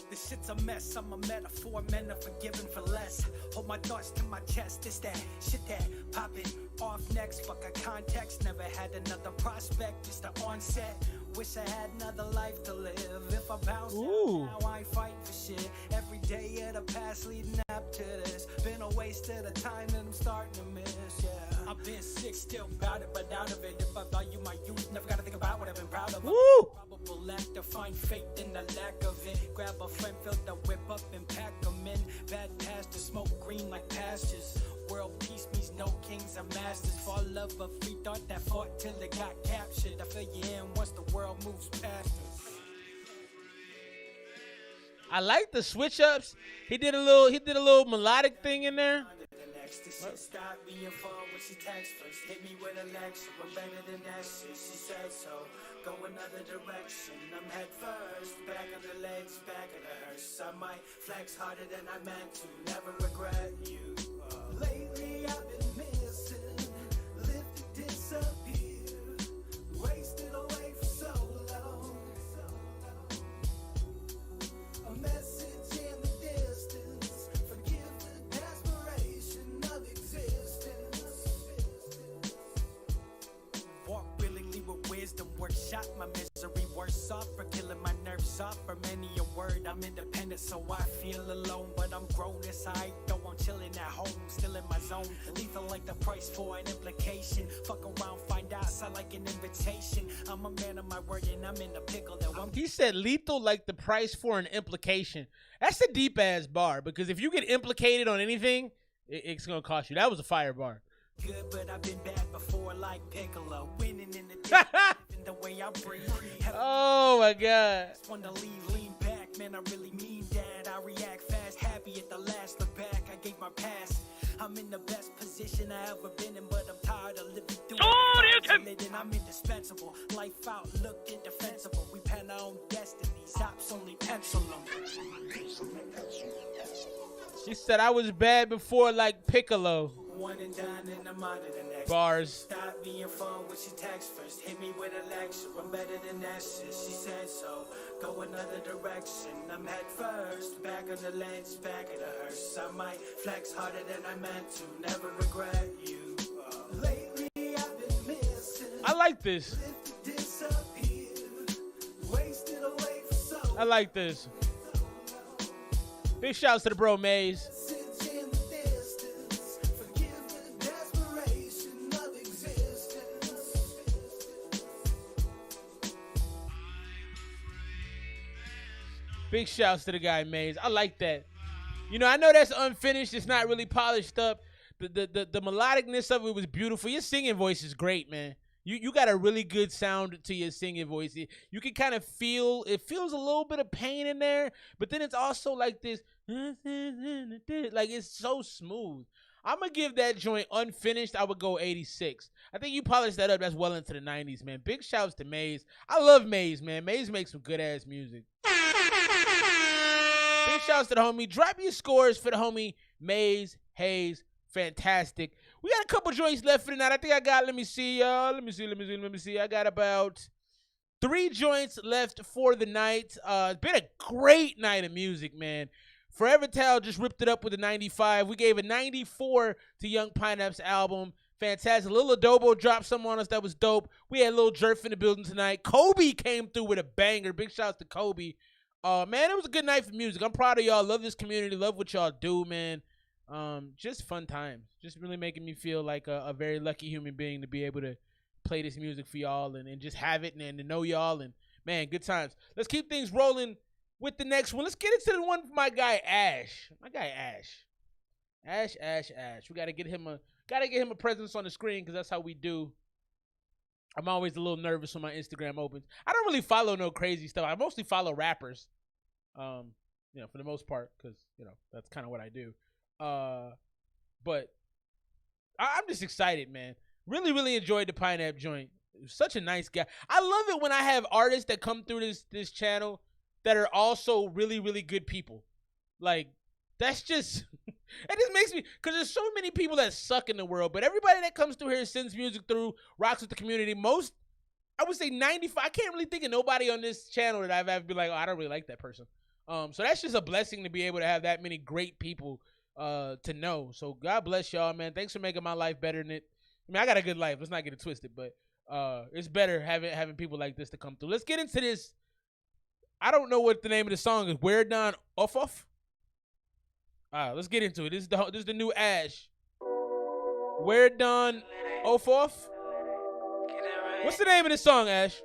This shit's a mess, I'm a metaphor, men are forgiven for less. Hold my thoughts to my chest, it's that shit that poppin' off next. Fuck a context, never had another prospect, just the onset. Wish I had another life to live. If I bounce out now, I ain't fighting for shit. Every day of the past leading up to this. Been a waste of the time and I'm starting to miss, yeah. I've been sick, still bout it, but out of it. If I value my youth, never gotta think about what I've been proud of. Probable act to find faith in the lack of it. Grab a friend, fill the whip up and pack them in. Bad past to smoke green like pastures. World peace means no kings or masters. Fall love a free thought that fought till it got captured. I feel you in once the world moves past us. I like the switch ups. He did a little melodic thing in there. Stop being fun when she texts first. Hit me with a lecture, I'm better than that shit. She said so. Go another direction. I'm head first. Back on the legs, back in the hearse. I might flex harder than I meant to. Never regret you. Lately I've been missing. Lived to disappear. Wasted away for so long. A message in the distance. Forgive the desperation of existence. Walk willingly with wisdom. Workshop my misery. Worse off for killing my nerves off. For many a word, I'm independent, so I feel alone. But I'm grown inside, though I'm chilling at home, still in my zone. Lethal like the price for an implication. Fuck around, find out, sound like an invitation. I'm a man of my word, and I'm in the pickle. He said lethal like the price for an implication. That's a deep ass bar, because if you get implicated on anything, it's gonna cost you. That was a fire bar. Good, but I've been bad before, like Piccolo. Winning in the in the way I breathe. Oh my god. Wanna lean back, man, I really mean that. I react fast, happy at the last look back. I gave my pass. I'm in the best position I ever been in, but I'm tired of living through it. And I'm indispensable. Life out, look indefensible. We pen our own destinies. Ops only pencil them. She said I was bad before, like Piccolo. One and done, and I'm out of the next. Bars. Stop being phone when she text first. Hit me with a lecture. I'm better than that shit. She said so. Go another direction. I'm head first. Back on the ledge, back of the hearse. I might flex harder than I meant to. Never regret you. Lately I've been missing. I like this. I like this. Big shouts to the bro Maze. Big shouts to the guy Maze. I like that. You know, I know that's unfinished. It's not really polished up. The melodicness of it was beautiful. Your singing voice is great, man. You got a really good sound to your singing voice. You can kind of feel, it feels a little bit of pain in there, but then it's also like this, like it's so smooth. I'm going to give that joint unfinished. I would go 86. I think you polished that up. That's well into the 90s, man. Big shouts to Maze. I love Maze, man. Maze makes some good-ass music. Big shouts to the homie. Drop your scores for the homie Maze Hayes. Fantastic. We got a couple joints left for the night. I think I got, let me see, y'all. Let me see. I got about 3 joints left for the night. It's been a great night of music, man. Forever Tal just ripped it up with a 95. We gave a 94 to Young Pinap's album. Fantastic. Lil Adobo dropped some on us that was dope. We had Lil Jerf in the building tonight. Kobe came through with a banger. Big shouts to Kobe. Man, it was a good night for music. I'm proud of y'all. Love this community. Love what y'all do, man. Just fun times. Just really making me feel like a very lucky human being to be able to play this music for y'all and just have it and to know y'all. And, man, good times. Let's keep things rolling with the next one. Let's get into the one for my guy Ash. Ash. We gotta get him a presence on the screen because that's how we do. I'm always a little nervous when my Instagram opens. I don't really follow no crazy stuff. I mostly follow rappers, for the most part, because that's kind of what I do. But I'm just excited, man. Really, really enjoyed the Pinap joint. Such a nice guy. I love it when I have artists that come through this channel that are also really, really good people. Like, that's just, it just makes me, because there's so many people that suck in the world, but everybody that comes through here, sends music through, rocks with the community, most, I would say 95, I can't really think of nobody on this channel that I've ever been like, oh, I don't really like that person. So that's just a blessing to be able to have that many great people to know. So God bless y'all, man. Thanks for making my life better than it. I mean, I got a good life. Let's not get it twisted, but it's better having people like this to come through. Let's get into this. I don't know what the name of the song is. Where Don Off? All right, let's get into it. This is the new Ash. Where Don Off? What's the name of this song, Ash?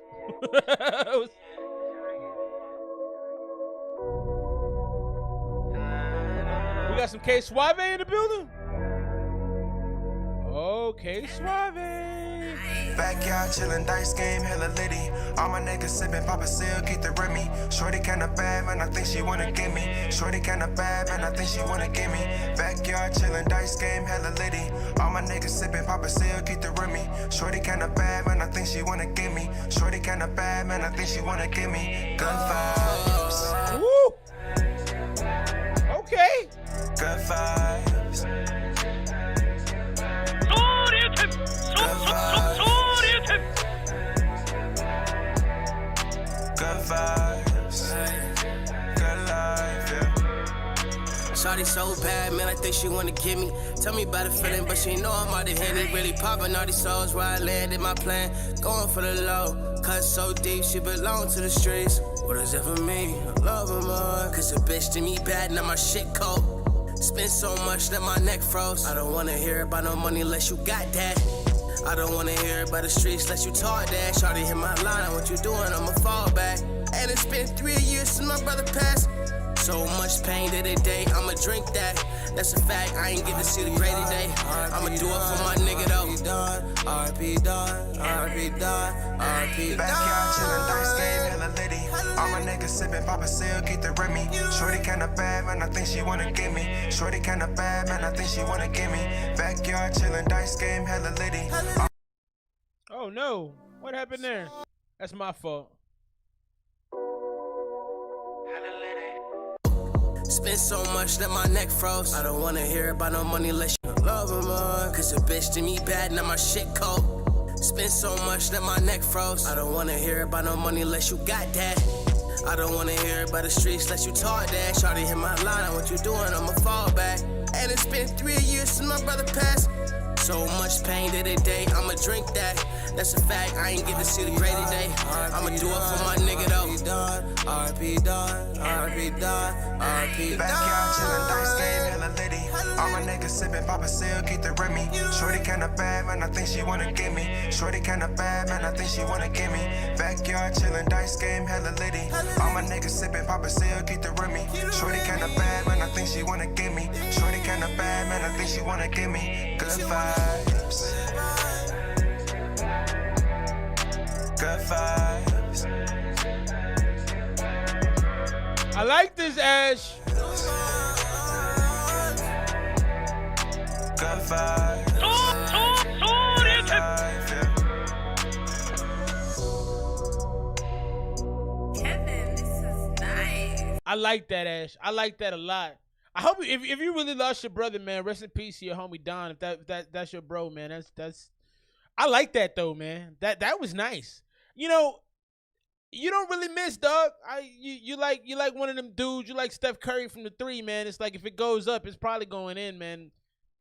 We got some K Suave in the building. Okay, Suave. Backyard chillin', dice game, hella litty. All my niggas sippin', pop a seal, keep the Remy. Shorty kinda bad, man, I think she wanna give me. Shorty kinda bad, man, I think she wanna give me. Backyard chillin', dice game, hella litty. All my niggas sippin', pop a seal, keep the Remy. Shorty kinda bad, man, I think she wanna give me. Shorty kinda bad, man, I think she wanna give me. Good vibes. Woo! Okay. Good vibes. Good vibes, good life, yeah. Shawty so bad, man, I think she wanna give me. Tell me about the feeling, but she know I'm out of Henny. Really popping all these souls where I landed my plan. Going for the low, cut so deep, she belong to the streets. What is that for me? I love her more. Cause a bitch to me bad, now my shit cold. Spent so much that my neck froze. I don't wanna hear about no money unless you got that. I don't wanna hear about the streets unless you taught that. Shawty hit my line, what you doing, I'ma fall back. And it's been 3 years since my brother passed. So much pain to the day, I'ma drink that. That's a fact, I ain't get to see the greater day. I'ma do it for my nigga though. RP done, RP done, RP done. Backyard chillin', dice game, hella litty. All my niggas sippin', Papa Seal, keep the Remy. Shorty kinda bad, man, I think she wanna give me. Shorty kinda bad, man, I think she wanna give me. Backyard chillin', dice game, hella litty. Oh no, what happened there? That's my fault. Spent so much that my neck froze. I don't wanna hear about no money unless you love her more. Cause a bitch to me bad, now my shit cold. Spent so much that my neck froze. I don't wanna hear about no money unless you got that. I don't wanna hear about the streets unless you taught that. Shawty hit my line, what you doing, I'ma fall back. And it's been 3 years since my brother passed. So much pain to the day, I'ma drink that. That's a fact, I ain't get to see the greater day. I'ma do it for my nigga though. RP done, RP done, RP done. Backyard chillin', dice game, hella litty. All my niggas sippin', Papa Seal, keep the Remy. Shorty kinda bad, man, I think she wanna give me. Shorty kinda bad, man, I think she wanna give me. Backyard chillin', dice game, hella litty. All my niggas sippin', Papa Seal, keep the Remy. Shorty kinda bad, man, I think she wanna give me. Shorty kinda bad, man, I think she wanna give me. Good vibes. Good vibes. I like this, Ash. Good vibes. Kevin, this is nice. I like that, Ash. I like that a lot. I hope if you really lost your brother, man, rest in peace to your homie Don. If that's your bro, man, that's. I like that though, man. That was nice. You know, you don't really miss, dog. You like one of them dudes. You like Steph Curry from the three, man. It's like if it goes up, it's probably going in, man.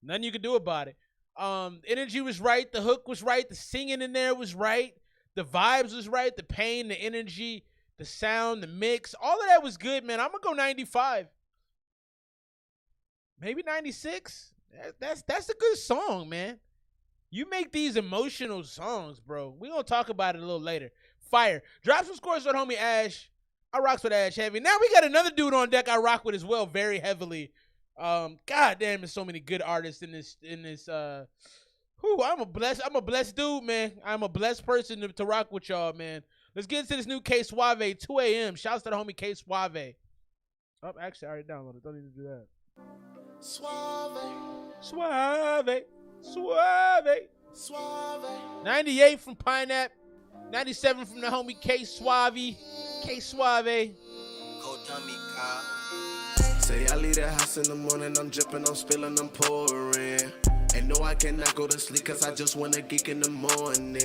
Nothing you can do about it. Energy was right. The hook was right. The singing in there was right. The vibes was right. The pain, the energy, the sound, the mix, all of that was good, man. I'm gonna go 95. Maybe 96. That's a good song, man. You make these emotional songs, bro. We gonna talk about it a little later. Fire. Drop some scores on homie Ash. I rocks with Ash heavy. Now we got another dude on deck I rock with as well, very heavily. God damn, there's so many good artists in this. I'm a blessed dude, man. I'm a blessed person to rock with y'all, man. Let's get into this new K Suave, 2 a.m. Shouts to the homie K Suave. Oh, actually, I already downloaded. Don't need to do that. Suave, Suave, Suave, Suave. 98 from Pinap, 97 from the homie K Suave, K Suave. Go dummy, car. Say I leave the house in the morning, I'm dripping, I'm spilling, I'm pouring. And no, I cannot go to sleep, cause I just wanna geek in the morning.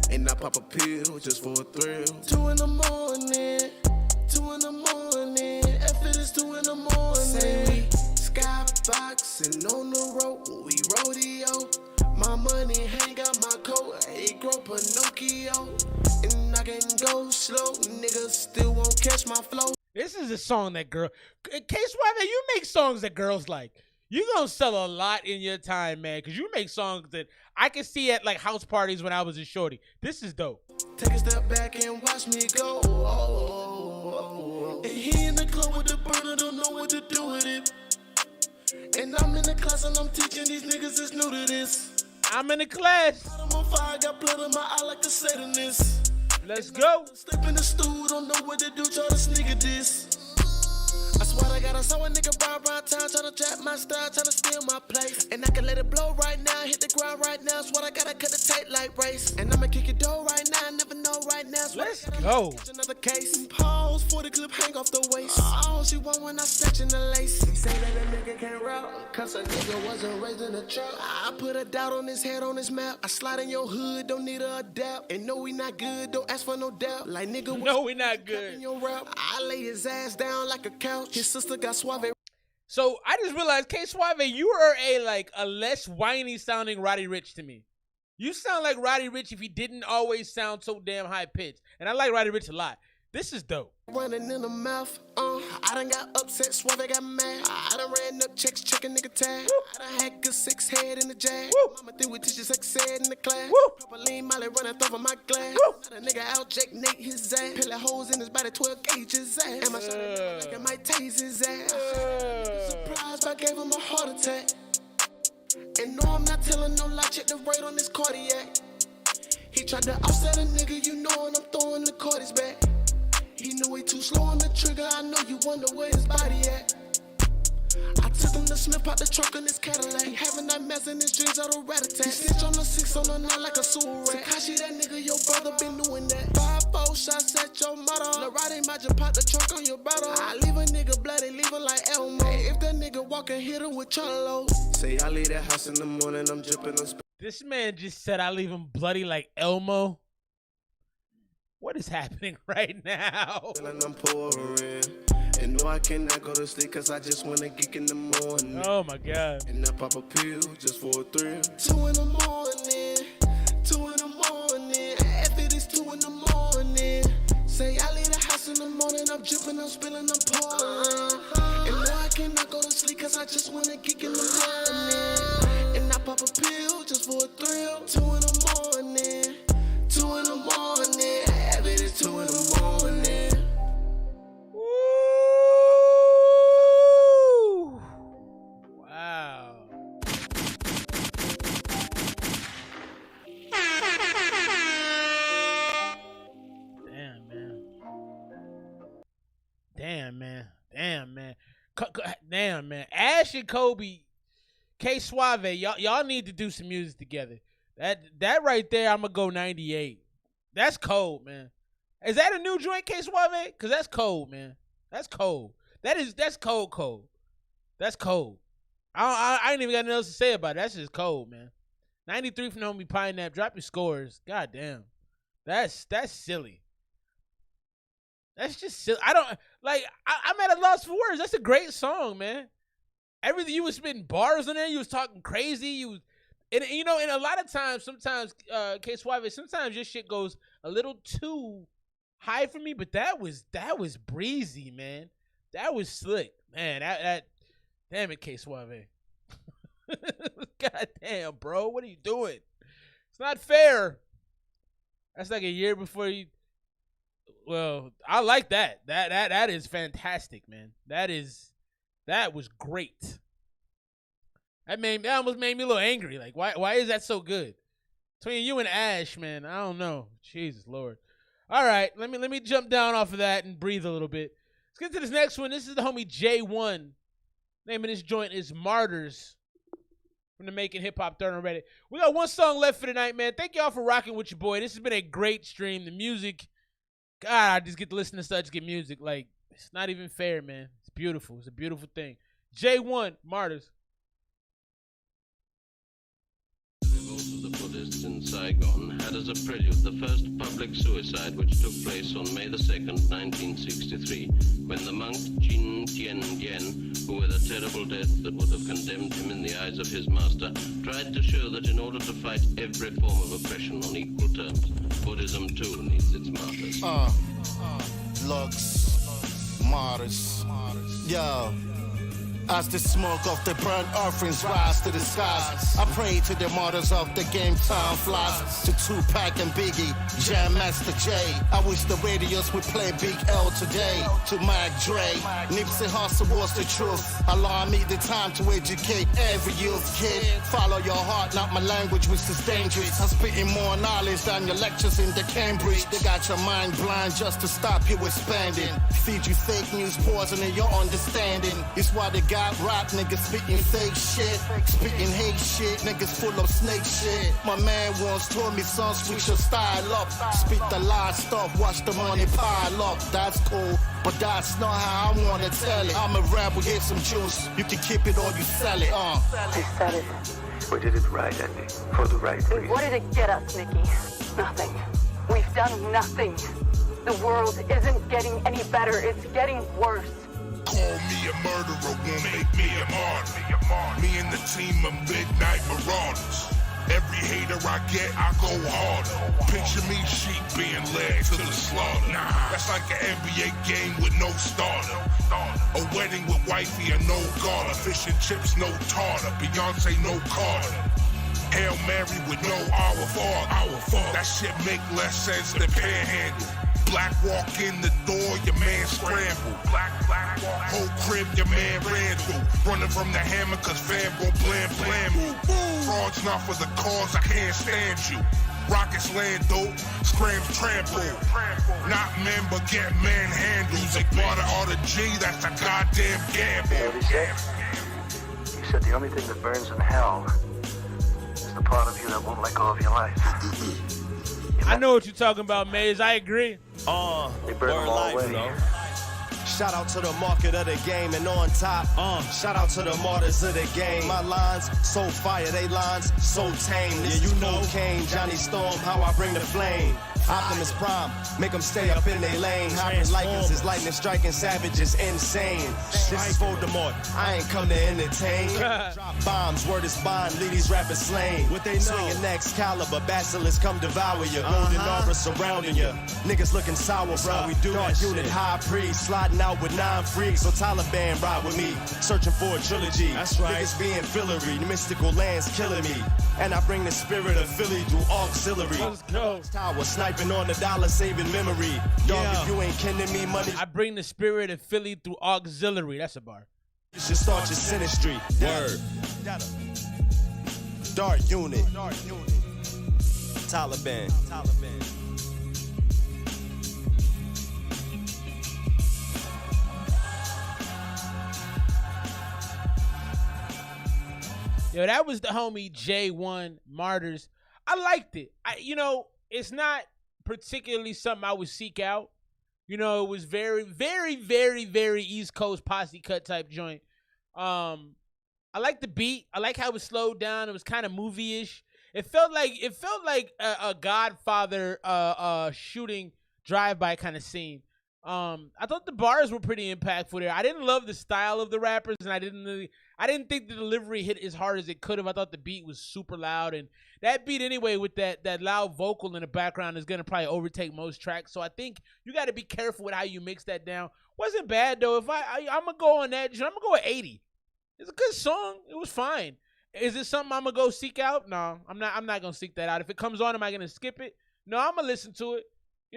And I pop a pill just for a thrill. 2 in the morning, 2 in the morning. F it is 2 in the morning. Say we skyboxing on the road, we rodeo. My money hang out my coat, hey, grow Pinocchio. And I can go slow, niggas still won't catch my flow. This is a song that girl, K Suave, you make songs that girls like. You gonna sell a lot in your time, man, because you make songs that I can see at like house parties when I was a shorty. This is dope. Take a step back and watch me go. And he in the club with the burner, don't know what to do with it. And I'm in the class and I'm teaching these niggas is new to this. I'm in the class. I'm on fire, got blood in my eye like the Satanist. Let's go. Step in the stool, don't know what to do, try to sneak at this. I swear I got a saw a nigga round town, tryna trap my style, tryna steal my place. And I can let it blow right now, hit the ground right now. Swear I gotta cut the tape like race. And I'ma kick your door right now, never know right now. Let's go. Another case. Pause for the clip, hang off the waist. All she want when I stretch in the lace. Say that a nigga can't rap, cause a nigga wasn't raised in a trap. I put a doubt on his head on his map. I slide in your hood, don't need a adapt. And no, we not good, don't ask for no doubt. Like nigga, no, we not good. Your rap. I lay his ass down like a couch. His sister got suave. So I just realized, K Suave, you are a less whiny sounding Roddy Ricch to me. You sound like Roddy Ricch if he didn't always sound so damn high pitched. And I like Roddy Ricch a lot. This is dope. Running in the mouth, I done got upset, Suave got mad. I done ran up checks, checking nigga tag. I done had good sex head in the jag. Mama threw with teacher sex head in the class. Proper lean Molly running over my glass. Not a nigga out, Jake Nate his ass. Pillar holes in his body, 12 gauges ass. And my shot like I might tase his ass. Surprised, I gave him a heart attack. And no, I'm not telling no lie, check the rate on this cardiac. He tried to offset a nigga, you know, and I'm throwing the Cardi's back. He knew he too slow on the trigger, I know you wonder where his body at. I took him to Smith out the trunk in his Cadillac. Having nightmares in his dreams out of rat-a-tat. He snitch on the 6 on the 9 like a sewer rat. Takashi, that nigga, your brother been doing that. 5-4 shots at your mother. Lorade might just pop the trunk on your brother. I leave a nigga bloody, leave her like Elmo. Hey, if that nigga walk and hit him with Cholo. Say I leave that house in the morning, I'm dripping, I'm This man just said I leave him bloody like Elmo. What is happening right now? And I'm pouring. And no, I cannot go to sleep cause I just wanna geek in the morning. Oh my God. And I pop a pill just for a thrill. 2 in the morning. 2 in the morning. If it is 2 in the morning. Say I leave the house in the morning. I'm dripping, I'm spilling, I'm pouring. And no, I cannot go to sleep cause I just wanna geek in the morning. And I pop a pill just for a thrill. 2 in the morning. 2 in the morning. If it is 2 in the morning. Wow. Damn, man. Damn, man. Damn, man. Damn, man. Ash and Kobe, K Suave, y'all need to do some music together. That right there, I'm gonna go 98. That's cold, man. Is that a new joint, K Suave? Cause that's cold, man. That's cold. That's cold. That's cold. I ain't even got nothing else to say about it. That's just cold, man. 93 from the homie Pinap. Drop your scores. God damn. That's silly. That's just silly. I'm at a loss for words. That's a great song, man. Everything, you was spitting bars on there. You was talking crazy. And a lot of times, sometimes, K Suave, sometimes your shit goes a little too high for me, but that was breezy, man. That was slick, man. That damn it, K Suave. God damn, bro, what are you doing? It's not fair. That's like a year before you. Well, I like that. That is fantastic, man. That was great. That almost made me a little angry. Like, why is that so good? Between you and Ash, man, I don't know. Jesus Lord. All right, let me jump down off of that and breathe a little bit. Let's get to this next one. This is the homie J1. Name of this joint is Martyrs from the Making Hip Hop Third on Reddit. We got one song left for tonight, man. Thank y'all for rocking with your boy. This has been a great stream. The music, God, I just get to listen to such good music. Like, it's not even fair, man. It's beautiful. It's a beautiful thing. J1, Martyrs. The Buddhists in Saigon had as a prelude the first public suicide, which took place on May the 2nd, 1963, when the monk Jin Tien Dien, who with a terrible death that would have condemned him in the eyes of his master, tried to show that in order to fight every form of oppression on equal terms, Buddhism too needs its martyrs. Lux, martyrs, yo. As the smoke of the burnt offerings rise to the skies, I pray to the martyrs of the game time flies. To Tupac and Biggie, Jam Master Jay. I wish the radios would play Big L today. To Mac Dre, Nipsey Hussle was the truth. Allow me the time to educate every youth kid. Follow your heart, not my language, which is dangerous. I'm spitting more knowledge than your lectures in the Cambridge. They got your mind blind just to stop you expanding. Feed you fake news, poisoning your understanding. It's why they got rap niggas spitting fake shit, spitting hate shit, niggas full of snake shit. My man once told me, son, switch your style up. Spit the lie stuff, watch the money pile up. That's cool, but that's not how I wanna tell it. I'm a rebel, get some juice, you can keep it or you sell it. We said it. We did it right, Andy, for the right reason. What did it get us, Nikki? Nothing. We've done nothing. The world isn't getting any better, it's getting worse. call me a murderer won't make me a martyr. Me and the team of midnight marauders. Every hater I get, I go harder. Picture me sheep being led to the slaughter. That's like an NBA game with no starter. A wedding with wifey and no garter. Fish and chips, no tartar. Beyonce, no Carter. Hail Mary with no our fault. That shit make less sense than panhandle. Black walk in the door, your man scramble. Black walk, whole crib, your man ran through. Running from the hammer, cause fam gon' blam. Frauds not for the cause, I can't stand you. Rockets land dope, scrams trample. Not men, but get manhandled. They bought it all the G, that's a goddamn gamble. He said the only thing that burns in hell is the part of you that won't let go of your life. I know what you're talking about, Maze. I agree. They burn them all away. Shout out to the market of the game and on top. Shout out to the martyrs of the game. My lines so fire, they lines so tame. This is cocaine, Johnny Storm, how I bring the flame. Optimus Prime, make them stay up in their lane. Hopping likens is lightning striking savages insane. This is Voldemort, I ain't come to entertain. Drop bombs, word is bond, lead these rappers slain. What they know? Swinging Excalibur, basilisk come devour you. Golden aura surrounding you. Niggas looking sour, bro. We do Dark unit, high priest, sliding out with 9 freaks. So Taliban ride with me, searching for a trilogy. That's right. Niggas being fillery, the mystical lands killing me. And I bring the spirit of Philly through auxiliary. Let's go. Tower sniping on the dollar, saving memory. Dog, if you ain't kidding me, money. I bring the spirit of Philly through auxiliary. That's a bar. You should start your sinistry. Word. Dark unit. Taliban. Yo, that was the homie J1 Martyrs. I liked it. It's not particularly something I would seek out. It was very, very, very, very East Coast posse cut type joint. I like the beat. I like how it was slowed down. It was kind of movie-ish. It felt like a Godfather shooting drive-by kind of scene. I thought the bars were pretty impactful there. I didn't love the style of the rappers, and I didn't think the delivery hit as hard as it could have. I thought the beat was super loud, and that beat anyway with that loud vocal in the background is gonna probably overtake most tracks. So I think you got to be careful with how you mix that down. Wasn't bad though. If I'm gonna go on that, I'm gonna go with 80. It's a good song. It was fine. Is it something I'm gonna go seek out? No, I'm not gonna seek that out. If it comes on, am I gonna skip it? No, I'm gonna listen to it.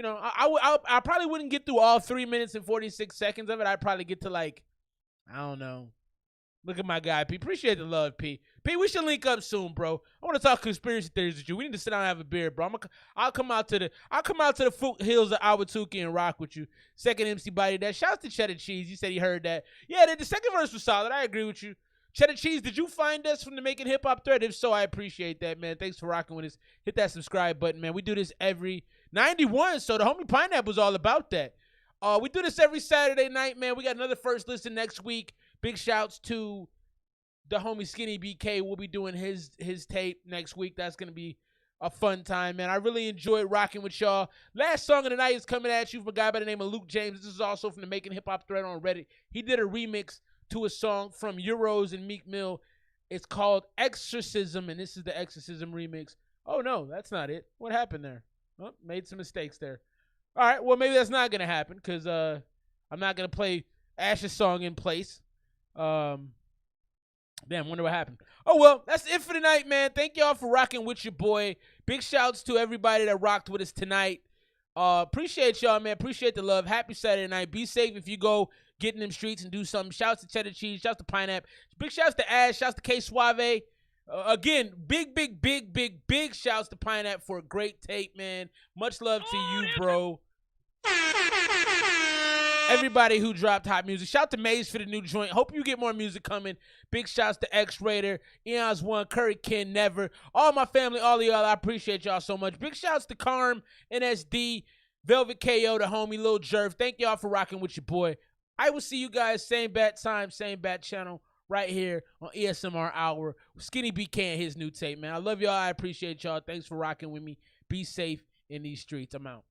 I probably wouldn't get through all 3 minutes and 46 seconds of it. I'd probably get to I don't know. Look at my guy, P. Appreciate the love, P. P, we should link up soon, bro. I want to talk conspiracy theories with you. We need to sit down and have a beer, bro. I'll come out to the foothills of Awatuki and rock with you. Second MC body that. Shouts to Cheddar Cheese. He said he heard that. Yeah, the second verse was solid. I agree with you. Cheddar Cheese, did you find us from the Making Hip Hop thread? If so, I appreciate that, man. Thanks for rocking with us. Hit that subscribe button, man. We do this every 91, so the homie Pineapple was all about that. We do this every Saturday night, man. We got another first listen next week. Big shouts to the homie Skinny BK. We'll be doing his tape next week. That's going to be a fun time, man. I really enjoyed rocking with y'all. Last song of the night is coming at you from a guy by the name of Luke James. This is also from the Making Hip Hop thread on Reddit. He did a remix to a song from Euros and Meek Mill. It's called Exorcism, and this is the Exorcism remix. Oh, no, that's not it. What happened there? Oh, made some mistakes there. All right, well, maybe that's not going to happen because I'm not going to play Ash's song in place. Damn, wonder what happened. Oh, well, that's it for tonight, man. Thank y'all for rocking with your boy. Big shouts to everybody that rocked with us tonight. Appreciate y'all, man. Appreciate the love. Happy Saturday night. Be safe if you go get in them streets and do something. Shouts to Cheddar Cheese. Shouts to Pineapple. Big shouts to Ash. Shouts to K Suave. Again, big shouts to Pineapple for a great tape, man. Much love to you, bro. Everybody who dropped hot music. Shout to Maze for the new joint. Hope you get more music coming. Big shouts to X-Raider, Eons One, Curry Ken Never. All my family, all of y'all, I appreciate y'all so much. Big shouts to Carm, NSD, Velvet KO, the homie, Lil Jerv. Thank y'all for rocking with your boy. I will see you guys same bat time, same bat channel right here on ESMR Hour. Skinny BK and his new tape, man. I love y'all. I appreciate y'all. Thanks for rocking with me. Be safe in these streets. I'm out.